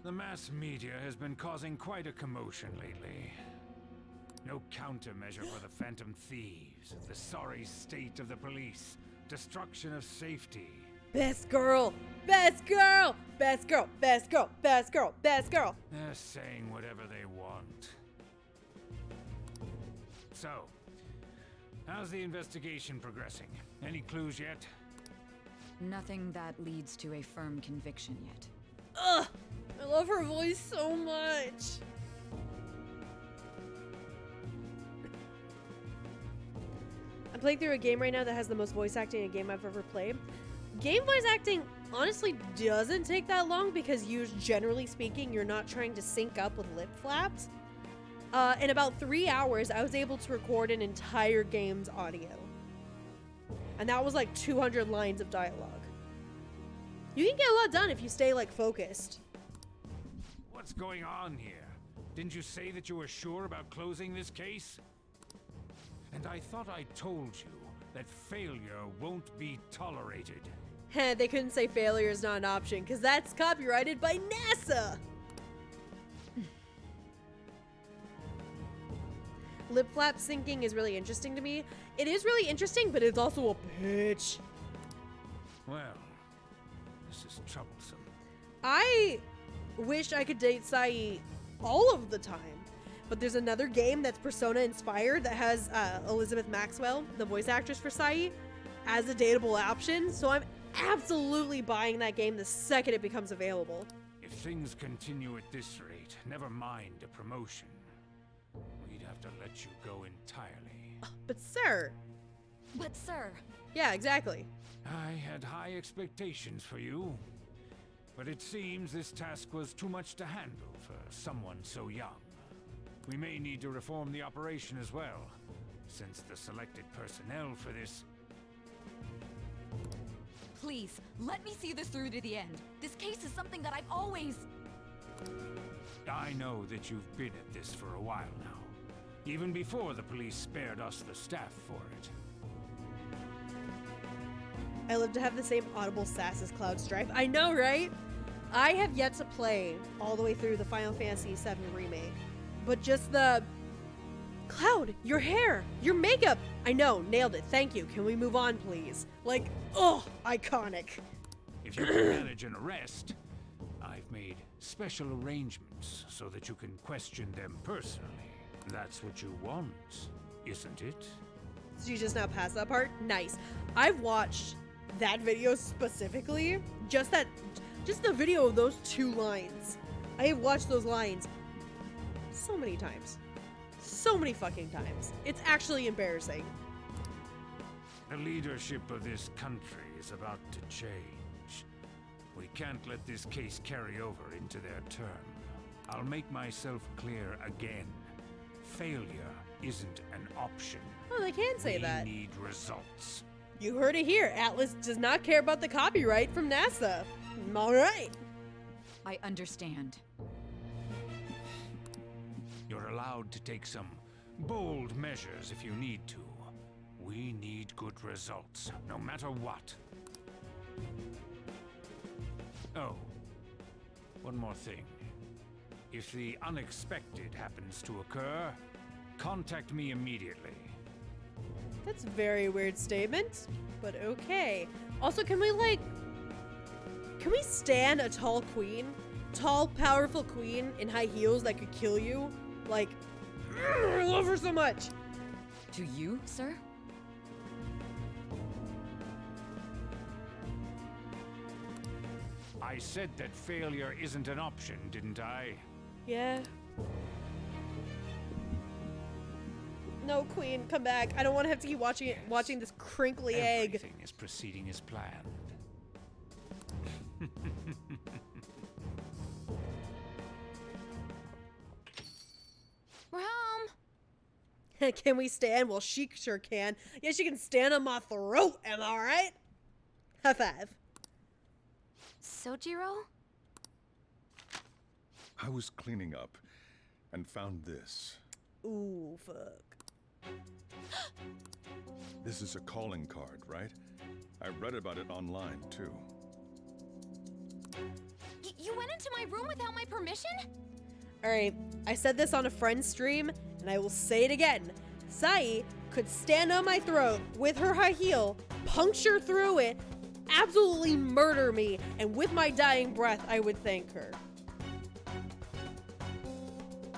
The mass media has been causing quite a commotion lately. No countermeasure for the Phantom Thieves, the sorry state of the police, destruction of safety. Best girl! Best girl! Best girl! Best girl! Best girl! Best girl! They're saying whatever they want. So, how's the investigation progressing? Any clues yet? Nothing that leads to a firm conviction yet. Ugh! I love her voice so much! I'm playing through a game right now that has the most voice acting in a game I've ever played. Game voice acting honestly doesn't take that long because generally speaking, you're not trying to sync up with lip flaps. In about 3 hours, I was able to record an entire game's audio. And that was like 200 lines of dialogue. You can get a lot done if you stay like focused. What's going on here? Didn't you say that you were sure about closing this case? And I thought I told you that failure won't be tolerated. Heh, they couldn't say failure is not an option because that's copyrighted by NASA. Lip flap syncing is really interesting to me. It is really interesting, but it's also a bitch. Well, this is troublesome. I wish I could date Sai all of the time, but there's another game that's Persona inspired that has Elizabeth Maxwell, the voice actress for Sai, as a dateable option, so I'm absolutely buying that game the second it becomes available. If things continue at this rate, never mind a promotion. We'd have to let you go entirely. But sir! But sir! Yeah, exactly. I had high expectations for you, but it seems this task was too much to handle for someone so young. We may need to reform the operation as well, since the selected personnel for this... Please, let me see this through to the end. This case is something that I've always... I know that you've been at this for a while now, even before the police spared us the staff for it. I live to have the same audible sass as Cloud Strife. I know, right? I have yet to play all the way through the Final Fantasy VII Remake, but just the... Cloud, your hair, your makeup. I know, nailed it. Thank you. Can we move on, please? Like, oh, iconic. If you can manage an arrest, I've made special arrangements so that you can question them personally. That's what you want, isn't it? So you just now passed that part? Nice. I've watched that video specifically. Just the video of those 2 lines. I have watched those lines so many times. So many fucking times. It's actually embarrassing. The leadership of this country is about to change. We can't let this case carry over into their term. I'll make myself clear again. Failure isn't an option. Oh, they can say that. We need results. You heard it here. Atlas does not care about the copyright from NASA. All right. I understand. You're allowed to take some bold measures if you need to. We need good results, no matter what. Oh, one more thing. If the unexpected happens to occur, contact me immediately. That's a very weird statement, but okay. Also, can we stand a tall queen? Tall, powerful queen in high heels that could kill you? Like, I love her so much. To you, sir? I said that failure isn't an option, didn't I? Yeah. No, queen, come back. I don't want to have to keep watching this crinkly egg. Everything is proceeding as planned. We're home. Can we stand? Well, she sure can. Yeah, she can stand on my throat. Am I right? High five. Sojiro? I was cleaning up and found this. Ooh, fuck. This is a calling card, right? I read about it online, too. You went into my room without my permission? Alright, I said this on a friend's stream, and I will say it again. Sai could stand on my throat with her high heel, puncture through it, absolutely murder me, and with my dying breath, I would thank her.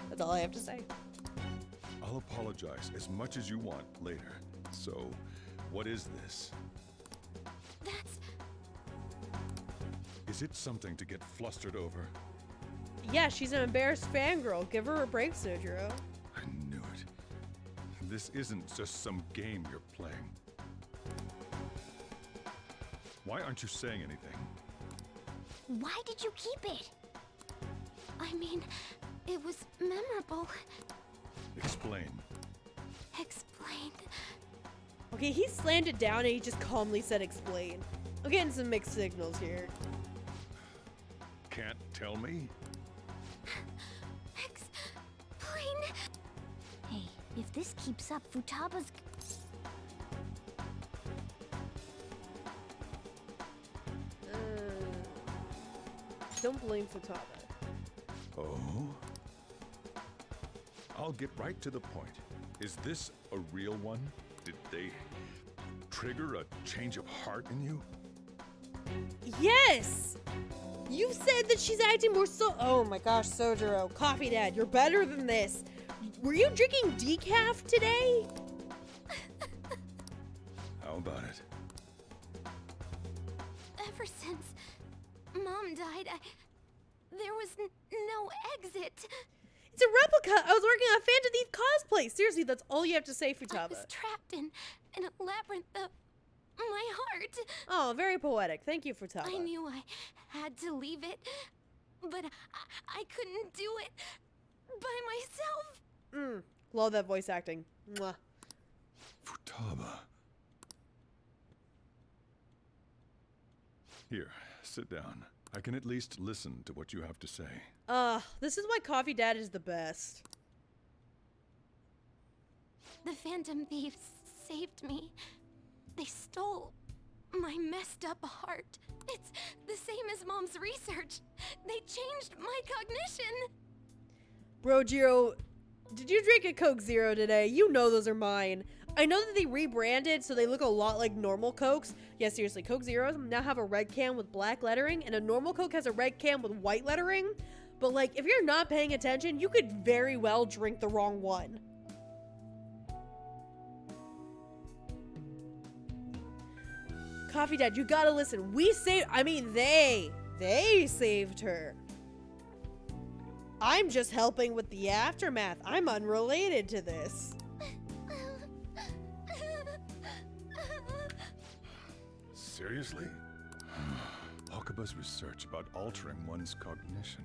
That's all I have to say. I'll apologize as much as you want later. So, what is this? That's... Is it something to get flustered over? Yeah, she's an embarrassed fangirl. Give her a break, Sojiro. I knew it. This isn't just some game you're playing. Why aren't you saying anything? Why did you keep it? I mean, it was memorable. Explain. Explain. Okay, he slammed it down and he just calmly said explain. I'm getting some mixed signals here. Can't tell me? Explain. Hey, if this keeps up, Futaba's... Don't blame Futaba. Oh? I'll get right to the point. Is this a real one? Did they trigger a change of heart in you? Yes! You said that she's acting more so- Oh my gosh, Sojiro. Coffee Dad, you're better than this. Were you drinking decaf today? How about it? Ever since Mom died, there was no exit. It's a replica! I was working on Phantom Thief cosplay! Seriously, that's all you have to say, Futaba. I was trapped in a labyrinth of my heart. Oh, very poetic. Thank you, Futaba. I knew I had to leave it, but I couldn't do it by myself. Love that voice acting. Mwah. Futaba. Here, sit down. I can at least listen to what you have to say. This is why Coffee Dad is the best. The Phantom Thieves saved me. They stole my messed up heart. It's the same as Mom's research. They changed my cognition. Bro, Jiro, did you drink a Coke Zero today? You know those are mine. I know that they rebranded so they look a lot like normal Cokes. Yeah, seriously, Coke Zeros now have a red can with black lettering, and a normal Coke has a red can with white lettering. But like, if you're not paying attention, you could very well drink the wrong one. Coffee Dad, you gotta listen. They saved her. I'm just helping with the aftermath. I'm unrelated to this. Seriously? Walk Wakaba's research about altering one's cognition.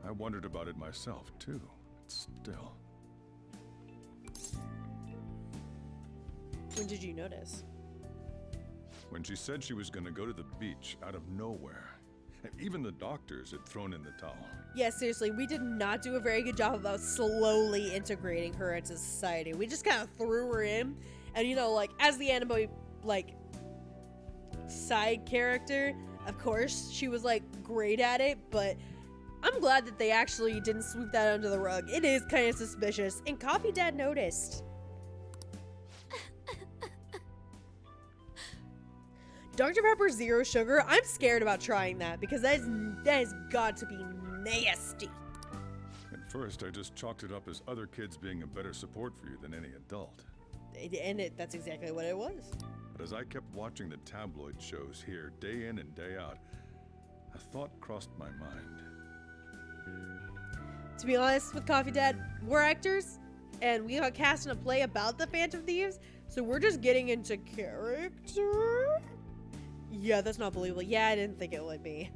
I wondered about it myself, too. But still. When did you notice? When she said she was going to go to the beach out of nowhere. Even the doctors had thrown in the towel. Yeah, seriously, we did not do a very good job about slowly integrating her into society. We just kind of threw her in, and you know, like, as the anime, like, side character, of course, she was, like, great at it, but I'm glad that they actually didn't sweep that under the rug. It is kind of suspicious, and Coffee Dad noticed. Dr. Pepper Zero Sugar, I'm scared about trying that because that has got to be nasty. At first, I just chalked it up as other kids being a better support for you than any adult. And that's exactly what it was. But as I kept watching the tabloid shows here day in and day out, a thought crossed my mind. To be honest with Coffee Dad, we're actors, and we got cast in a play about the Phantom Thieves, so we're just getting into character? Yeah, that's not believable. Yeah, I didn't think it would be.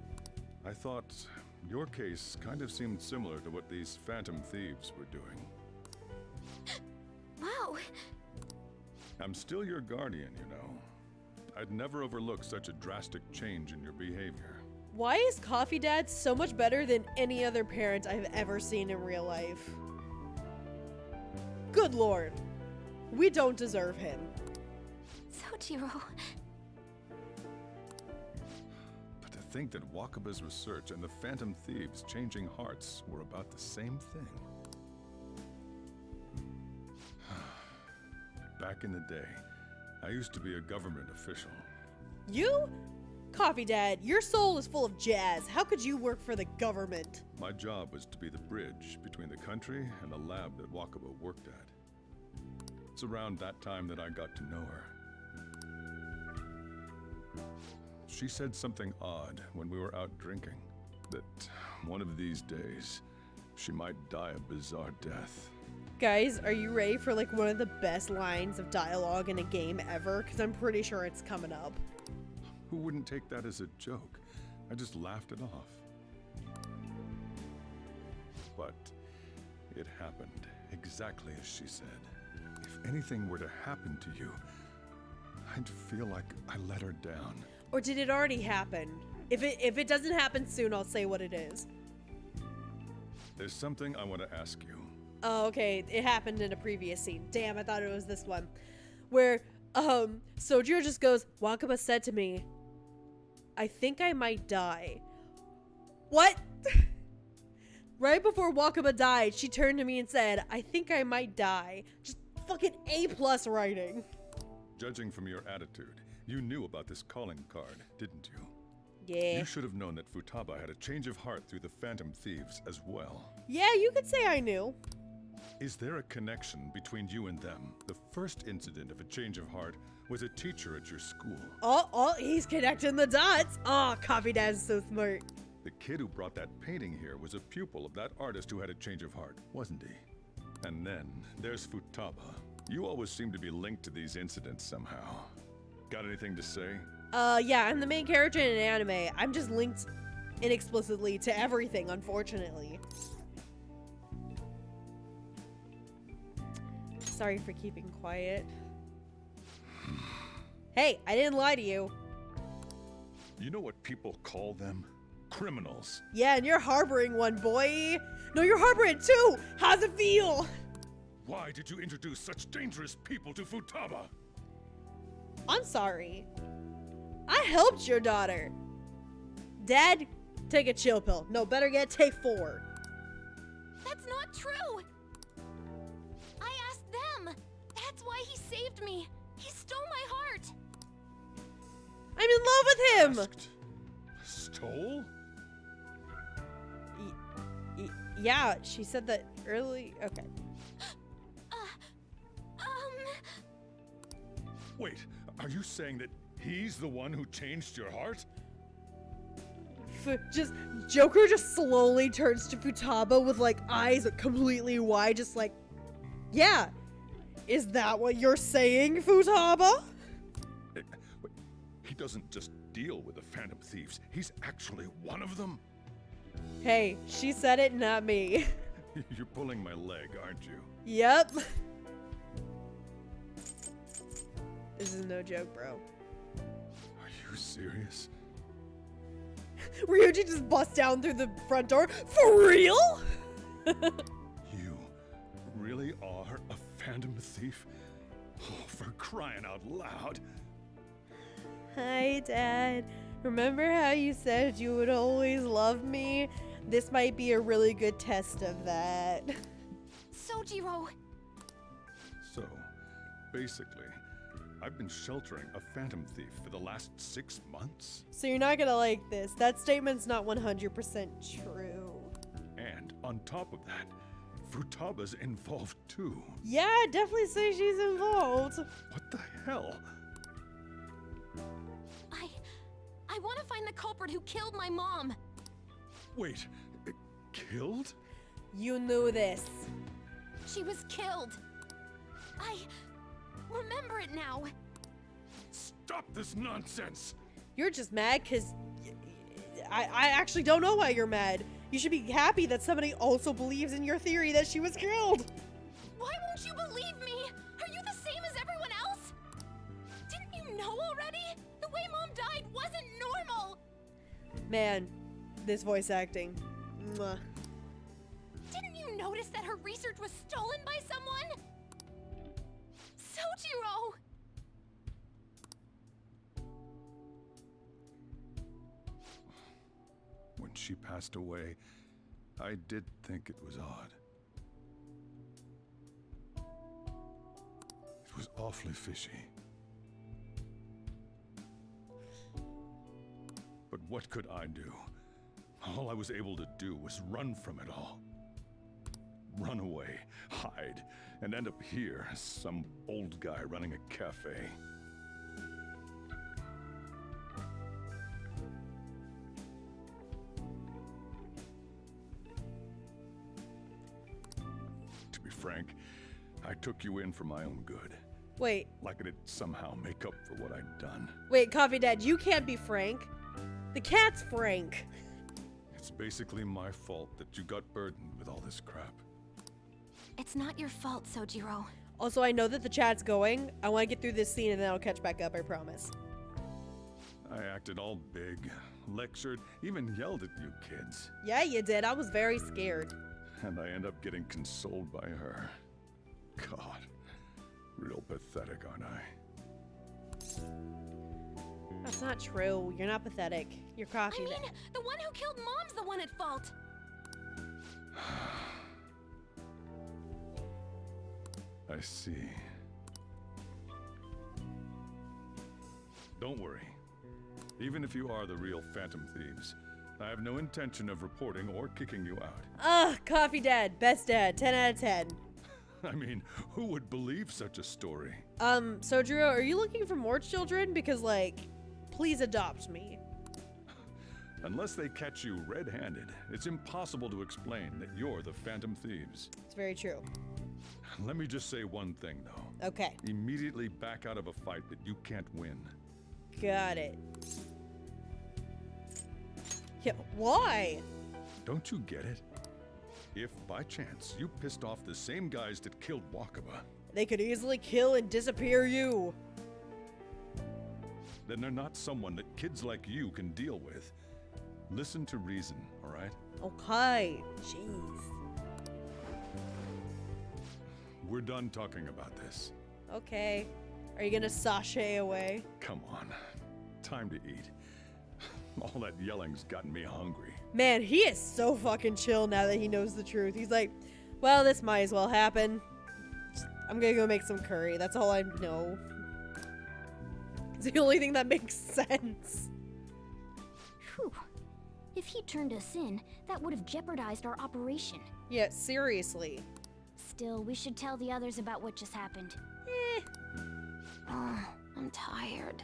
I thought your case kind of seemed similar to what these Phantom Thieves were doing. Wow. I'm still your guardian, you know. I'd never overlook such a drastic change in your behavior. Why is Coffee Dad so much better than any other parent I've ever seen in real life? Good lord. We don't deserve him. Sojiro. But to think that Wakaba's research and the Phantom Thieves changing hearts were about the same thing. Back in the day, I used to be a government official. You? Coffee Dad, your soul is full of jazz. How could you work for the government? My job was to be the bridge between the country and the lab that Wakaba worked at. It's around that time that I got to know her. She said something odd when we were out drinking, that one of these days, she might die a bizarre death. Guys, are you ready for like one of the best lines of dialogue in a game ever? Because I'm pretty sure it's coming up. Who wouldn't take that as a joke? I just laughed it off. But it happened exactly as she said. If anything were to happen to you, I'd feel like I let her down. Or did it already happen? If it doesn't happen soon, I'll say what it is. There's something I want to ask you. Oh, okay. It happened in a previous scene. Damn, I thought it was this one. Where, Sojiro just goes, Wakaba said to me, I think I might die. What? Right before Wakaba died, she turned to me and said, I think I might die. Just fucking A+ writing. Judging from your attitude, you knew about this calling card, didn't you? Yeah. You should have known that Futaba had a change of heart through the Phantom Thieves as well. Yeah, you could say I knew. Is there a connection between you and them? The first incident of a change of heart was a teacher at your school. Oh, he's connecting the dots. Oh, Coffee Dad's so smart. The kid who brought that painting here was a pupil of that artist who had a change of heart, wasn't he? And then there's Futaba. You always seem to be linked to these incidents somehow. Got anything to say? Yeah, I'm the main character in an anime. I'm just linked inexplicitly to everything, unfortunately. Sorry for keeping quiet. Hey, I didn't lie to you. You know what people call them? Criminals. Yeah, and you're harboring one, boy. No, you're harboring two. How's it feel? Why did you introduce such dangerous people to Futaba? I'm sorry. I helped your daughter. Dad, take a chill pill. No, better yet, take 4. That's not true! I asked them! That's why he saved me! He stole my heart! I'm in love with him! Stole? Yeah, she said that early. Okay. Wait, are you saying that he's the one who changed your heart? Joker just slowly turns to Futaba with like eyes completely wide, just like, yeah. Is that what you're saying, Futaba? He doesn't just deal with the Phantom Thieves. He's actually one of them. Hey, she said it, not me. You're pulling my leg, aren't you? Yep. This is no joke, bro. Are you serious? Ryuji just busts down through the front door. For real? You really are a Phantom Thief? Oh, for crying out loud. Hi, Dad. Remember how you said you would always love me? This might be a really good test of that. Sojiro! So, basically, I've been sheltering a Phantom Thief for the last 6 months. So you're not gonna like this. That statement's not 100% true. And on top of that, Futaba's involved too. Yeah, I'd definitely say she's involved. What the hell? I want to find the culprit who killed my mom. Wait, killed? You knew this. She was killed. I remember it now. Stop this nonsense. You're just mad because I actually don't know why you're mad. You should be happy that somebody also believes in your theory that she was killed. Why won't you believe me? Are you the same as everyone else? Didn't you know already? The way Mom died wasn't normal. Man, this voice acting. Mwah. Didn't you notice that her research was stolen by someone? Sojiro! When she passed away, I did think it was odd. It was awfully fishy. But what could I do? All I was able to do was run from it all. Run away, hide, and end up here as some old guy running a cafe. To be frank, I took you in for my own good. Wait. Like it'd somehow make up for what I'd done. Wait, Coffee Dad, you can't be Frank. The cat's Frank. It's basically my fault that you got burdened with all this crap. It's not your fault, Sojiro. Also, I know that the chat's going. I want to get through this scene and then I'll catch back up, I promise. I acted all big, lectured, even yelled at you kids. Yeah, you did. I was very scared. And I end up getting consoled by her. God, real pathetic, aren't I? That's not true. You're not pathetic. You're Coffee I mean, Dad. the one who killed Mom's the one at fault. I see. Don't worry. Even if you are the real Phantom Thieves, I have no intention of reporting or kicking you out. Ugh, Coffee Dad. Best dad. 10 out of 10. I mean, who would believe such a story? Sojiro, are you looking for more children? Because, like, please adopt me. Unless they catch you red-handed, it's impossible to explain that you're the Phantom Thieves. It's very true. Let me just say one thing, though. Okay. Immediately back out of a fight that you can't win. Got it. Yeah, why? Don't you get it? If, by chance, you pissed off the same guys that killed Wakaba, They could easily kill and disappear you. then they're not someone that kids like you can deal with. Listen to reason, all right? Okay. Jeez. We're done talking about this. Okay. Are you gonna sashay away? Come on. Time to eat. All that yelling's gotten me hungry. Man, he is so fucking chill now that he knows the truth. He's like, well, this might as well happen. I'm gonna go make some curry. That's all I know. It's the only thing that makes sense. Whew. If he turned us in, that would have jeopardized our operation. Yeah, seriously. Still, we should tell the others about what just happened. Oh, I'm tired.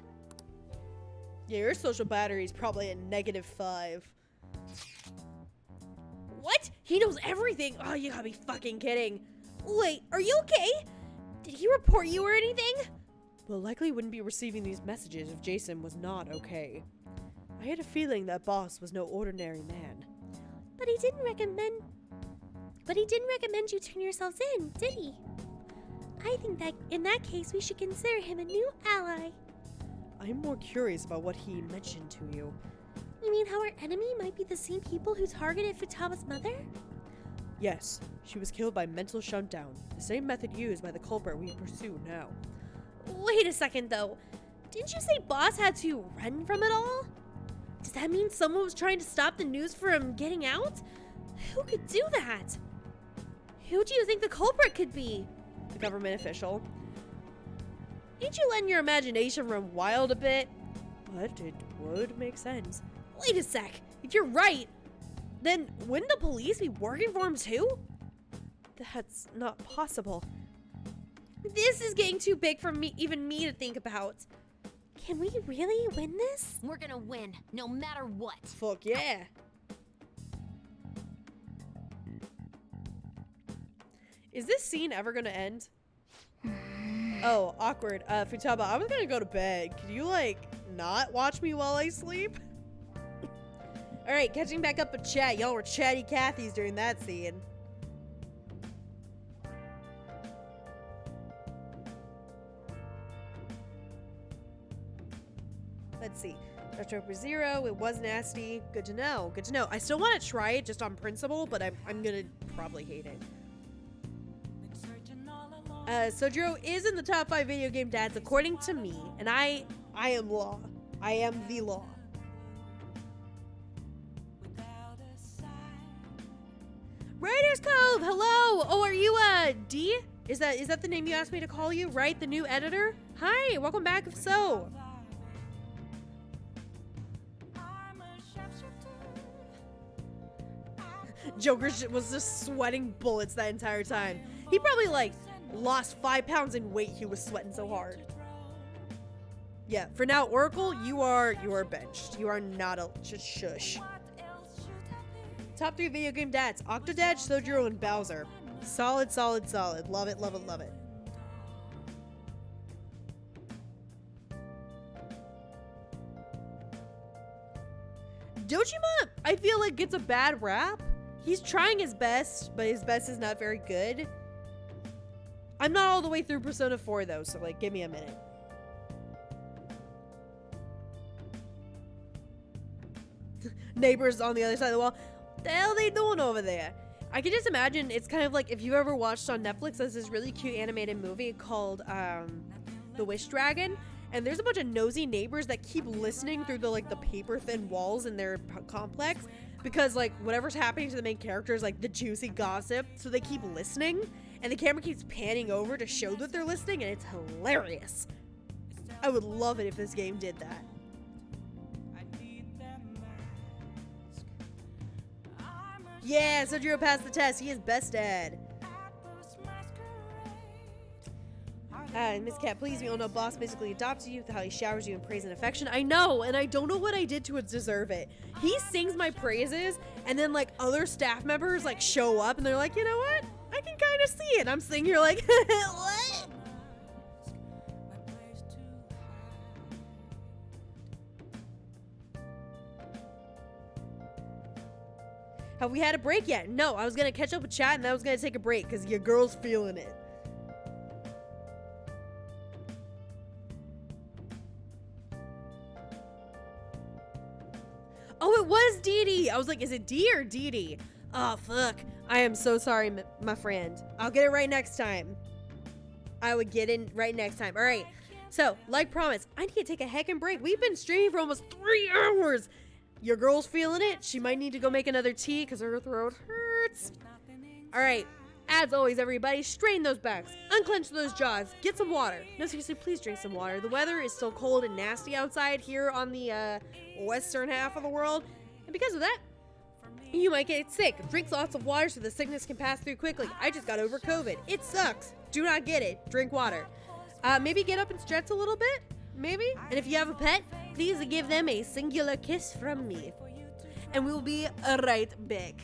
Yeah, your social battery is probably at -5. What? He knows everything? Oh, you gotta be fucking kidding. Wait, are you okay? Did he report you or anything? We'll likely wouldn't be receiving these messages if Jason was not okay. I had a feeling that boss was no ordinary man. But he didn't recommend you turn yourselves in, did he? I think that in that case we should consider him a new ally. I'm more curious about what he mentioned to you. You mean how our enemy might be the same people who targeted Futaba's mother? Yes, she was killed by mental shutdown, the same method used by the culprit we pursue now. Wait a second though. Didn't you say Boss had to run from it all? Does that mean someone was trying to stop the news from getting out? Who could do that? Who do you think the culprit could be? The government official. Ain't you letting your imagination run wild a bit? But it would make sense. Wait a sec. If you're right, then wouldn't the police be working for him too? That's not possible. This is getting too big for even me to think about. Can we really win this? We're gonna win, no matter what. Fuck yeah. Is this scene ever gonna end? Oh, awkward. Futaba, I was gonna go to bed. Could you, like, not watch me while I sleep? Alright, catching back up with chat. Y'all were chatty Cathys during that scene. Let's see. Darktroper 0, it was nasty. Good to know. Good to know. I still want to try it just on principle, but I'm gonna probably hate it. Sojiro is in the top 5 video game dads according to me, and I am law. I am the law. Raiders Cove, hello. Oh, are you D? Is that the name you asked me to call you? Right, the new editor. Hi, welcome back. If so. Joker was just sweating bullets that entire time. He probably like lost 5 pounds in weight. He was sweating so hard. Yeah, for now, Oracle, you are benched. You are not a shush. Top 3 video game dads: Octodad, Sojiro, and Bowser. Solid, solid, solid. Love it, love it, love it. Dojima, I feel like gets a bad rap. He's trying his best, but his best is not very good. I'm not all the way through Persona 4 though, so like, give me a minute. Neighbors on the other side of the wall. What the hell are they doing over there? I can just imagine it's kind of like if you ever watched on Netflix, there's this really cute animated movie called The Wish Dragon. And there's a bunch of nosy neighbors that keep listening through the like the paper thin walls in their complex, because like whatever's happening to the main character is like the juicy gossip, so they keep listening and the camera keeps panning over to show that they're listening, and it's hilarious. I would love it if this game did that. Yeah, Sojiro passed the test. He is best dad. Miss Cat, please, we all know Boss basically adopted you, how he showers you in praise and affection. I know, and I don't know what I did to deserve it. He sings my praises, and then like other staff members like show up and they're like, you know what? I can kind of see it. And I'm sitting here like, what? Have we had a break yet? No, I was gonna catch up with chat and I was gonna take a break because your girl's feeling it. Oh, it was Dee Dee. I was like, is it D or Dee Dee? Oh, fuck. I am so sorry, my friend. I'll get it right next time. I would get in right next time. All right. So, like promised, I need to take a heckin' break. We've been streaming for almost 3 hours. Your girl's feeling it. She might need to go make another tea because her throat hurts. All right. As always, everybody, straighten those backs, unclench those jaws, get some water. No, seriously, please drink some water. The weather is still cold and nasty outside here on the western half of the world. And because of that, you might get sick. Drink lots of water so the sickness can pass through quickly. I just got over COVID. It sucks. Do not get it. Drink water. Maybe get up and stretch a little bit. Maybe. And if you have a pet, please give them a singular kiss from me. And we'll be right back.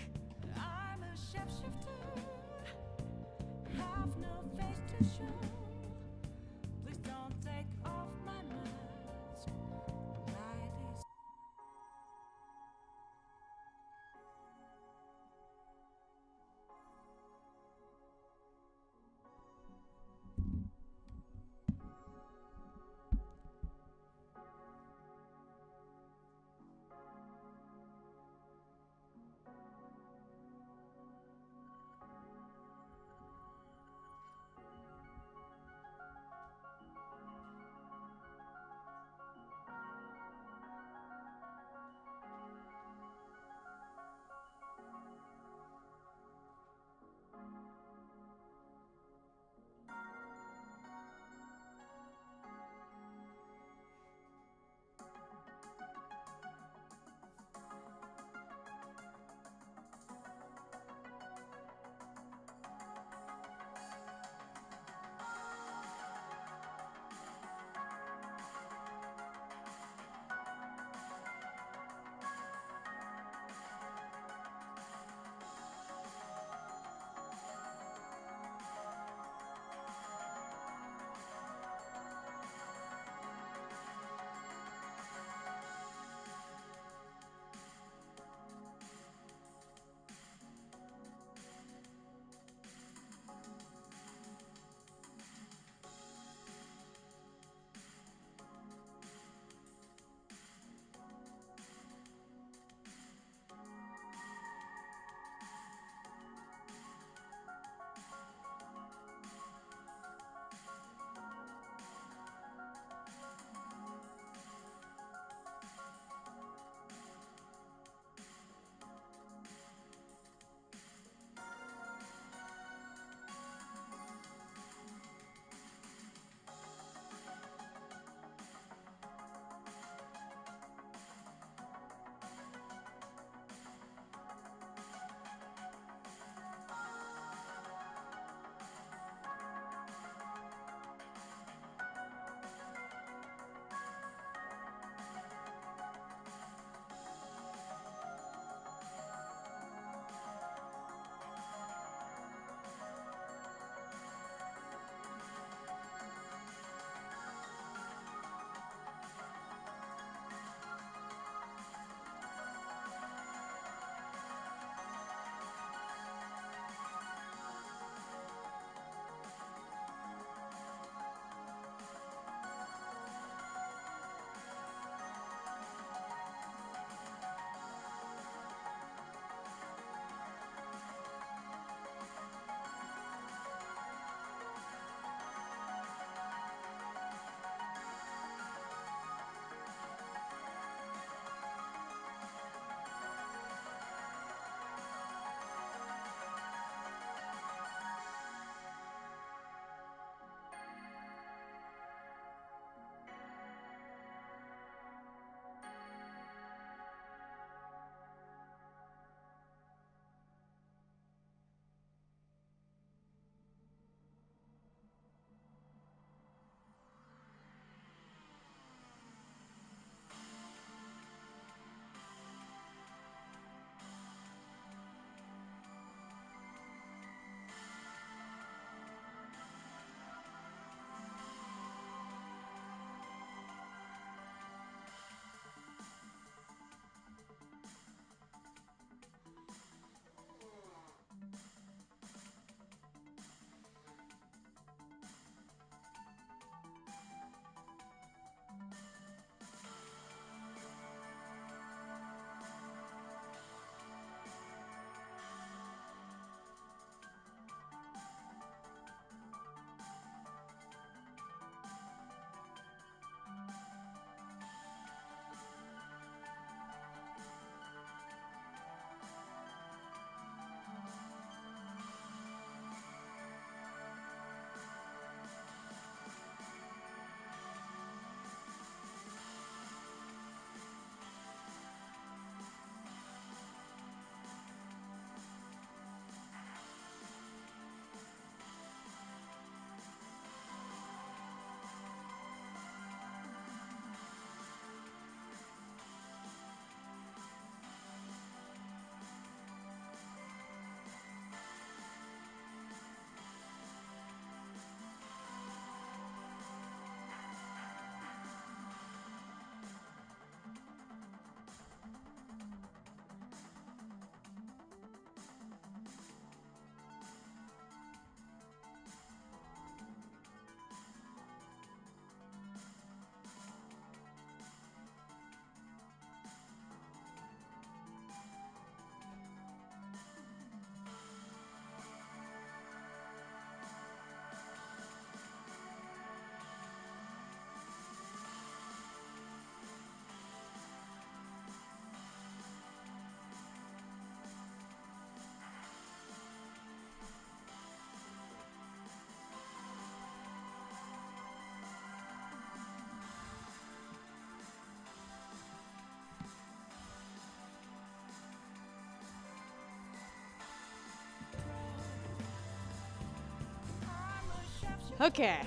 Okay.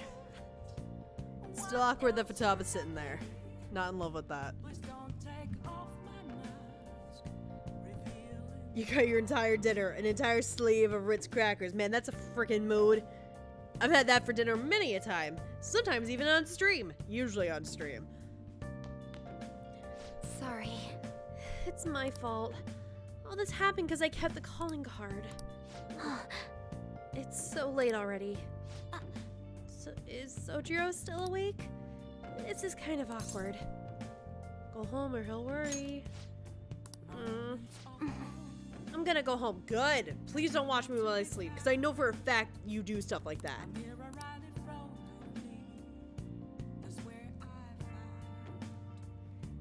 Still awkward that Futaba's sitting there. Not in love with that. You got your entire dinner, an entire sleeve of Ritz crackers. Man, that's a freaking mood. I've had that for dinner many a time. Sometimes even on stream. Usually on stream. Sorry. It's my fault. All this happened because I kept the calling card. It's so late already. So, is Sojiro still awake? This is kind of awkward. Go home or he'll worry. I'm gonna go home. Good. Please don't watch me while I sleep, because I know for a fact you do stuff like that.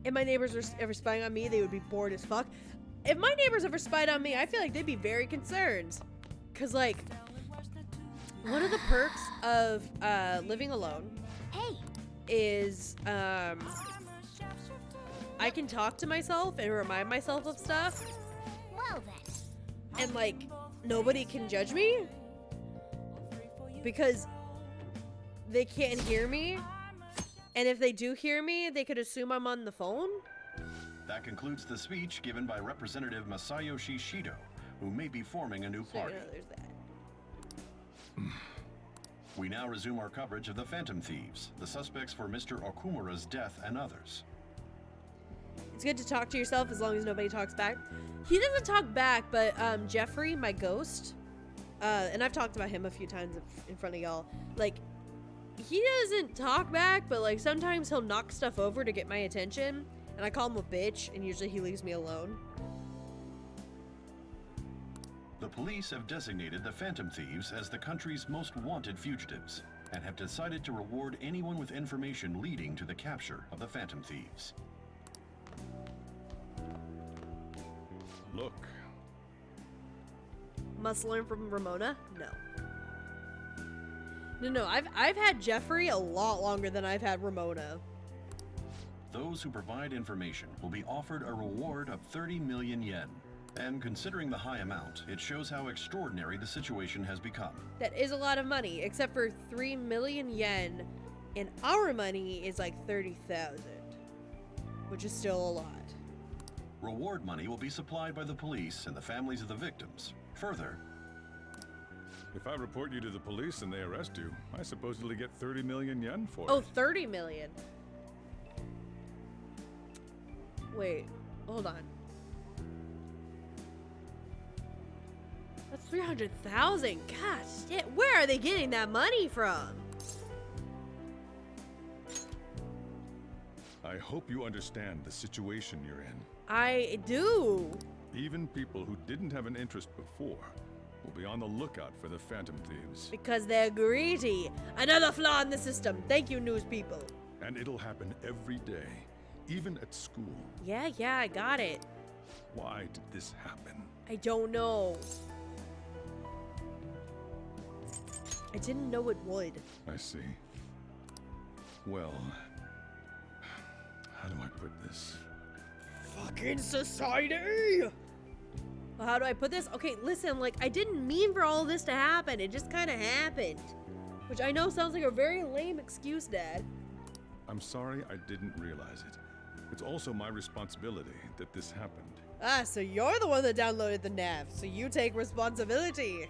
If my neighbors were ever spying on me, they would be bored as fuck. If my neighbors ever spied on me, I feel like they'd be very concerned. Because, like, one of the perks of living alone is I can talk to myself and remind myself of stuff. Well then. And, like, nobody can judge me. Because they can't hear me. And if they do hear me, they could assume I'm on the phone. That concludes the speech given by Representative Masayoshi Shido, who may be forming a new party. So, there's that. We now resume our coverage of the Phantom Thieves, the suspects for Mr. Okumura's death and others. It's good to talk to yourself as long as nobody talks back. He doesn't talk back, but Jeffrey, my ghost, and I've talked about him a few times in front of y'all, like, he doesn't talk back, but like sometimes he'll knock stuff over to get my attention, and I call him a bitch, and usually he leaves me alone. The police have designated the Phantom Thieves as the country's most wanted fugitives, and have decided to reward anyone with information leading to the capture of the Phantom Thieves. Look. Must learn from Ramona? No. No, I've had Jeffrey a lot longer than I've had Ramona. Those who provide information will be offered a reward of 30 million yen. And considering the high amount, it shows how extraordinary the situation has become. That is a lot of money, except for 3 million yen, and our money is like 30,000, which is still a lot. Reward money will be supplied by the police and the families of the victims. Further, if I report you to the police and they arrest you, I supposedly get 30 million yen for Oh, it. 30 million. Wait, hold on. That's 300,000. Gosh, shit. Where are they getting that money from? I hope you understand the situation you're in. I do. Even people who didn't have an interest before will be on the lookout for the Phantom Thieves. Because they're greedy. Another flaw in the system. Thank you, news people. And it'll happen every day, even at school. Yeah, I got it. Why did this happen? I don't know. I didn't know it would. I see. Well, how do I put this? Fucking society! Well, how do I put this? Okay, listen, like, I didn't mean for all this to happen. It just kind of happened. Which I know sounds like a very lame excuse, Dad. I'm sorry I didn't realize it. It's also my responsibility that this happened. Ah, so you're the one that downloaded the nav, so you take responsibility.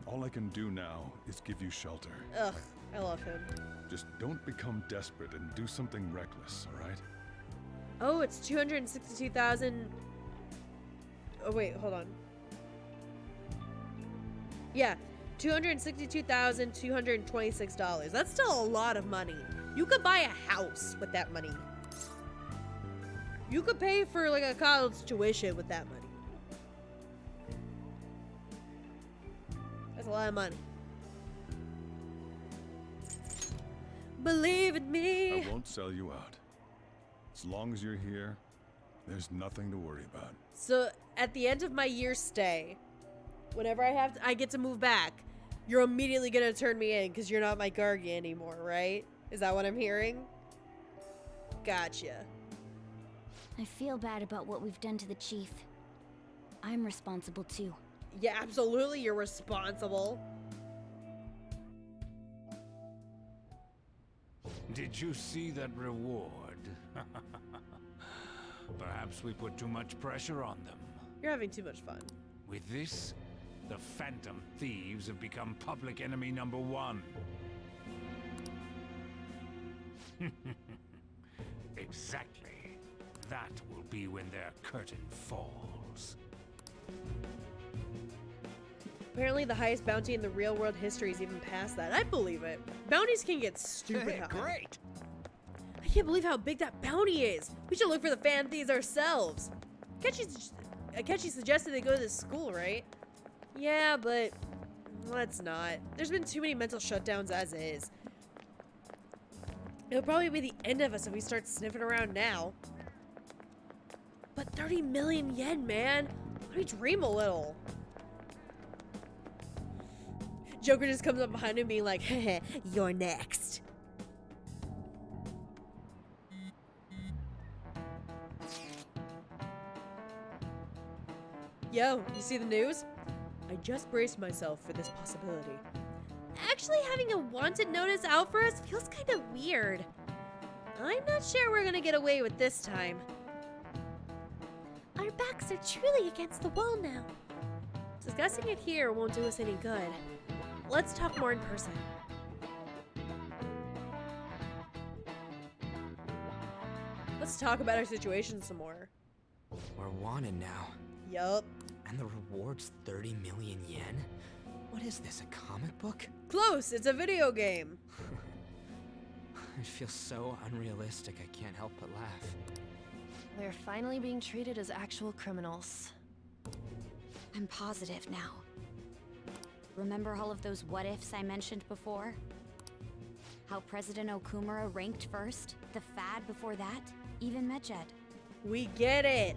All I can do now is give you shelter. Ugh, I love him. Just don't become desperate and do something reckless, all right? Oh, it's 262,000. Oh, wait, hold on. Yeah, $262,226. That's still a lot of money. You could buy a house with that money. You could pay for like a college tuition with that money. That's a lot of money. Believe in me. I won't sell you out. As long as you're here, there's nothing to worry about. So at the end of my year stay, whenever I get to move back, you're immediately gonna turn me in because you're not my guardian anymore, right? Is that what I'm hearing? Gotcha. I feel bad about what we've done to the chief. I'm responsible too. Yeah, absolutely, you're responsible. Did you see that reward? Perhaps we put too much pressure on them. You're having too much fun. With this, the Phantom Thieves have become public enemy number 1. Exactly. That will be when their curtain falls. Apparently the highest bounty in the real world history is even past that. I believe it. Bounties can get stupid high. Great! I can't believe how big that bounty is. We should look for the Phantom Thieves ourselves. Akechi suggested they go to this school, right? Yeah, but let's not. There's been too many mental shutdowns as is. It'll probably be the end of us if we start sniffing around now. But 30 million yen, man. Let me dream a little. Joker just comes up behind him being like, heh, you're next. Yo, you see the news? I just braced myself for this possibility. Actually having a wanted notice out for us feels kind of weird. I'm not sure we're gonna get away with this time. Our backs are truly against the wall now. Discussing it here won't do us any good. Let's talk more in person. Let's talk about our situation some more. We're wanted now. Yup. And the reward's 30 million yen? What is this, a comic book? Close, it's a video game. It feels so unrealistic, I can't help but laugh. We're finally being treated as actual criminals. I'm positive now. Remember all of those what-ifs I mentioned before? How President Okumura ranked first, the Fad before that, even Medjed. We get it.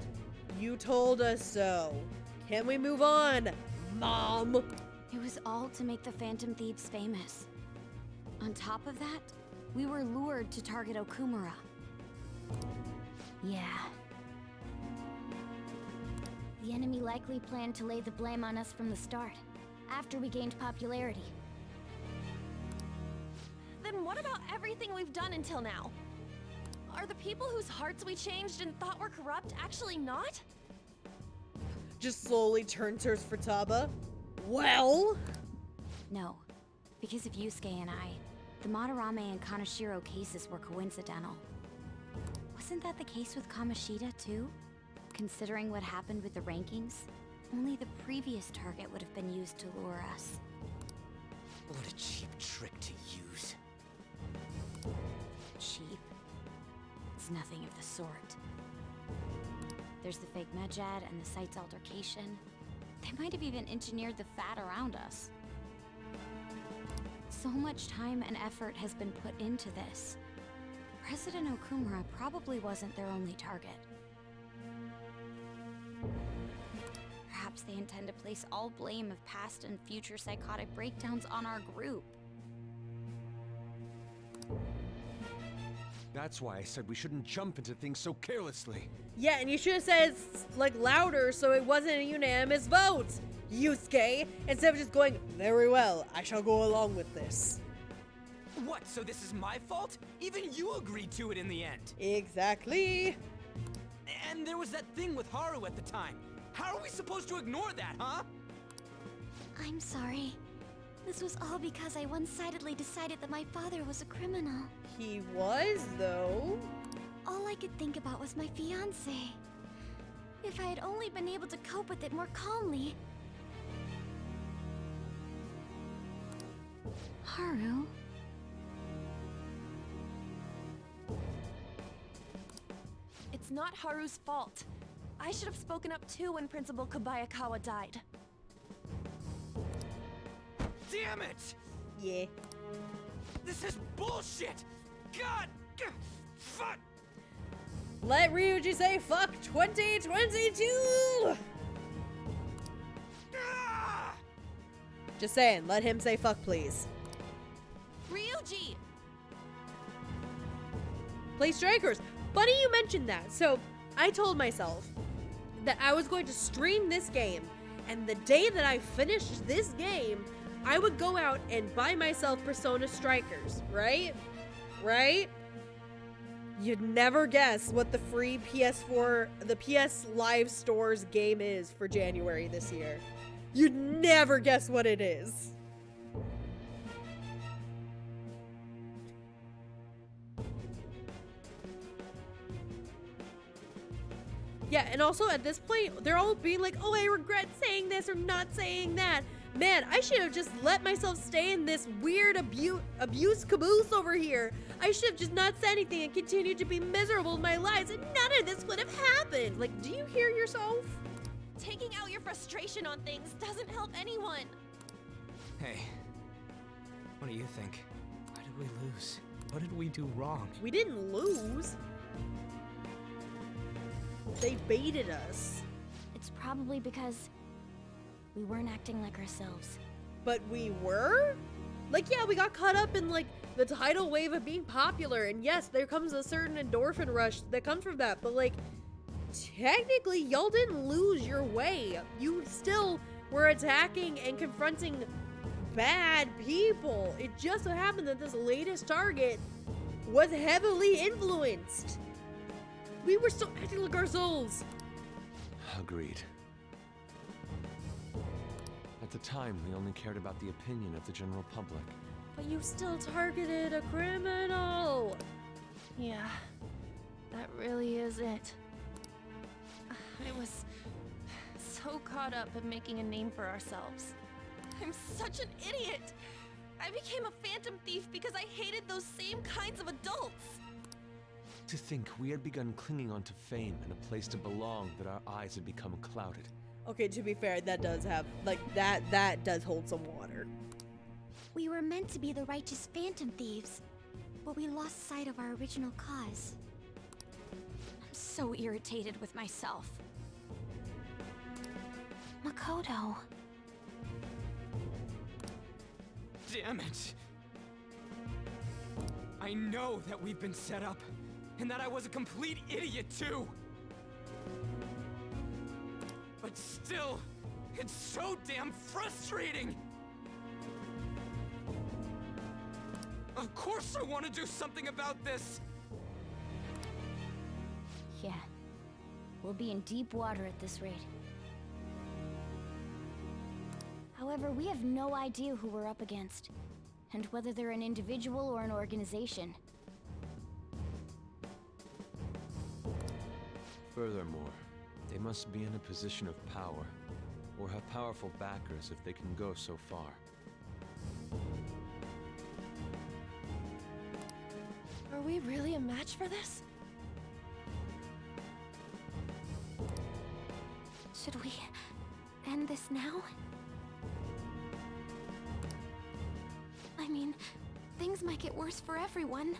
You told us so. Can we move on, Mom? It was all to make the Phantom Thieves famous. On top of that, we were lured to target Okumura. Yeah. The enemy likely planned to lay the blame on us from the start, after we gained popularity. Then what about everything we've done until now? Are the people whose hearts we changed and thought were corrupt actually not? Just slowly turn towards Futaba. Well? No, because of Yusuke and I, the Madarame and Kaneshiro cases were coincidental. Wasn't that the case with Kamoshida too? Considering what happened with the rankings, only the previous target would have been used to lure us. What a cheap trick to use. Cheap? It's nothing of the sort. There's the fake Medjed and the site's altercation. They might have even engineered the Fad around us. So much time and effort has been put into this. President Okumura probably wasn't their only target. Perhaps they intend to place all blame of past and future psychotic breakdowns on our group. That's why I said we shouldn't jump into things so carelessly. Yeah, and you should have said like louder so it wasn't a unanimous vote, Yusuke, instead of just going, very well, I shall go along with this. What, so this is my fault? Even you agreed to it in the end. Exactly. And there was that thing with Haru at the time. How are we supposed to ignore that, huh? I'm sorry. This was all because I one-sidedly decided that my father was a criminal. He was, though. All I could think about was my fiancé. If I had only been able to cope with it more calmly. Haru? It's not Haru's fault. I should have spoken up too when Principal Kobayakawa died. Damn it! Yeah. This is bullshit! God! Fuck! Let Ryuji say fuck 2022! Ah! Just saying, let him say fuck, please. Ryuji! Play Strikers. Funny you mentioned that. So, I told myself that I was going to stream this game, and the day that I finished this game, I would go out and buy myself Persona Strikers, right? right? You'd never guess what the free PS4, the PS Live Store's game is for January this year. You'd never guess what it is. Yeah, and also at this point, they're all being like, oh, I regret saying this or not saying that. Man, I should have just let myself stay in this weird abuse caboose over here. I should have just not said anything and continued to be miserable in my lives, and none of this would have happened. Like, do you hear yourself? Taking out your frustration on things doesn't help anyone. Hey, what do you think? Why did we lose? What did we do wrong? We didn't lose. They baited us. It's probably because we weren't acting like ourselves. But we were? Like, yeah, we got caught up in, like, the tidal wave of being popular. And yes, there comes a certain endorphin rush that comes from that. But, like, technically, y'all didn't lose your way. You still were attacking and confronting bad people. It just so happened that this latest target was heavily influenced. We were still acting like ourselves. Agreed. At the time, we only cared about the opinion of the general public. But you still targeted a criminal. Yeah, that really is it. I was so caught up in making a name for ourselves. I'm such an idiot. I became a phantom thief because I hated those same kinds of adults. To think we had begun clinging onto fame and a place to belong, that our eyes had become clouded. Okay, to be fair, that does have, like, that does hold some water. We were meant to be the righteous phantom thieves, but we lost sight of our original cause. I'm so irritated with myself. Makoto. Damn it! I know that we've been set up, and that I was a complete idiot too! But still, it's so damn frustrating! Of course I want to do something about this! Yeah. We'll be in deep water at this rate. However, we have no idea who we're up against, and whether they're an individual or an organization. Furthermore, they must be in a position of power, or have powerful backers if they can go so far. Are we really a match for this? Should we end this now? I mean, things might get worse for everyone.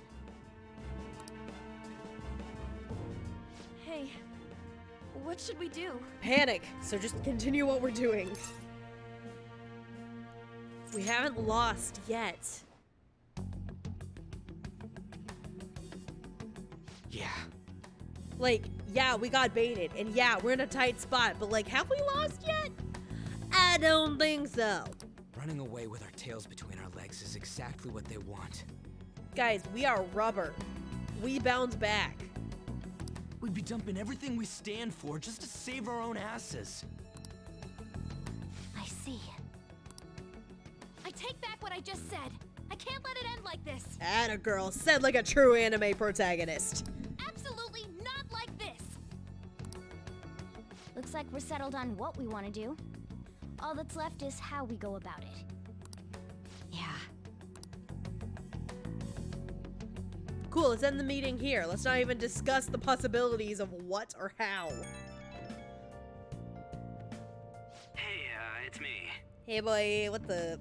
Hey, what should we do? Panic, so just continue what we're doing. We haven't lost yet. Yeah. Like, yeah, we got baited, and yeah, we're in a tight spot, but like, have we lost yet? I don't think so. Running away with our tails between our legs is exactly what they want. Guys, we are rubber. We bounce back. We'd be dumping everything we stand for just to save our own asses. I see. I take back what I just said. I can't let it end like this. Atta girl, said like a true anime protagonist. Absolutely not like this. Looks like we're settled on what we want to do. All that's left is how we go about it. Yeah. Cool, let's end the meeting here. Let's not even discuss the possibilities of what or how. Hey, it's me. Hey boy, what the?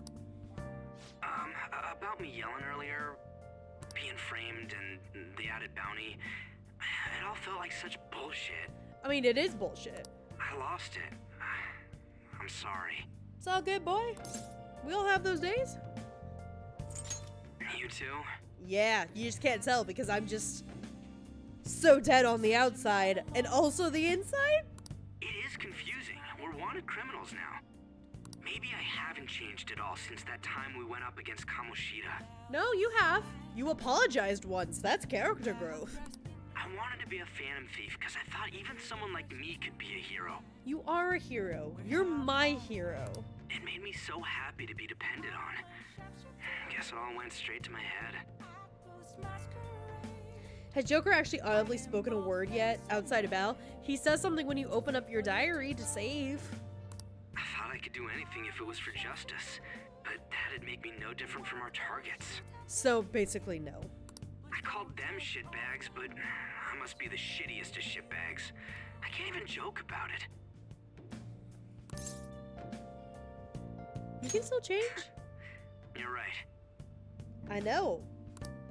About me yelling earlier, being framed, and the added bounty, it all felt like such bullshit. I mean, it is bullshit. I lost it. I'm sorry. It's all good, boy. We all have those days. You too? Yeah, you just can't tell because I'm just so dead on the outside and also the inside. It is confusing. We're wanted criminals now. Maybe I haven't changed at all since that time we went up against Kamoshida. No, you have. You apologized once. That's character growth. I wanted to be a Phantom Thief because I thought even someone like me could be a hero. You are a hero. You're my hero. It made me so happy to be depended on. Guess it all went straight to my head. Has Joker actually audibly spoken a word yet outside of Al? He says something when you open up your diary to save. I thought I could do anything if it was for justice, but that'd make me no different from our targets. So basically no. I called them shitbags, but I must be the shittiest of shitbags. I can't even joke about it. You can still change. You're right. I know.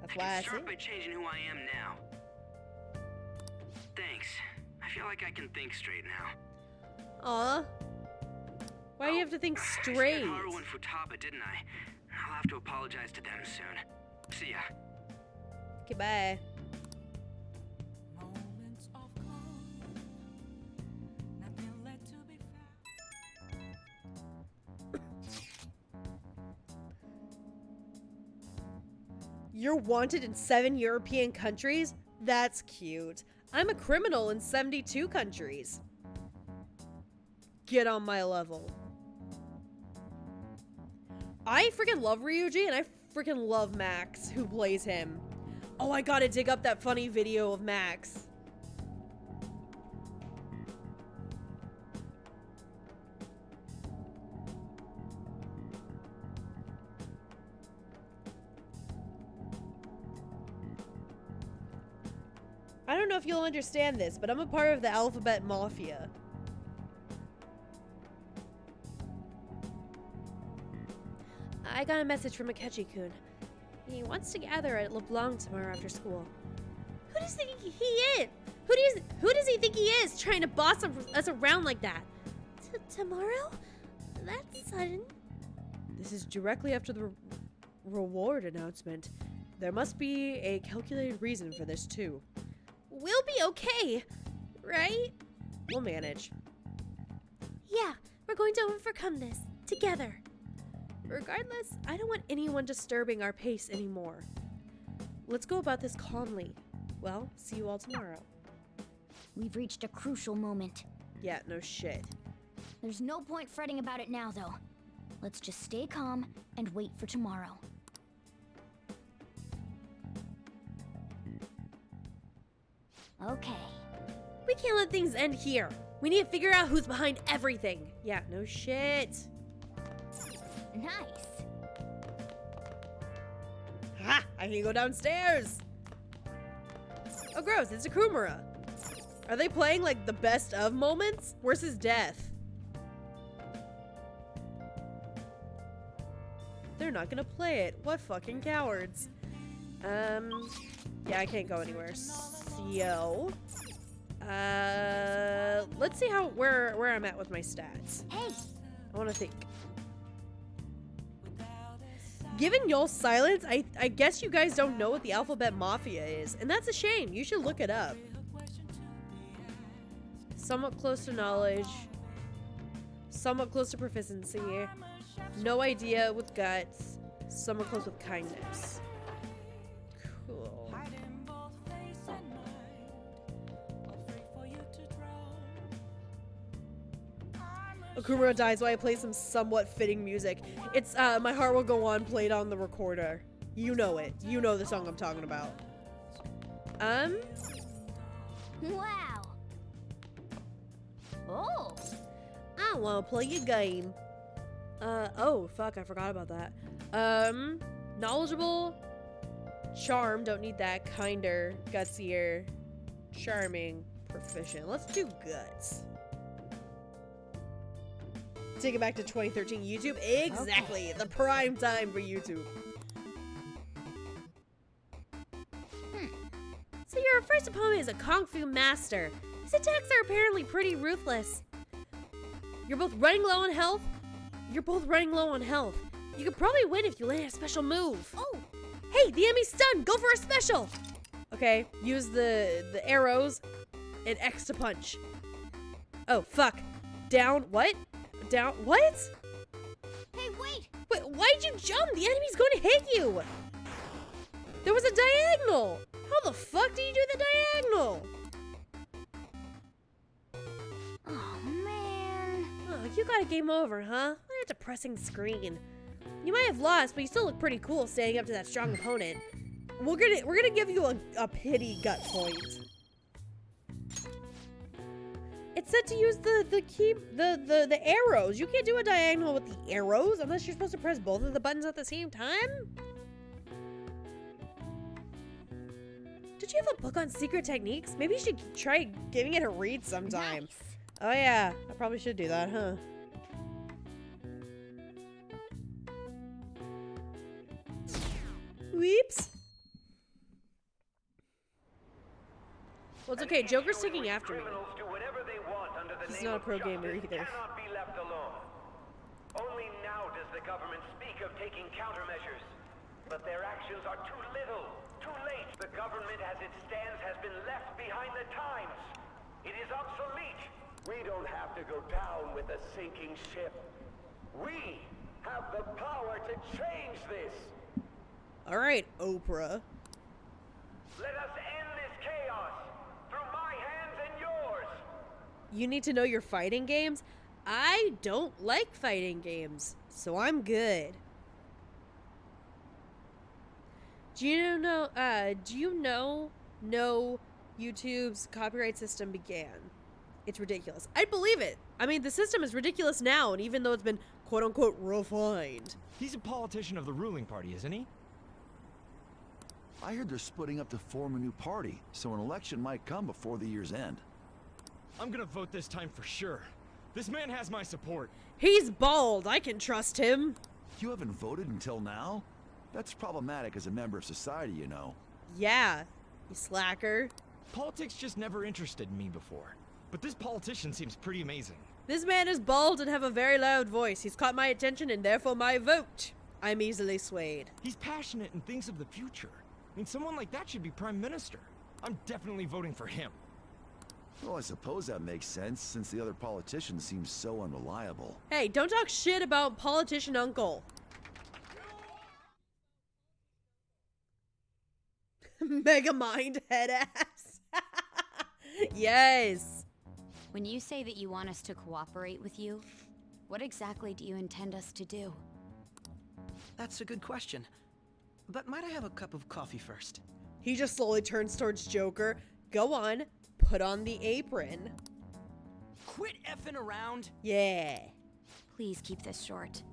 That's why I start by changing who I am now. Thanks. I feel like I can think straight now. Aw. Why do you have to think straight? I scared Haru and Futaba, didn't I? I'll have to apologize to them soon. See ya. Goodbye. You're wanted in 7 European countries? That's cute. I'm a criminal in 72 countries. Get on my level. I freaking love Ryuji and I freaking love Max, who plays him. Oh, I gotta dig up that funny video of Max. I don't know if you'll understand this, but I'm a part of the Alphabet Mafia. I got a message from Akechi-kun. He wants to gather at LeBlanc tomorrow after school. Who does he think he is? Who does he think he is, trying to boss us around like that? Tomorrow? That's sudden. This is directly after the reward announcement. There must be a calculated reason for this, too. We'll be okay, right? We'll manage. Yeah, we're going to overcome this, together. Regardless, I don't want anyone disturbing our pace anymore. Let's go about this calmly. Well, see you all tomorrow. We've reached a crucial moment. Yeah, no shit. There's no point fretting about it now, though. Let's just stay calm and wait for tomorrow. Okay. We can't let things end here. We need to figure out who's behind everything. Yeah, no shit. Nice. Ha! I can go downstairs. Oh, gross. It's Akumura. Are they playing, like, the best of moments? Where's his death? They're not gonna play it. What fucking cowards. Yeah, I can't go anywhere. So, let's see where I'm at with my stats. Hey! I want to think. Given y'all's silence, I guess you guys don't know what the Alphabet Mafia is, and that's a shame. You should look it up. Somewhat close to knowledge. Somewhat close to proficiency. No idea with guts. Somewhat close with kindness. Cool. Akumura dies while I play some somewhat fitting music. It's My Heart Will Go On played on the recorder. You know it. You know the song I'm talking about. Wow. Oh. I want to play a game. Oh, fuck, I forgot about that. Knowledgeable, charm, don't need that, kinder, gutsier, charming, proficient. Let's do guts. Take it back to 2013 YouTube. Exactly, the prime time for YouTube. So your first opponent is a Kung Fu master. His attacks are apparently pretty ruthless. You're both running low on health. You could probably win if you land a special move. Oh! Hey, the enemy's stunned! Go for a special! Okay, use the arrows and X to punch. Oh, fuck. Down, what? Down, what? Why'd you jump? The enemy's going to hit you. There was a diagonal. How the fuck do you do the diagonal? Oh, man. Oh, you got a game over, huh? What a depressing screen. You might have lost, but you still look pretty cool standing up to that strong opponent. We're gonna give you a pity gut point. It said to use the arrows. You can't do a diagonal with the arrows unless you're supposed to press both of the buttons at the same time. Did you have a book on secret techniques? Maybe you should try giving it a read sometime. Nice. Oh yeah, I probably should do that, huh? Whoops. Well, it's okay. Joker's taking after me. He's not a pro gamer either. Cannot be left alone. Only now does the government speak of taking countermeasures. But their actions are too little, too late. The government as it stands has been left behind the times. It is obsolete. We don't have to go down with a sinking ship. We have the power to change this. All right, Oprah. Let us end this chaos through my hands and yours. You need to know your fighting games. I don't like fighting games, so I'm good. Do you know no YouTube's copyright system began? It's ridiculous. I believe it. I mean, the system is ridiculous now, and even though it's been quote-unquote refined. He's a politician of the ruling party, isn't he? I heard they're splitting up to form a new party, so an election might come before the year's end. I'm gonna vote this time for sure. This man has my support. He's bald. I can trust him. You haven't voted until now? That's problematic as a member of society, you know. Yeah, you slacker. Politics just never interested me before. But this politician seems pretty amazing. This man is bald and have a very loud voice. He's caught my attention and therefore my vote. I'm easily swayed. He's passionate and thinks of the future. I mean, someone like that should be prime minister. I'm definitely voting for him. Well, I suppose that makes sense, since the other politicians seem so unreliable. Hey, don't talk shit about politician uncle. Megamind head ass. Yes. When you say that you want us to cooperate with you, what exactly do you intend us to do? That's a good question. But might I have a cup of coffee first? He just slowly turns towards Joker. Go on, put on the apron. Quit effing around. Yeah. Please keep this short.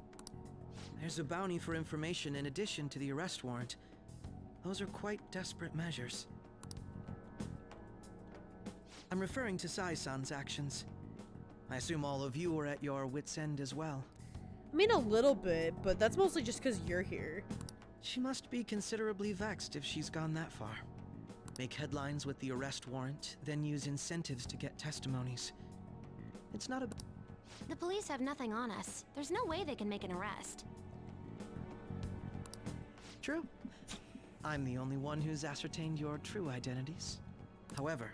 There's a bounty for information in addition to the arrest warrant. Those are quite desperate measures. I'm referring to Sai-san's actions. I assume all of you are at your wits' end as well. I mean, a little bit, but that's mostly just because you're here. She must be considerably vexed if she's gone that far. Make headlines with the arrest warrant, then use incentives to get testimonies. It's not a... The police have nothing on us. There's no way they can make an arrest. True. I'm the only one who's ascertained your true identities. However,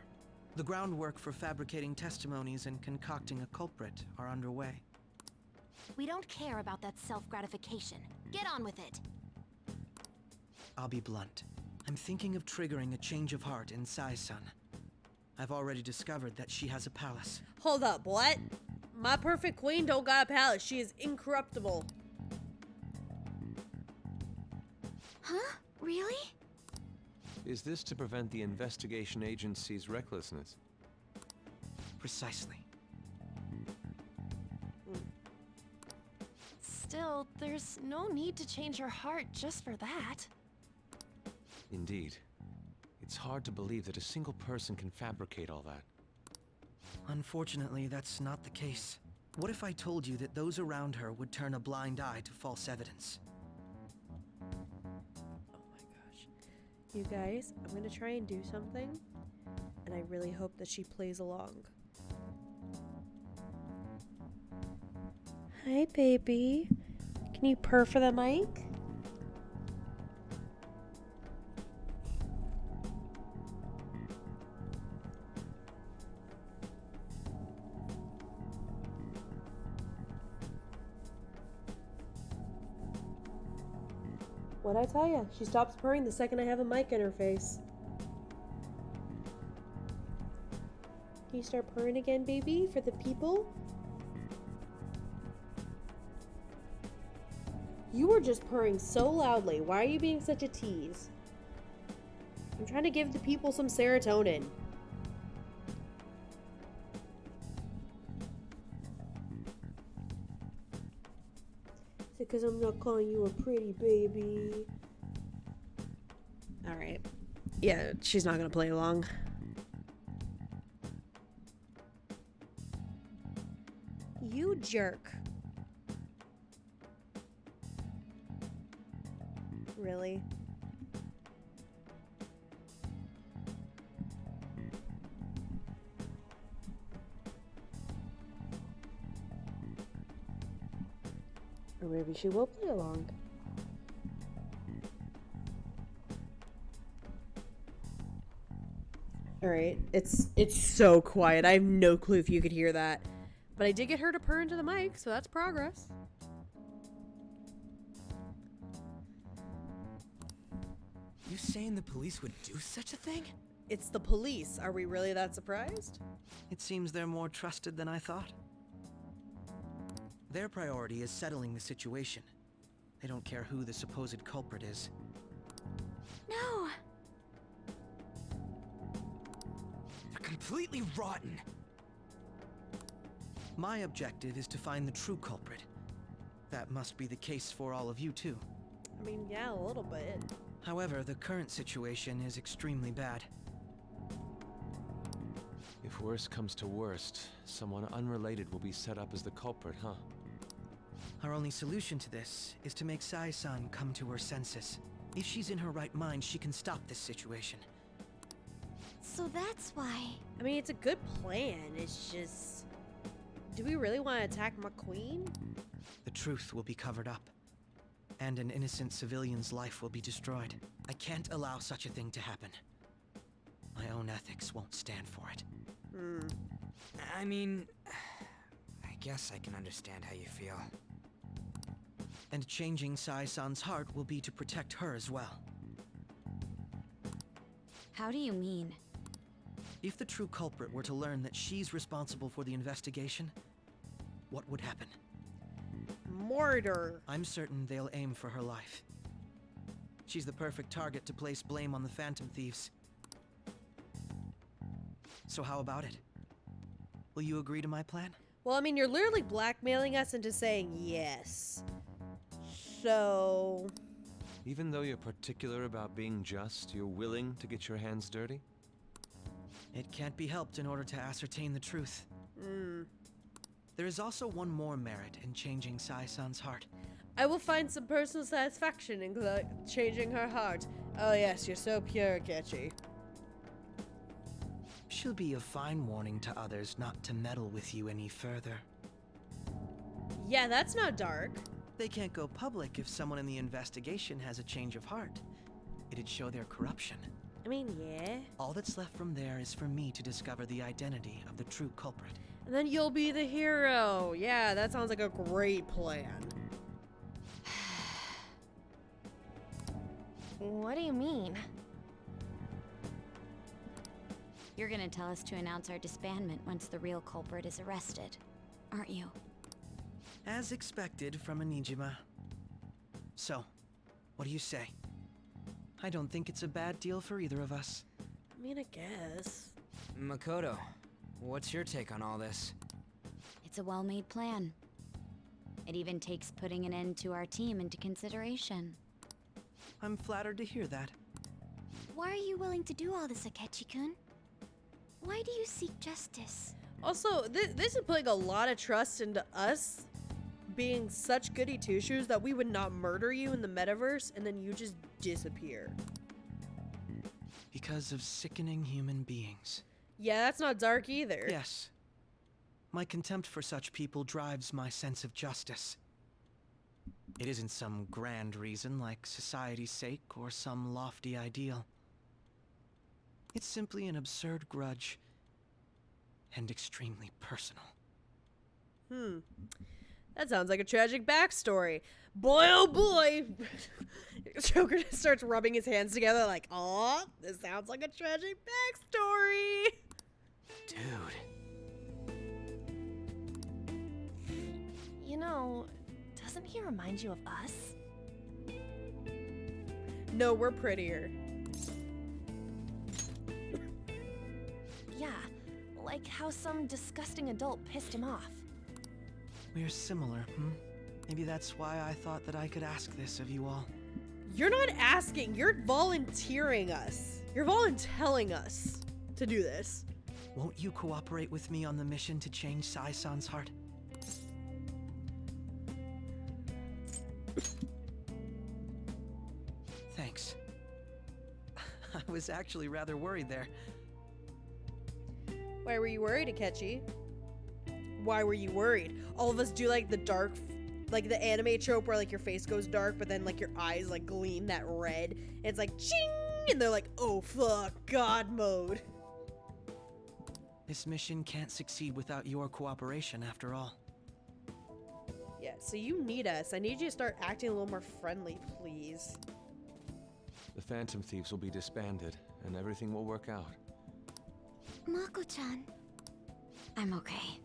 the groundwork for fabricating testimonies and concocting a culprit are underway. We don't care about that self-gratification. Get on with it. I'll be blunt. I'm thinking of triggering a change of heart in Sai-san. I've already discovered that she has a palace. Hold up, what? My perfect queen don't got a palace. She is incorruptible. Huh? Really? Is this to prevent the investigation agency's recklessness? Precisely. Still, there's no need to change her heart just for that. Indeed. It's hard to believe that a single person can fabricate all that. Unfortunately, that's not the case. What if I told you that those around her would turn a blind eye to false evidence? You guys, I'm gonna try and do something, and I really hope that she plays along. Hi, baby. Can you purr for the mic? What'd I tell ya? She stops purring the second I have a mic in her face. Can you start purring again, baby, for the people? You were just purring so loudly. Why are you being such a tease? I'm trying to give the people some serotonin. Is it because I'm not calling you a pretty baby? Alright. Yeah, she's not gonna play along. You jerk. Really? Or maybe she will play along. Alright, it's so quiet. I have no clue if you could hear that. But I did get her to purr into the mic, so that's progress. You saying the police would do such a thing? It's the police. Are we really that surprised? It seems they're more trusted than I thought. Their priority is settling the situation. They don't care who the supposed culprit is. No! They're completely rotten! My objective is to find the true culprit. That must be the case for all of you too. I mean, yeah, a little bit. However, the current situation is extremely bad. If worst comes to worst, someone unrelated will be set up as the culprit, huh? Our only solution to this is to make Sai-san come to her senses. If she's in her right mind, she can stop this situation. So that's why. I mean, it's a good plan. It's just... Do we really want to attack McQueen? The truth will be covered up, and an innocent civilian's life will be destroyed. I can't allow such a thing to happen. My own ethics won't stand for it. I mean, I guess I can understand how you feel. And changing Sai-san's heart will be to protect her as well. How do you mean? If the true culprit were to learn that she's responsible for the investigation, what would happen? Murder. I'm certain they'll aim for her life. She's the perfect target to place blame on the Phantom Thieves. So how about it? Will you agree to my plan? Well, I mean, you're literally blackmailing us into saying yes. So... Even though you're particular about being just, you're willing to get your hands dirty? It can't be helped in order to ascertain the truth. There is also one more merit in changing Sai-san's heart. I will find some personal satisfaction in changing her heart. Oh yes, you're so pure, Akechi. She'll be a fine warning to others not to meddle with you any further. Yeah, that's not dark. They can't go public if someone in the investigation has a change of heart. It'd show their corruption. I mean, yeah. All that's left from there is for me to discover the identity of the true culprit. And then you'll be the hero. Yeah, that sounds like a great plan. What do you mean? You're gonna tell us to announce our disbandment once the real culprit is arrested, aren't you? As expected from Onijima. So, what do you say? I don't think it's a bad deal for either of us. I mean, I guess. Makoto, what's your take on all this? It's a well-made plan. It even takes putting an end to our team into consideration. I'm flattered to hear that. Why are you willing to do all this, Akechi-kun? Why do you seek justice? Also, this is putting a lot of trust into us being such goody two-shoes that we would not murder you in the metaverse and then you just disappear. Because of sickening human beings. Yeah, that's not dark either. Yes. My contempt for such people drives my sense of justice. It isn't some grand reason like society's sake or some lofty ideal. It's simply an absurd grudge and extremely personal. That sounds like a tragic backstory. Boy, oh boy! Joker just starts rubbing his hands together like, "Aw, this sounds like a tragic backstory." Dude. You know, doesn't he remind you of us? No, we're prettier. Yeah, like how some disgusting adult pissed him off. We're similar, Maybe that's why I thought that I could ask this of you all. You're not asking, you're volunteering us. You're voluntelling us to do this. Won't you cooperate with me on the mission to change Sai-san's heart? Thanks. I was actually rather worried there. Why were you worried, Akechi? Why were you worried? All of us do like the dark, like the anime trope where like your face goes dark, but then like your eyes like gleam that red. And it's like ching, and they're like, oh fuck, God mode. This mission can't succeed without your cooperation, after all. Yeah, so you need us. I need you to start acting a little more friendly, please. The Phantom Thieves will be disbanded, and everything will work out. Mako-chan. I'm okay.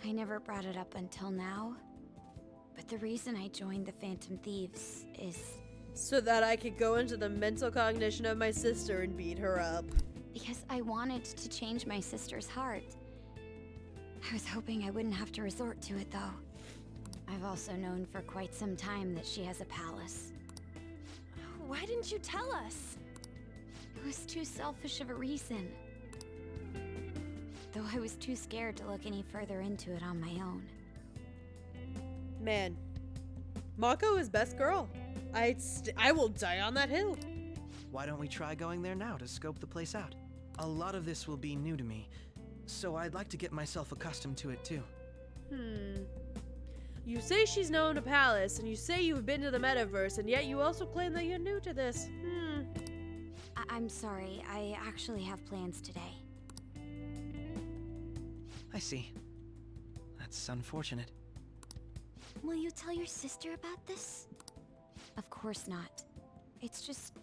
I never brought it up until now, but the reason I joined the Phantom Thieves is... so that I could go into the mental cognition of my sister and beat her up. Because I wanted to change my sister's heart. I was hoping I wouldn't have to resort to it, though. I've also known for quite some time that she has a palace. Why didn't you tell us? It was too selfish of a reason. Though I was too scared to look any further into it on my own. Man, Mako is best girl. I will die on that hill. Why don't we try going there now to scope the place out? A lot of this will be new to me, so I'd like to get myself accustomed to it too. You say she's known a palace, and you say you've been to the metaverse, and yet you also claim that you're new to this. I'm sorry, I actually have plans today. I see. That's unfortunate. Will you tell your sister about this? Of course not. It's just...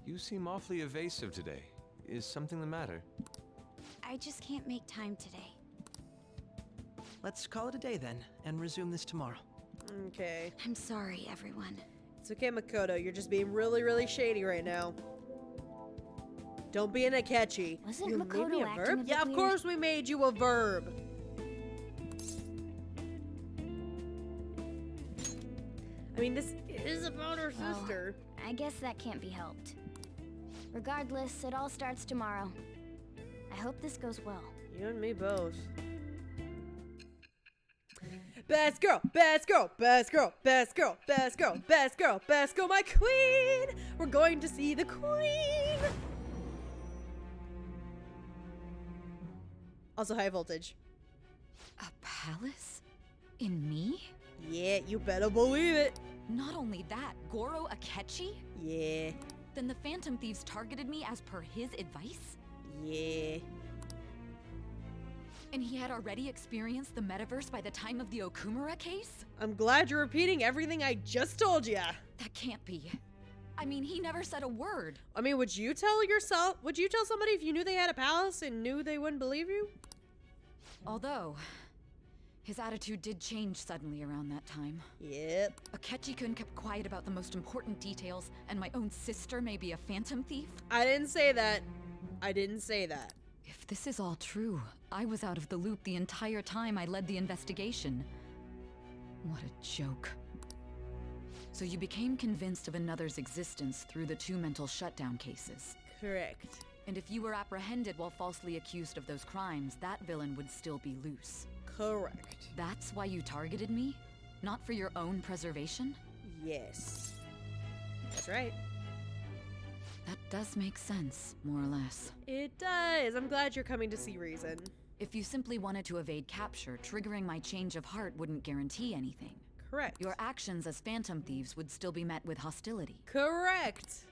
You seem awfully evasive today. Is something the matter? I just can't make time today. Let's call it a day then, and resume this tomorrow. Okay. I'm sorry, everyone. It's okay, Makoto. You're just being really, really shady right now. Don't be an Akechi. Wasn't You Makoto made me a acting verb? a bit Yeah, of weird? course we made you a verb. I mean, this is about her sister. I guess that can't be helped. Regardless, it all starts tomorrow. I hope this goes well. You and me both. Best girl, best girl, best girl, best girl, best girl, best girl, best girl, my queen! We're going to see the queen! Also high voltage. A palace? In me? Yeah, you better believe it. Not only that, Goro Akechi? Yeah. Then the Phantom Thieves targeted me as per his advice? Yeah. And he had already experienced the metaverse by the time of the Okumura case? I'm glad you're repeating everything I just told ya. That can't be. I mean, he never said a word. I mean, would you tell somebody if you knew they had a palace and knew they wouldn't believe you? Although, his attitude did change suddenly around that time. Yep. Akechi-kun kept quiet about the most important details, and my own sister may be a phantom thief? I didn't say that. I didn't say that. If this is all true, I was out of the loop the entire time I led the investigation. What a joke. So you became convinced of another's existence through the 2 mental shutdown cases. Correct. And if you were apprehended while falsely accused of those crimes, that villain would still be loose. Correct. That's why you targeted me? Not for your own preservation? Yes. That's right. That does make sense, more or less. It does. I'm glad you're coming to see reason. If you simply wanted to evade capture, triggering my change of heart wouldn't guarantee anything. Correct. Your actions as Phantom Thieves would still be met with hostility. Correct.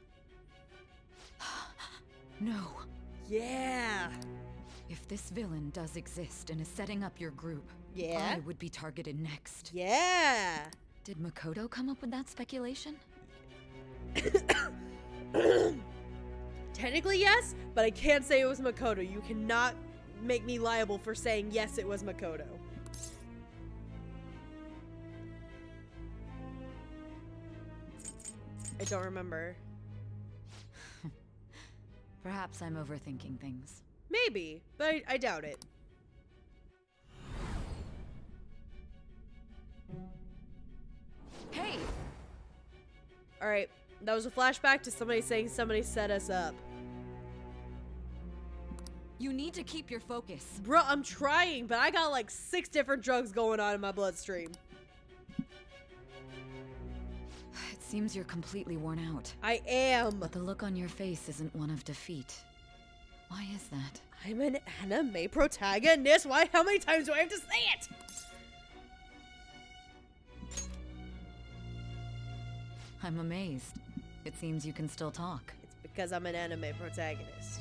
No. Yeah. If this villain does exist and is setting up your group, yeah, I would be targeted next. Yeah. Did Makoto come up with that speculation? Technically, yes, but I can't say it was Makoto. You cannot make me liable for saying yes, it was Makoto. I don't remember. Perhaps I'm overthinking things. Maybe, but I doubt it. Hey! Alright, that was a flashback to somebody saying somebody set us up. You need to keep your focus. Bro, I'm trying, but I got like 6 different drugs going on in my bloodstream. It seems you're completely worn out. I am. But the look on your face isn't one of defeat. Why is that? I'm an anime protagonist. Why? How many times do I have to say it? I'm amazed. It seems you can still talk. It's because I'm an anime protagonist.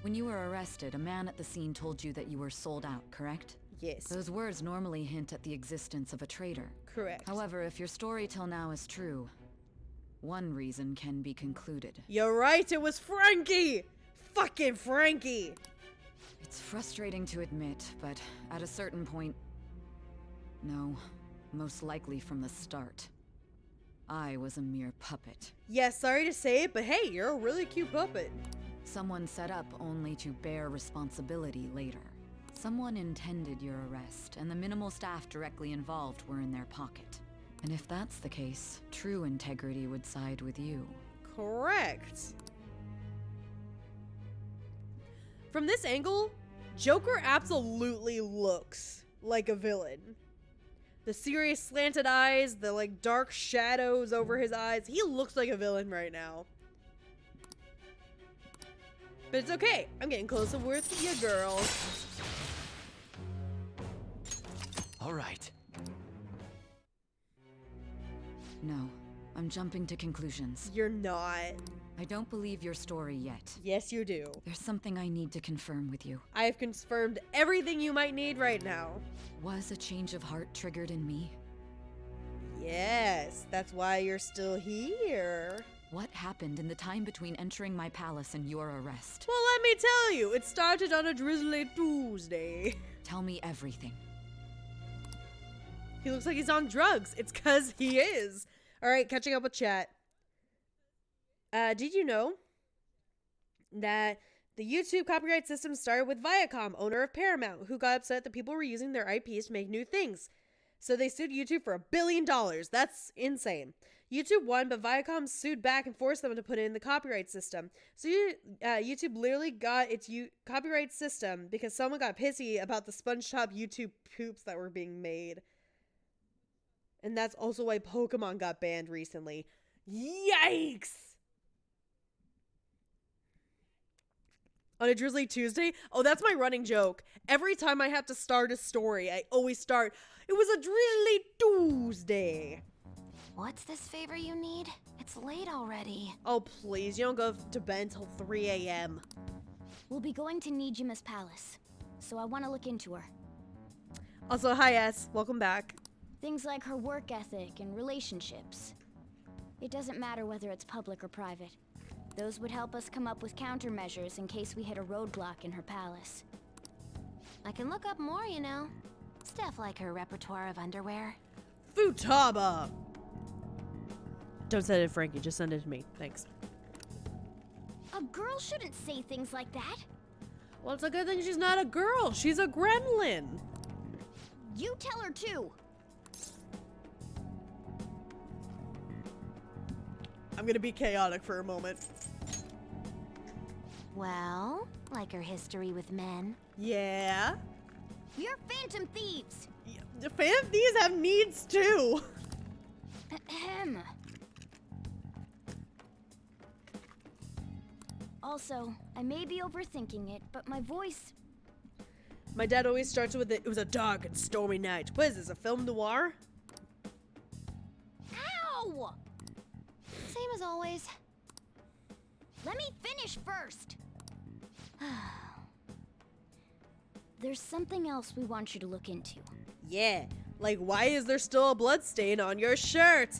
When you were arrested, a man at the scene told you that you were sold out, correct? Yes. Those words normally hint at the existence of a traitor. Correct. However, if your story till now is true, one reason can be concluded. You're right, it was Frankie! Fucking Frankie! It's frustrating to admit, but at a certain point... No, most likely from the start. I was a mere puppet. Yes, sorry to say it, but hey, you're a really cute puppet. Someone set up only to bear responsibility later. Someone intended your arrest, and the minimal staff directly involved were in their pocket. And if that's the case, true integrity would side with you. Correct. From this angle, Joker absolutely looks like a villain. The serious slanted eyes, the like dark shadows over his eyes. He looks like a villain right now. But it's okay. I'm getting closer with you, girl. All right. No, I'm jumping to conclusions. You're not. I don't believe your story yet. Yes, you do. There's something I need to confirm with you. I have confirmed everything you might need right now. Was a change of heart triggered in me? Yes, that's why you're still here. What happened in the time between entering my palace and your arrest? Well, let me tell you, it started on a drizzly Tuesday. Tell me everything. He looks like he's on drugs. It's 'cause he is. All right, catching up with chat. Did you know that the YouTube copyright system started with Viacom, owner of Paramount, who got upset that people were using their IPs to make new things? So they sued YouTube for $1 billion. That's insane. YouTube won, but Viacom sued back and forced them to put it in the copyright system. So YouTube literally got its copyright system because someone got pissy about the SpongeTop YouTube poops that were being made. And that's also why Pokemon got banned recently. Yikes! On a Drizzly Tuesday? Oh, that's my running joke. Every time I have to start a story, I always start, it was a Drizzly Tuesday. What's this favor you need? It's late already. Oh, please, you don't go to bed until 3 a.m. We'll be going to Nijima's palace, so I want to look into her. Also, hi, S. Welcome back. Things like her work ethic and relationships. It doesn't matter whether it's public or private. Those would help us come up with countermeasures in case we hit a roadblock in her palace. I can look up more, you know. Stuff like her repertoire of underwear. Futaba! Don't send it to Frankie, just send it to me. Thanks. A girl shouldn't say things like that. Well, it's a good thing she's not a girl. She's a gremlin. You tell her too. I'm gonna be chaotic for a moment. Well, like her history with men. Yeah? You're Phantom Thieves! The Phantom Thieves have needs too! Ahem. Also, I may be overthinking it, but my voice... My dad always starts with it was a dark and stormy night. What is this, a film noir? Ow! Same as always. Let me finish first. There's something else we want you to look into. Yeah, Like, why is there still a blood stain on your shirt?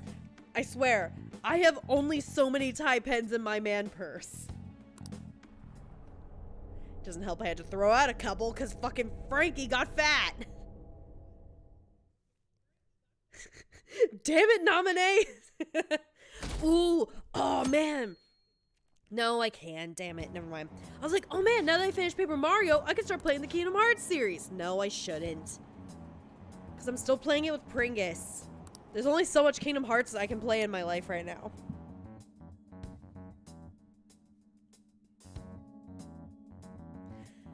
I swear, I have only so many tie pens in my man purse. Doesn't help I had to throw out a couple because fucking Frankie got fat. Damn it, nominee! Ooh, oh man. No, I can. Damn it, never mind. I was like, oh man, now that I finished Paper Mario, I can start playing the Kingdom Hearts series. No, I shouldn't. Because I'm still playing it with Pringus. There's only so much Kingdom Hearts I can play in my life right now.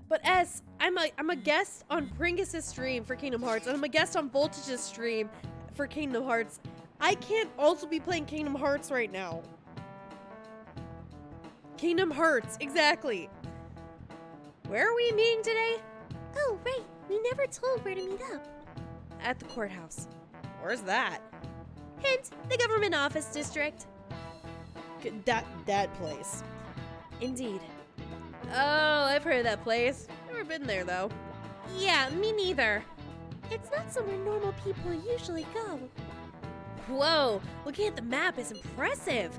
But S, I'm a guest on Pringus's stream for Kingdom Hearts, and I'm a guest on Voltage's stream for Kingdom Hearts. I can't also be playing Kingdom Hearts right now. Kingdom Hearts, exactly. Where are we meeting today? Oh, right. We never told where to meet up. At the courthouse. Where's that? Hint, the government office district. That place. Indeed. Oh, I've heard of that place. Never been there, though. Yeah, me neither. It's not somewhere normal people usually go. Whoa, looking at the map is impressive.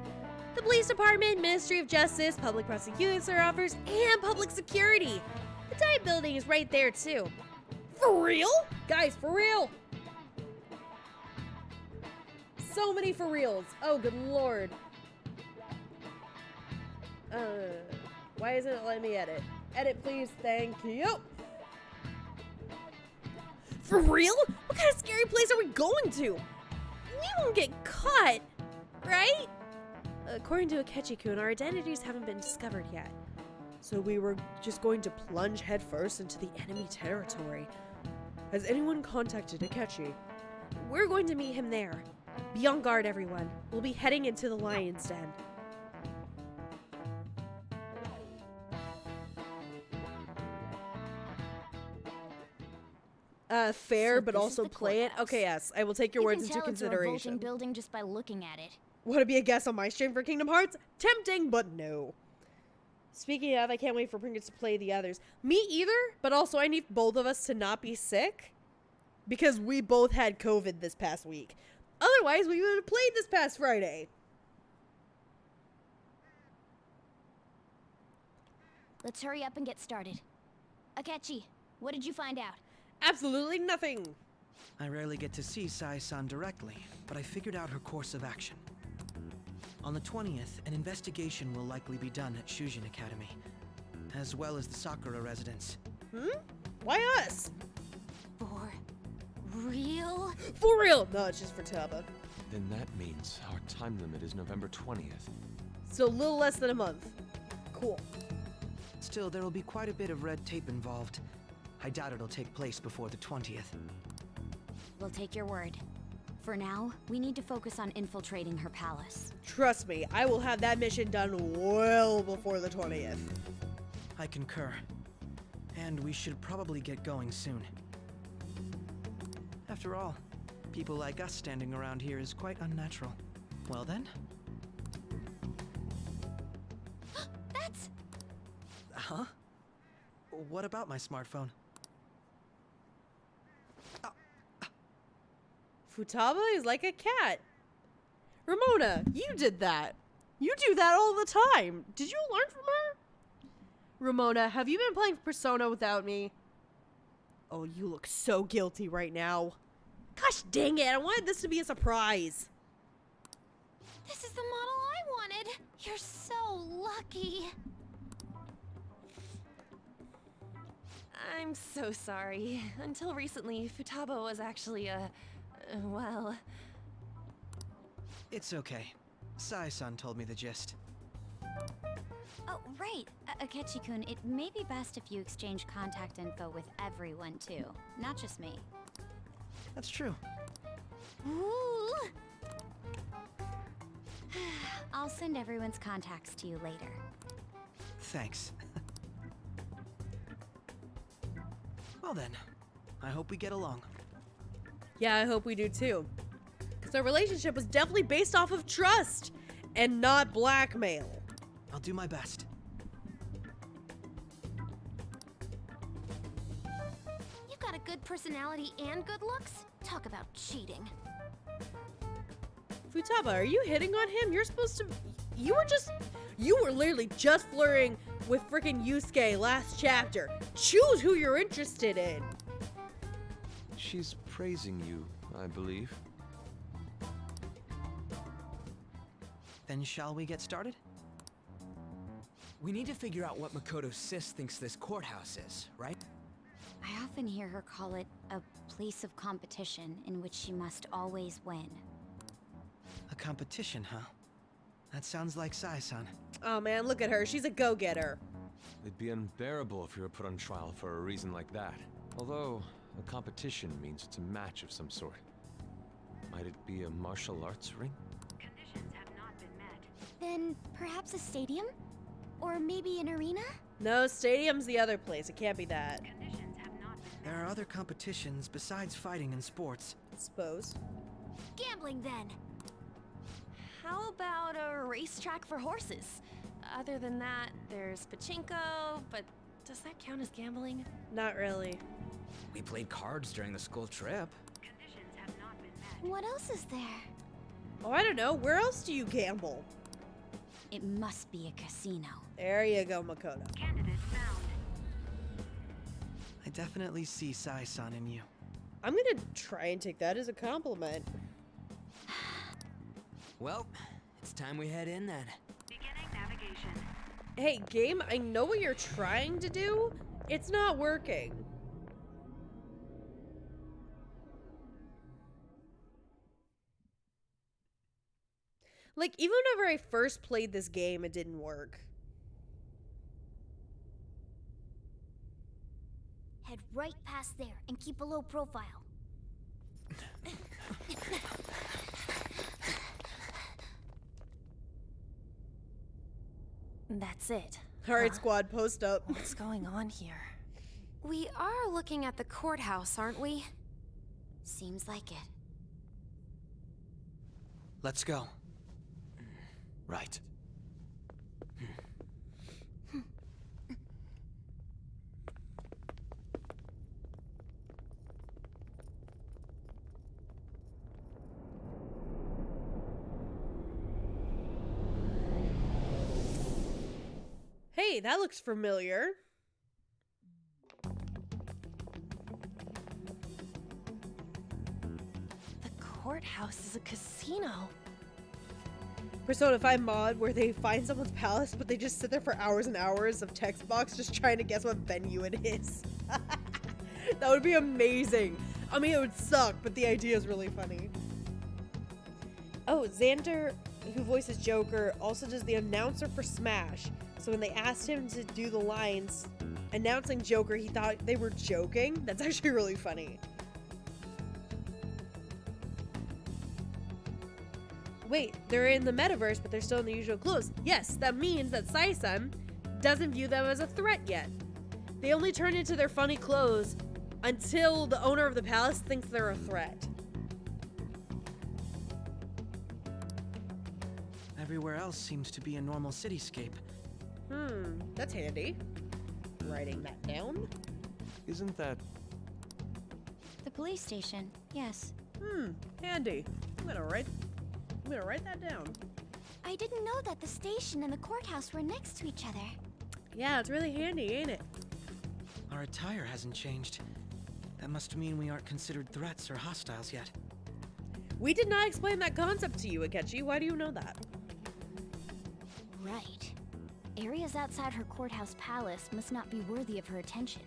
The police department, Ministry of Justice, public prosecutor office, and public security. The Diet building is right there, too. For real? Guys, for real. So many for reals. Oh, good lord. Why isn't it letting me edit? Edit, please. Thank you. For real? What kind of scary place are we going to? We won't get caught, right? According to Akechi-kun, our identities haven't been discovered yet. So we were just going to plunge headfirst into the enemy territory. Has anyone contacted Akechi? We're going to meet him there. Be on guard, everyone. We'll be heading into the Lion's Den. Fair, So but this also is the play it. Okay, yes, I will take your words into You can tell it's a consideration. revolting building just by looking at it. Want to be a guest on my stream for Kingdom Hearts? Tempting, but no. Speaking of, I can't wait for Pringles to play the others. Me either, but also I need both of us to not be sick. Because we both had COVID this past week. Otherwise, we would have played this past Friday. Let's hurry up and get started. Akechi, what did you find out? Absolutely nothing. I rarely get to see Sai-san directly, but I figured out her course of action. On the 20th, an investigation will likely be done at Shujin Academy, as well as the Sakura residence. Why us? For real? For real! No, it's just for Taba. Then that means our time limit is November 20th. So a little less than a month. Cool. Still, there will be quite a bit of red tape involved. I doubt it'll take place before the 20th. We'll take your word. For now, we need to focus on infiltrating her palace. Trust me, I will have that mission done well before the 20th. I concur. And we should probably get going soon. After all, people like us standing around here is quite unnatural. Well then. That's... Huh? What about my smartphone? Futaba is like a cat. Ramona, you did that. You do that all the time. Did you learn from her? Ramona, have you been playing Persona without me? Oh, you look so guilty right now. Gosh dang it, I wanted this to be a surprise. This is the model I wanted. You're so lucky. I'm so sorry. Until recently, Futaba was actually well... It's okay. Sai-san told me the gist. Oh, right. Akechi-kun, it may be best if you exchange contact info with everyone, too. Not just me. That's true. Ooh. I'll send everyone's contacts to you later. Thanks. Well then, I hope we get along. Yeah, I hope we do too. Because our relationship was definitely based off of trust and not blackmail. I'll do my best. You've got a good personality and good looks. Talk about cheating. Futaba, are you hitting on him? You're supposed to... You were literally just flirting with freaking Yusuke last chapter. Choose who you're interested in. She's praising you, I believe. Then shall we get started? We need to figure out what Makoto's sis thinks this courthouse is, right? I often hear her call it a place of competition in which she must always win. A competition, huh? That sounds like Sai-san. Oh man, look at her. She's a go-getter. It'd be unbearable if you were put on trial for a reason like that. Although, a competition means it's a match of some sort. Might it be a martial arts ring? Conditions have not been met. Then perhaps a stadium? Or maybe an arena? No, stadium's the other place. It can't be that. There are other competitions besides fighting and sports. Suppose. Gambling, then. How about a racetrack for horses? Other than that, there's pachinko, but does that count as gambling? Not really. We played cards during the school trip. What else is there? Oh, I don't know. Where else do you gamble? It must be a casino. There you go, Makoto. Candidate found. I definitely see Sai-san in you. I'm gonna try and take that as a compliment. Well, it's time we head in then. Beginning navigation. Hey, game, I know what you're trying to do. It's not working. Like, even whenever I first played this game, it didn't work. Head right past there and keep a low profile. That's it. Alright, squad, post up. What's going on here? We are looking at the courthouse, aren't we? Seems like it. Let's go. Right. Hey, that looks familiar. The courthouse is a casino. Persona 5 mod where they find someone's palace, but they just sit there for hours and hours of text box just trying to guess what venue it is. That would be amazing. I mean, it would suck, but the idea is really funny. Oh, Xander, who voices Joker, also does the announcer for Smash. So when they asked him to do the lines announcing Joker, he thought they were joking. That's actually really funny. Wait, they're in the metaverse, but they're still in the usual clothes. Yes, that means that Sai-san doesn't view them as a threat yet. They only turn into their funny clothes until the owner of the palace thinks they're a threat. Everywhere else seems to be a normal cityscape. That's handy. Writing that down. Isn't that... The police station, yes. Handy. I'm gonna write that down. I didn't know that the station and the courthouse were next to each other. Yeah, it's really handy, ain't it? Our attire hasn't changed. That must mean we aren't considered threats or hostiles yet. We did not explain that concept to you, Akechi. Why do you know that? Right. Areas outside her courthouse palace must not be worthy of her attention.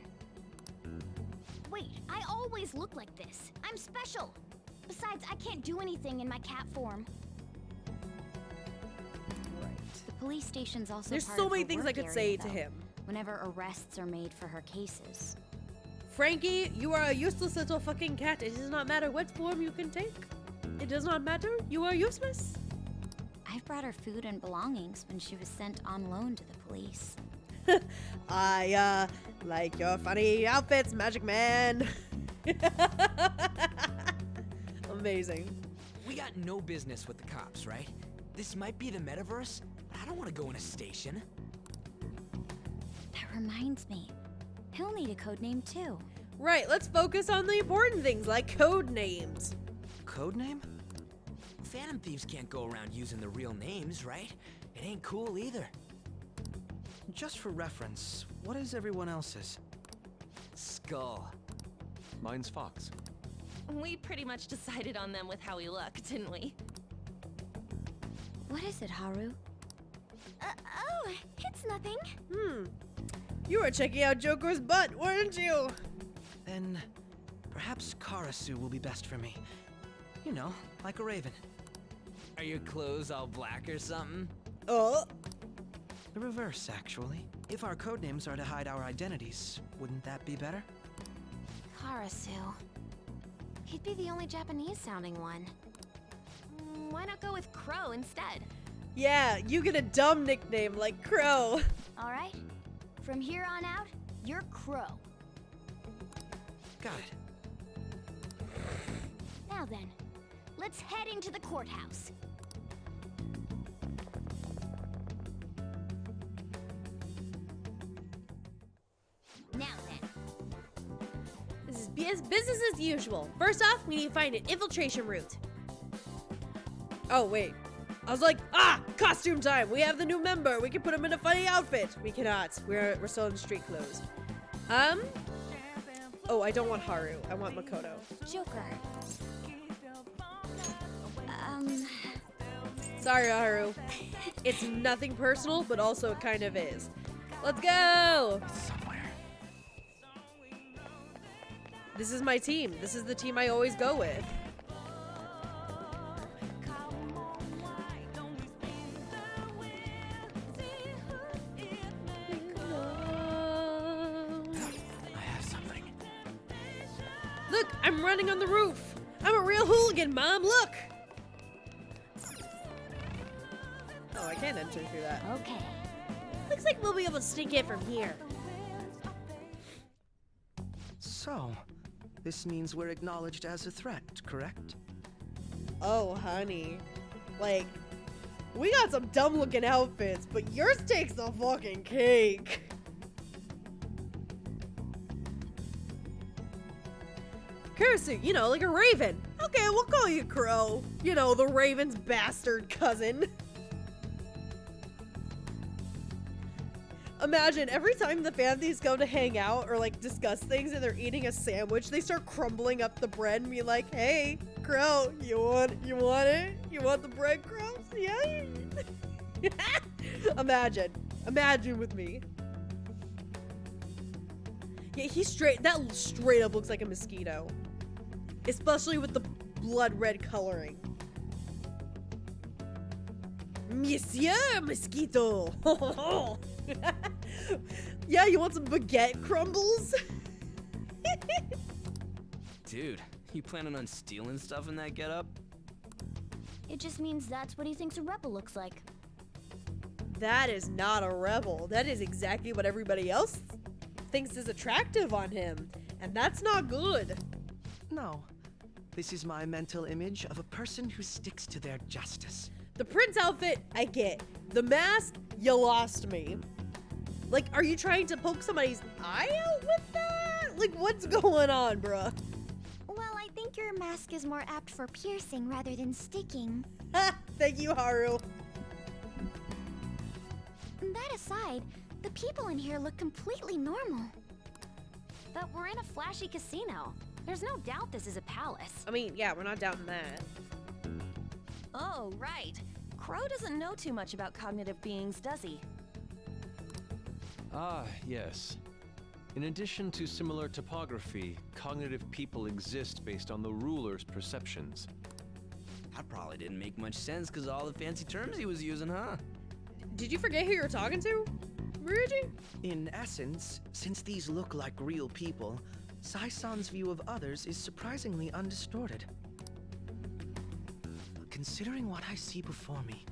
Wait, I always look like this. I'm special. Besides, I can't do anything in my cat form. The police station's also There's part so of many her things I work could area, say to though, him. Whenever arrests are made for her cases. Frankie, you are a useless little fucking cat. It does not matter what form you can take. It does not matter. You are useless. I've brought her food and belongings when she was sent on loan to the police. I, like your funny outfits, Magic Man. Amazing. We got no business with the cops, right? This might be the metaverse, but I don't want to go in a station. That reminds me. He'll need a code name too. Right, let's focus on the important things like code names. Code name? Phantom thieves can't go around using the real names, right? It ain't cool either. Just for reference, what is everyone else's? Skull. Mine's Fox. We pretty much decided on them with how we look, didn't we? What is it, Haru? Oh, it's nothing. You were checking out Joker's butt, weren't you? Then perhaps Karasu will be best for me. You know, like a raven. Are your clothes all black or something? Oh. The reverse, actually. If our codenames are to hide our identities, wouldn't that be better? Karasu. He'd be the only Japanese-sounding one. Why not go with Crow instead? Yeah, you get a dumb nickname like Crow. All right. From here on out, you're Crow. Got it. Now then, let's head into the courthouse. Now then. This is business as usual. First off, we need to find an infiltration route. Oh, wait. I was like, costume time. We have the new member. We can put him in a funny outfit. We cannot. We're still in street clothes. Oh, I don't want Haru. I want Makoto. Joker. Sorry, Haru. It's nothing personal, but also it kind of is. Let's go! This is my team. This is the team I always go with. I have something. Look, I'm running on the roof. I'm a real hooligan, Mom. Look. Oh, I can't enter through that. Okay. Looks like we'll be able to sneak in from here. So, this means we're acknowledged as a threat, correct? Oh, honey. Like, we got some dumb-looking outfits, but yours takes the fucking cake. Karasu, you know, like a raven. Okay, we'll call you Crow. You know, the raven's bastard cousin. Imagine every time the Phantom Thieves go to hang out or like discuss things and they're eating a sandwich, they start crumbling up the bread and be like, "Hey, Crow, you want it? You want the breadcrumbs? Yeah." Imagine with me. Yeah, that straight up looks like a mosquito, especially with the blood red coloring. Monsieur Mosquito. Yeah, you want some baguette crumbles? Dude, you planning on stealing stuff in that getup? It just means that's what he thinks a rebel looks like. That is not a rebel. That is exactly what everybody else thinks is attractive on him. And that's not good. No. This is my mental image of a person who sticks to their justice. The Prince outfit, I get. The mask, you lost me. Like, are you trying to poke somebody's eye out with that? Like, what's going on, bruh? Well, I think your mask is more apt for piercing rather than sticking. Thank you, Haru. That aside, the people in here look completely normal. But we're in a flashy casino. There's no doubt this is a palace. I mean, yeah, we're not doubting that. Oh, right. Crow doesn't know too much about cognitive beings, does he? Ah, yes. In addition to similar topography, cognitive people exist based on the ruler's perceptions. That probably didn't make much sense because of all the fancy terms he was using, huh? Did you forget who you were talking to, Ryuji? In essence, since these look like real people, Sai-san's view of others is surprisingly undistorted. Considering what I see before me,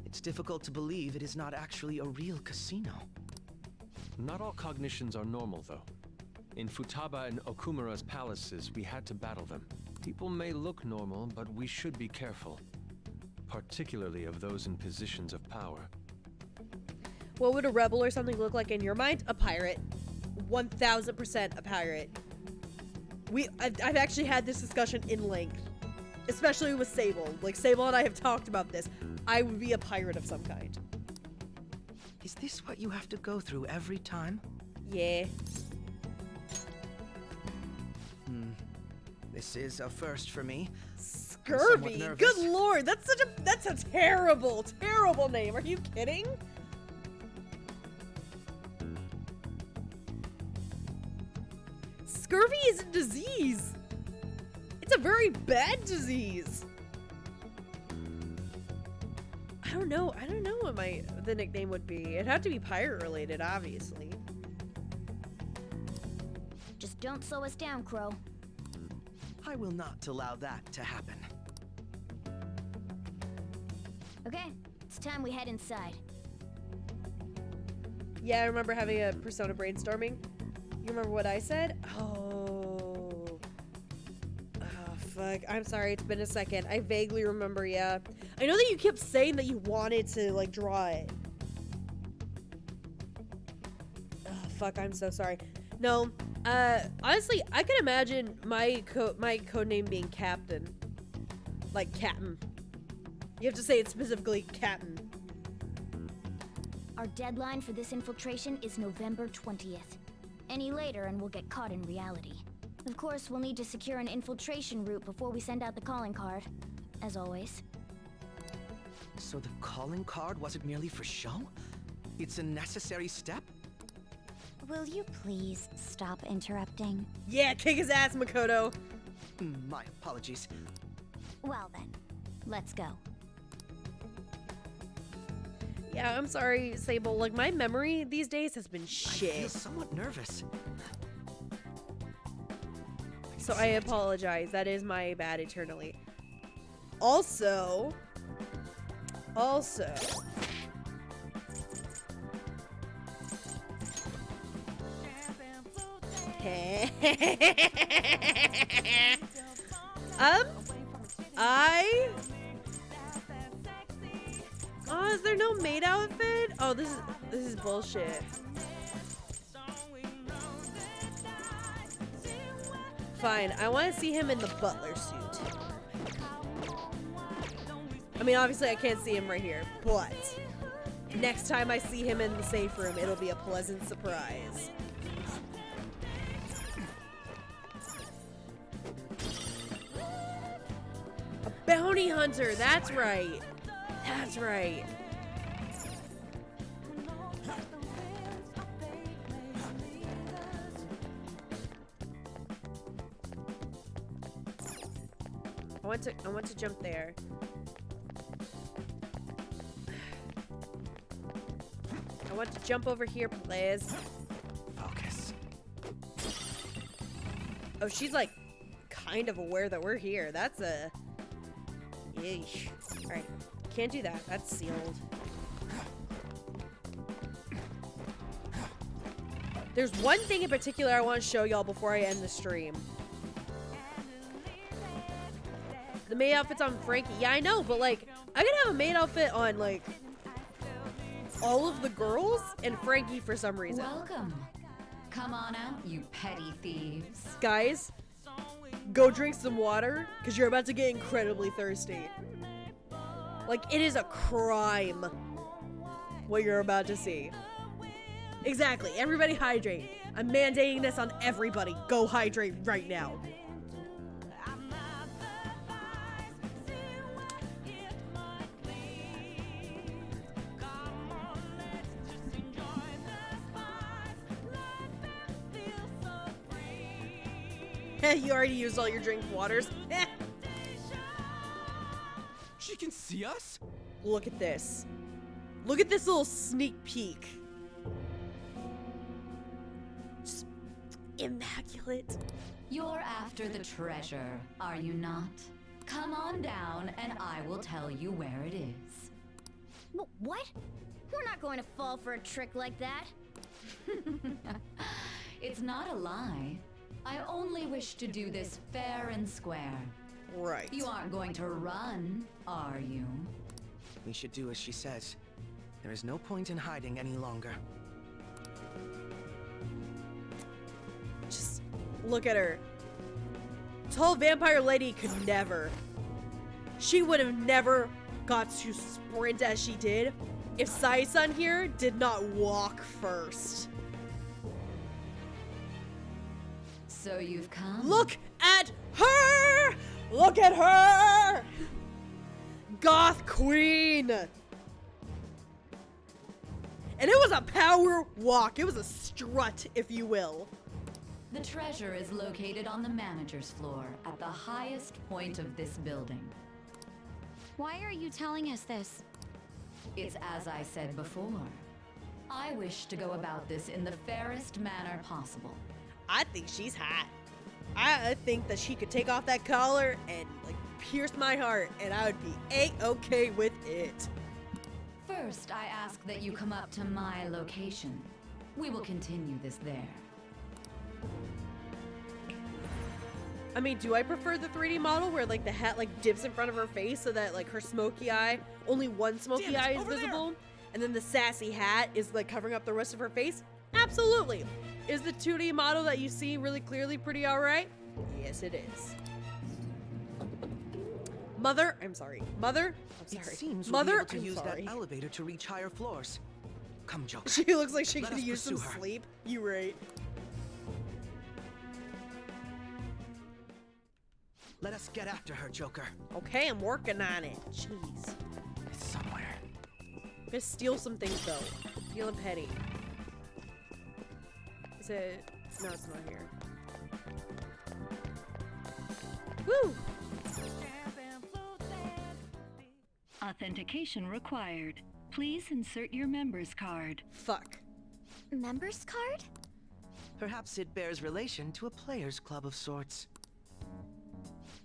it's difficult to believe it is not actually a real casino. Not all cognitions are normal, though. In Futaba and Okumura's palaces, we had to battle them. People may look normal, but we should be careful. Particularly of those in positions of power. What would a rebel or something look like in your mind? A pirate. 1000% a pirate. I've actually had this discussion in length, especially with Sable. Like, Sable and I have talked about this. I would be a pirate of some kind. Is this what you have to go through every time? Yeah. This is a first for me. Scurvy. Good lord, that's a terrible, terrible name. Are you kidding? Scurvy is a disease. It's a very bad disease. I don't know what the nickname would be. It'd have to be pirate related, obviously. Just don't slow us down, Crow. I will not allow that to happen. Okay, it's time we head inside. Yeah, I remember having a Persona brainstorming. You remember what I said? Oh, fuck. I'm sorry, it's been a second. I vaguely remember, yeah. I know that you kept saying that you wanted to, like, draw it. Oh, fuck, I'm so sorry. No, honestly, I can imagine my codename being Captain. Like, Captain. You have to say it specifically Captain. Our deadline for this infiltration is November 20th. Any later and we'll get caught in reality. Of course, we'll need to secure an infiltration route before we send out the calling card, as always. So the calling card wasn't merely for show? It's a necessary step? Will you please stop interrupting? Yeah, kick his ass, Makoto. My apologies. Well then, let's go. Yeah, I'm sorry, Sable. Like, my memory these days has been shit. I feel somewhat nervous. So I apologize. That is my bad eternally. Also, is there no maid outfit? Oh, this is bullshit. Fine, I want to see him in the butler suit. I mean, obviously I can't see him right here, but next time I see him in the safe room, it'll be a pleasant surprise. A bounty hunter, that's right. That's right. I want to jump there. I want to jump over here, please. Focus. Oh, she's like kind of aware that we're here. That's a... Yeesh. Alright. Can't do that. That's sealed. There's one thing in particular I want to show y'all before I end the stream. The maid outfit's on Frankie. Yeah, I know, but like, I could have a maid outfit on like all of the girls and Frankie for some reason. Welcome. Come on out, you petty thieves. Guys, go drink some water, because you're about to get incredibly thirsty. Like, it is a crime what you're about to see. Exactly. Everybody hydrate. I'm mandating this on everybody. Go hydrate right now. You already used all your drink waters. She can see us? Look at this. Look at this little sneak peek. Just immaculate. You're after the treasure, are you not? Come on down and I will tell you where it is. What? We're not going to fall for a trick like that. It's not a lie. I only wish to do this fair and square. Right. You aren't going to run, are you? We should do as she says. There is no point in hiding any longer. Just look at her. Tall vampire lady could never. She would have never got to sprint as she did if Sai-san here did not walk first. So you've come? Look at her! Look at her! Goth queen! And it was a power walk. It was a strut, if you will. The treasure is located on the manager's floor at the highest point of this building. Why are you telling us this? It's as I said before. I wish to go about this in the fairest manner possible. I think she's hot. I think that she could take off that collar and like pierce my heart, and I would be A-okay with it. First, I ask that you come up to my location. We will continue this there. I mean, do I prefer the 3D model where like the hat like dips in front of her face so that like her smoky eye, only one smoky eye is visible, and then the sassy hat is like covering up the rest of her face? Absolutely. Is the 2D model that you see really clearly pretty alright? Yes, it is. Mother, I'm sorry. Mother, I'm sorry. It seems Mother, we'll be able to I'm use sorry. that elevator to reach higher floors. Come, Joker. She looks like she Let could us use some pursue her. sleep. You right. Let us get after her, Joker. Okay, I'm working on it. Jeez. It's somewhere. I'm gonna steal some things though. Feeling petty. Is it? No, it's not here. Woo! Authentication required. Please insert your member's card. Fuck. Members card? Perhaps it bears relation to a players' club of sorts.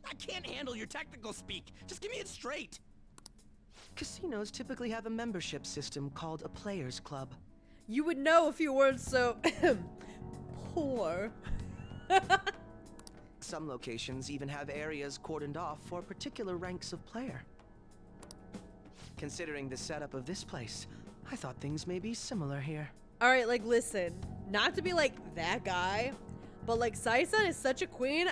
I can't handle your technical speak. Just give me it straight. Casinos typically have a membership system called a players' club. You would know if you weren't so poor. Some locations even have areas cordoned off for particular ranks of player. Considering the setup of this place, I thought things may be similar here. Alright, like listen, not to be like that guy, but like Sai-san is such a queen,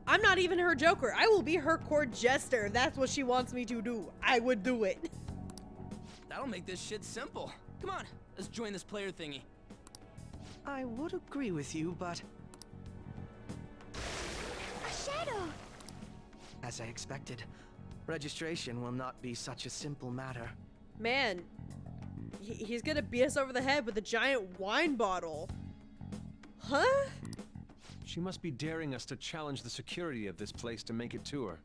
I'm not even her Joker. I will be her court jester. That's what she wants me to do. I would do it. That'll make this shit simple. Come on, let's join this player thingy. I would agree with you, but A shadow! as I expected, registration will not be such a simple matter. Man, he's gonna beat us over the head with a giant wine bottle. Huh? She must be daring us to challenge the security of this place to make it to her.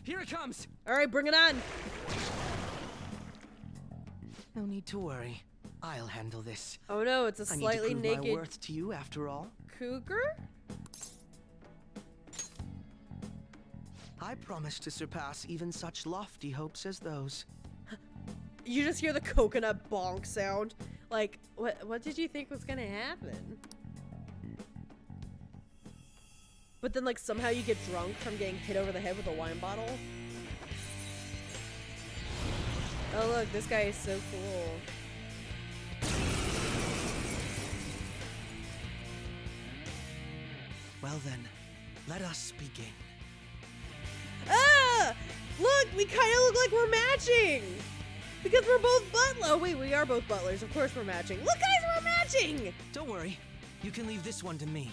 Here it comes! Alright, bring it on! No need to worry. I'll handle this. Oh no, it's a slightly I need to prove naked my worth to you after all. cougar? I promise to surpass even such lofty hopes as those. You just hear the coconut bonk sound. Like, what did you think was gonna happen? But then like somehow you get drunk from getting hit over the head with a wine bottle. Oh look, this guy is so cool. Well then, let us begin. Ah! Look, we kind of look like we're matching! Because we're both butlers. Oh wait, we are both butlers. Of course we're matching. Look guys, we're matching! Don't worry, you can leave this one to me.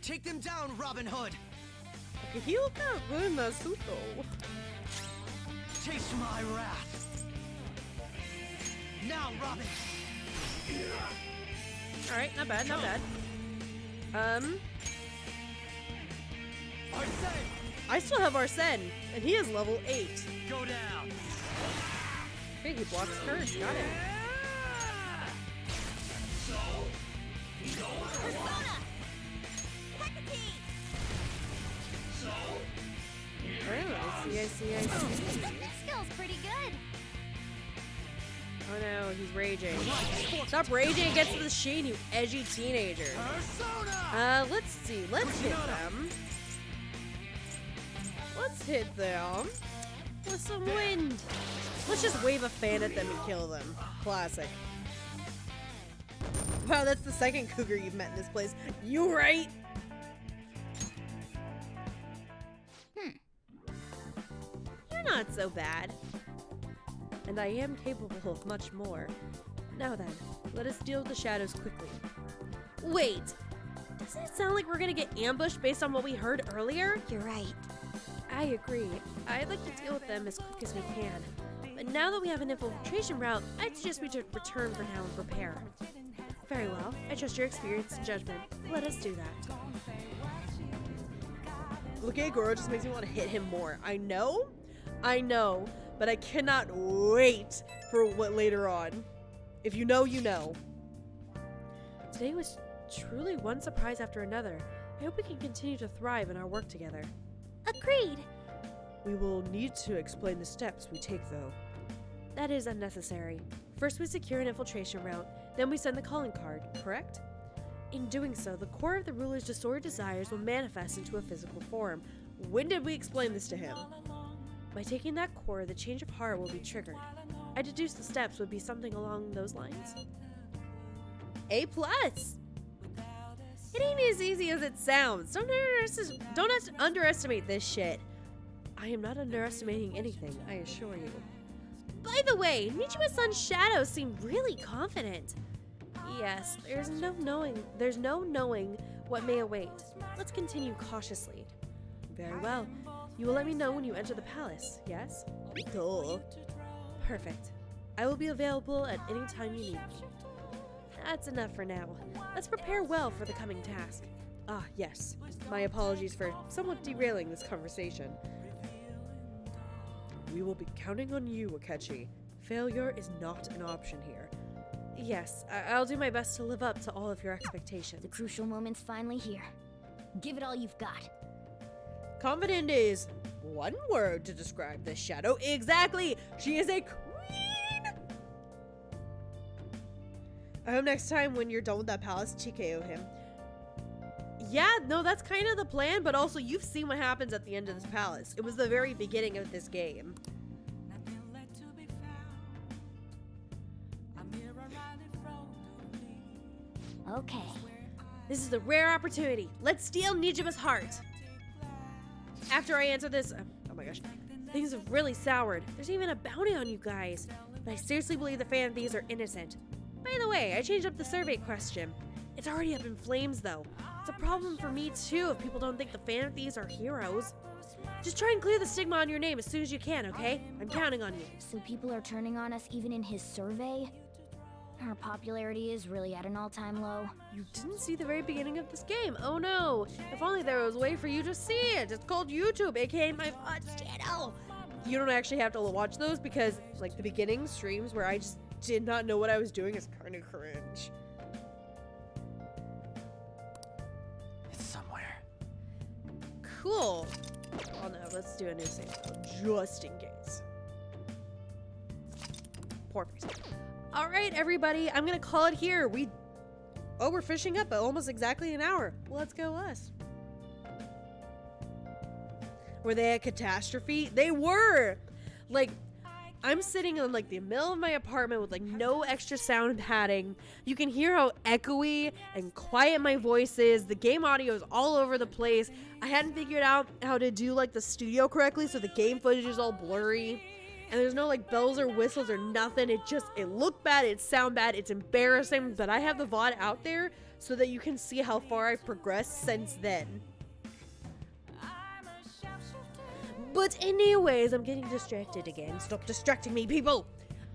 Take them down, Robin Hood! Okay, he looked kind of good in that suit though. Taste my wrath! Now, Robin! Alright, not bad, not bad. I still have Arsene, and he is level 8. Go down! Okay, he blocks courage, got it. Oh, I see. This skill's pretty good. Oh no, he's raging. Stop raging against the machine, you edgy teenager. Let's see. Let's hit them. Let's hit them with some wind. Let's just wave a fan at them and kill them. Classic. Wow, that's the second cougar you've met in this place. You right? You're not so bad. And I am capable of much more. Now then, let us deal with the shadows quickly. Wait! Doesn't it sound like we're gonna get ambushed based on what we heard earlier? You're right. I agree. I'd like to deal with them as quick as we can. But now that we have an infiltration route, I'd suggest we should return for now and prepare. Very well. I trust your experience and judgment. Let us do that. Looking at Goro just makes me want to hit him more. I know, but I cannot wait for what later on. If you know, you know. Today was truly one surprise after another. I hope we can continue to thrive in our work together. Agreed. We will need to explain the steps we take, though. That is unnecessary. First we secure an infiltration route, then we send the calling card, correct? In doing so, the core of the ruler's disordered desires will manifest into a physical form. When did we explain this to him? By taking that core, the change of heart will be triggered. I deduce the steps would be something along those lines. A+! It ain't as easy as it sounds. Don't underestimate this shit. I am not underestimating anything, I assure you. By the way, Nichiwa-san's shadows seem really confident. Yes, there's no knowing what may await. Let's continue cautiously. Very well. You will let me know when you enter the palace, yes? Duh. Perfect. I will be available at any time you need me. That's enough for now. Let's prepare well for the coming task. Ah, yes. My apologies for somewhat derailing this conversation. We will be counting on you, Akechi. Failure is not an option here. Yes, I'll do my best to live up to all of your expectations. The crucial moment's finally here. Give it all you've got. Confident is one word to describe this shadow. Exactly! She is a queen! I hope next time when you're done with that palace, TKO him. Yeah, no, that's kind of the plan, but also you've seen what happens at the end of this palace. It was the very beginning of this game. Okay. This is a rare opportunity. Let's steal Nijima's heart. After I answer this, oh my gosh, things have really soured. There's even a bounty on you guys. But I seriously believe the fan thieves are innocent. By the way, I changed up the survey question. It's already up in flames though. It's a problem for me too if people don't think the fan thieves are heroes. Just try and clear the stigma on your name as soon as you can, okay? I'm counting on you. So people are turning on us even in his survey? Our popularity is really at an all-time low. You didn't see the very beginning of this game. Oh no. If only there was a way for you to see it. It's called YouTube, aka my VODs channel. You don't actually have to watch those because like the beginning streams where I just did not know what I was doing is kind of cringe. It's somewhere. Cool. Oh no, let's do a new save just in case. Perfect. All right, everybody, I'm gonna call it here. We're finishing up at almost exactly an hour. Let's go us. Were they a catastrophe? They were. Like, I'm sitting in like the middle of my apartment with like no extra sound padding. You can hear how echoey and quiet my voice is. The game audio is all over the place. I hadn't figured out how to do like the studio correctly, so the game footage is all blurry. And there's no like bells or whistles or nothing. It looked bad, it sound bad, it's embarrassing, but I have the VOD out there so that you can see how far I've progressed since then. But anyways, I'm getting distracted again. Stop distracting me, people!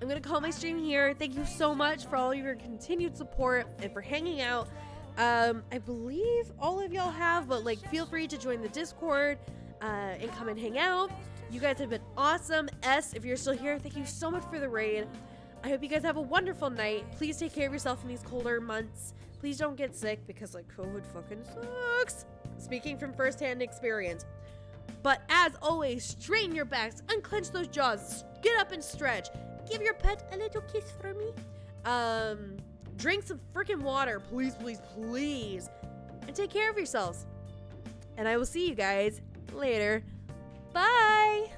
I'm gonna call my stream here. Thank you so much for all of your continued support and for hanging out. I believe all of y'all have, but like feel free to join the Discord and come and hang out. You guys have been awesome. If you're still here, thank you so much for the raid. I hope you guys have a wonderful night. Please take care of yourself in these colder months. Please don't get sick because like COVID fucking sucks. Speaking from firsthand experience. But as always, straighten your backs, unclench those jaws, get up and stretch. Give your pet a little kiss for me. Drink some freaking water, please, please, please. And take care of yourselves. And I will see you guys later. Bye!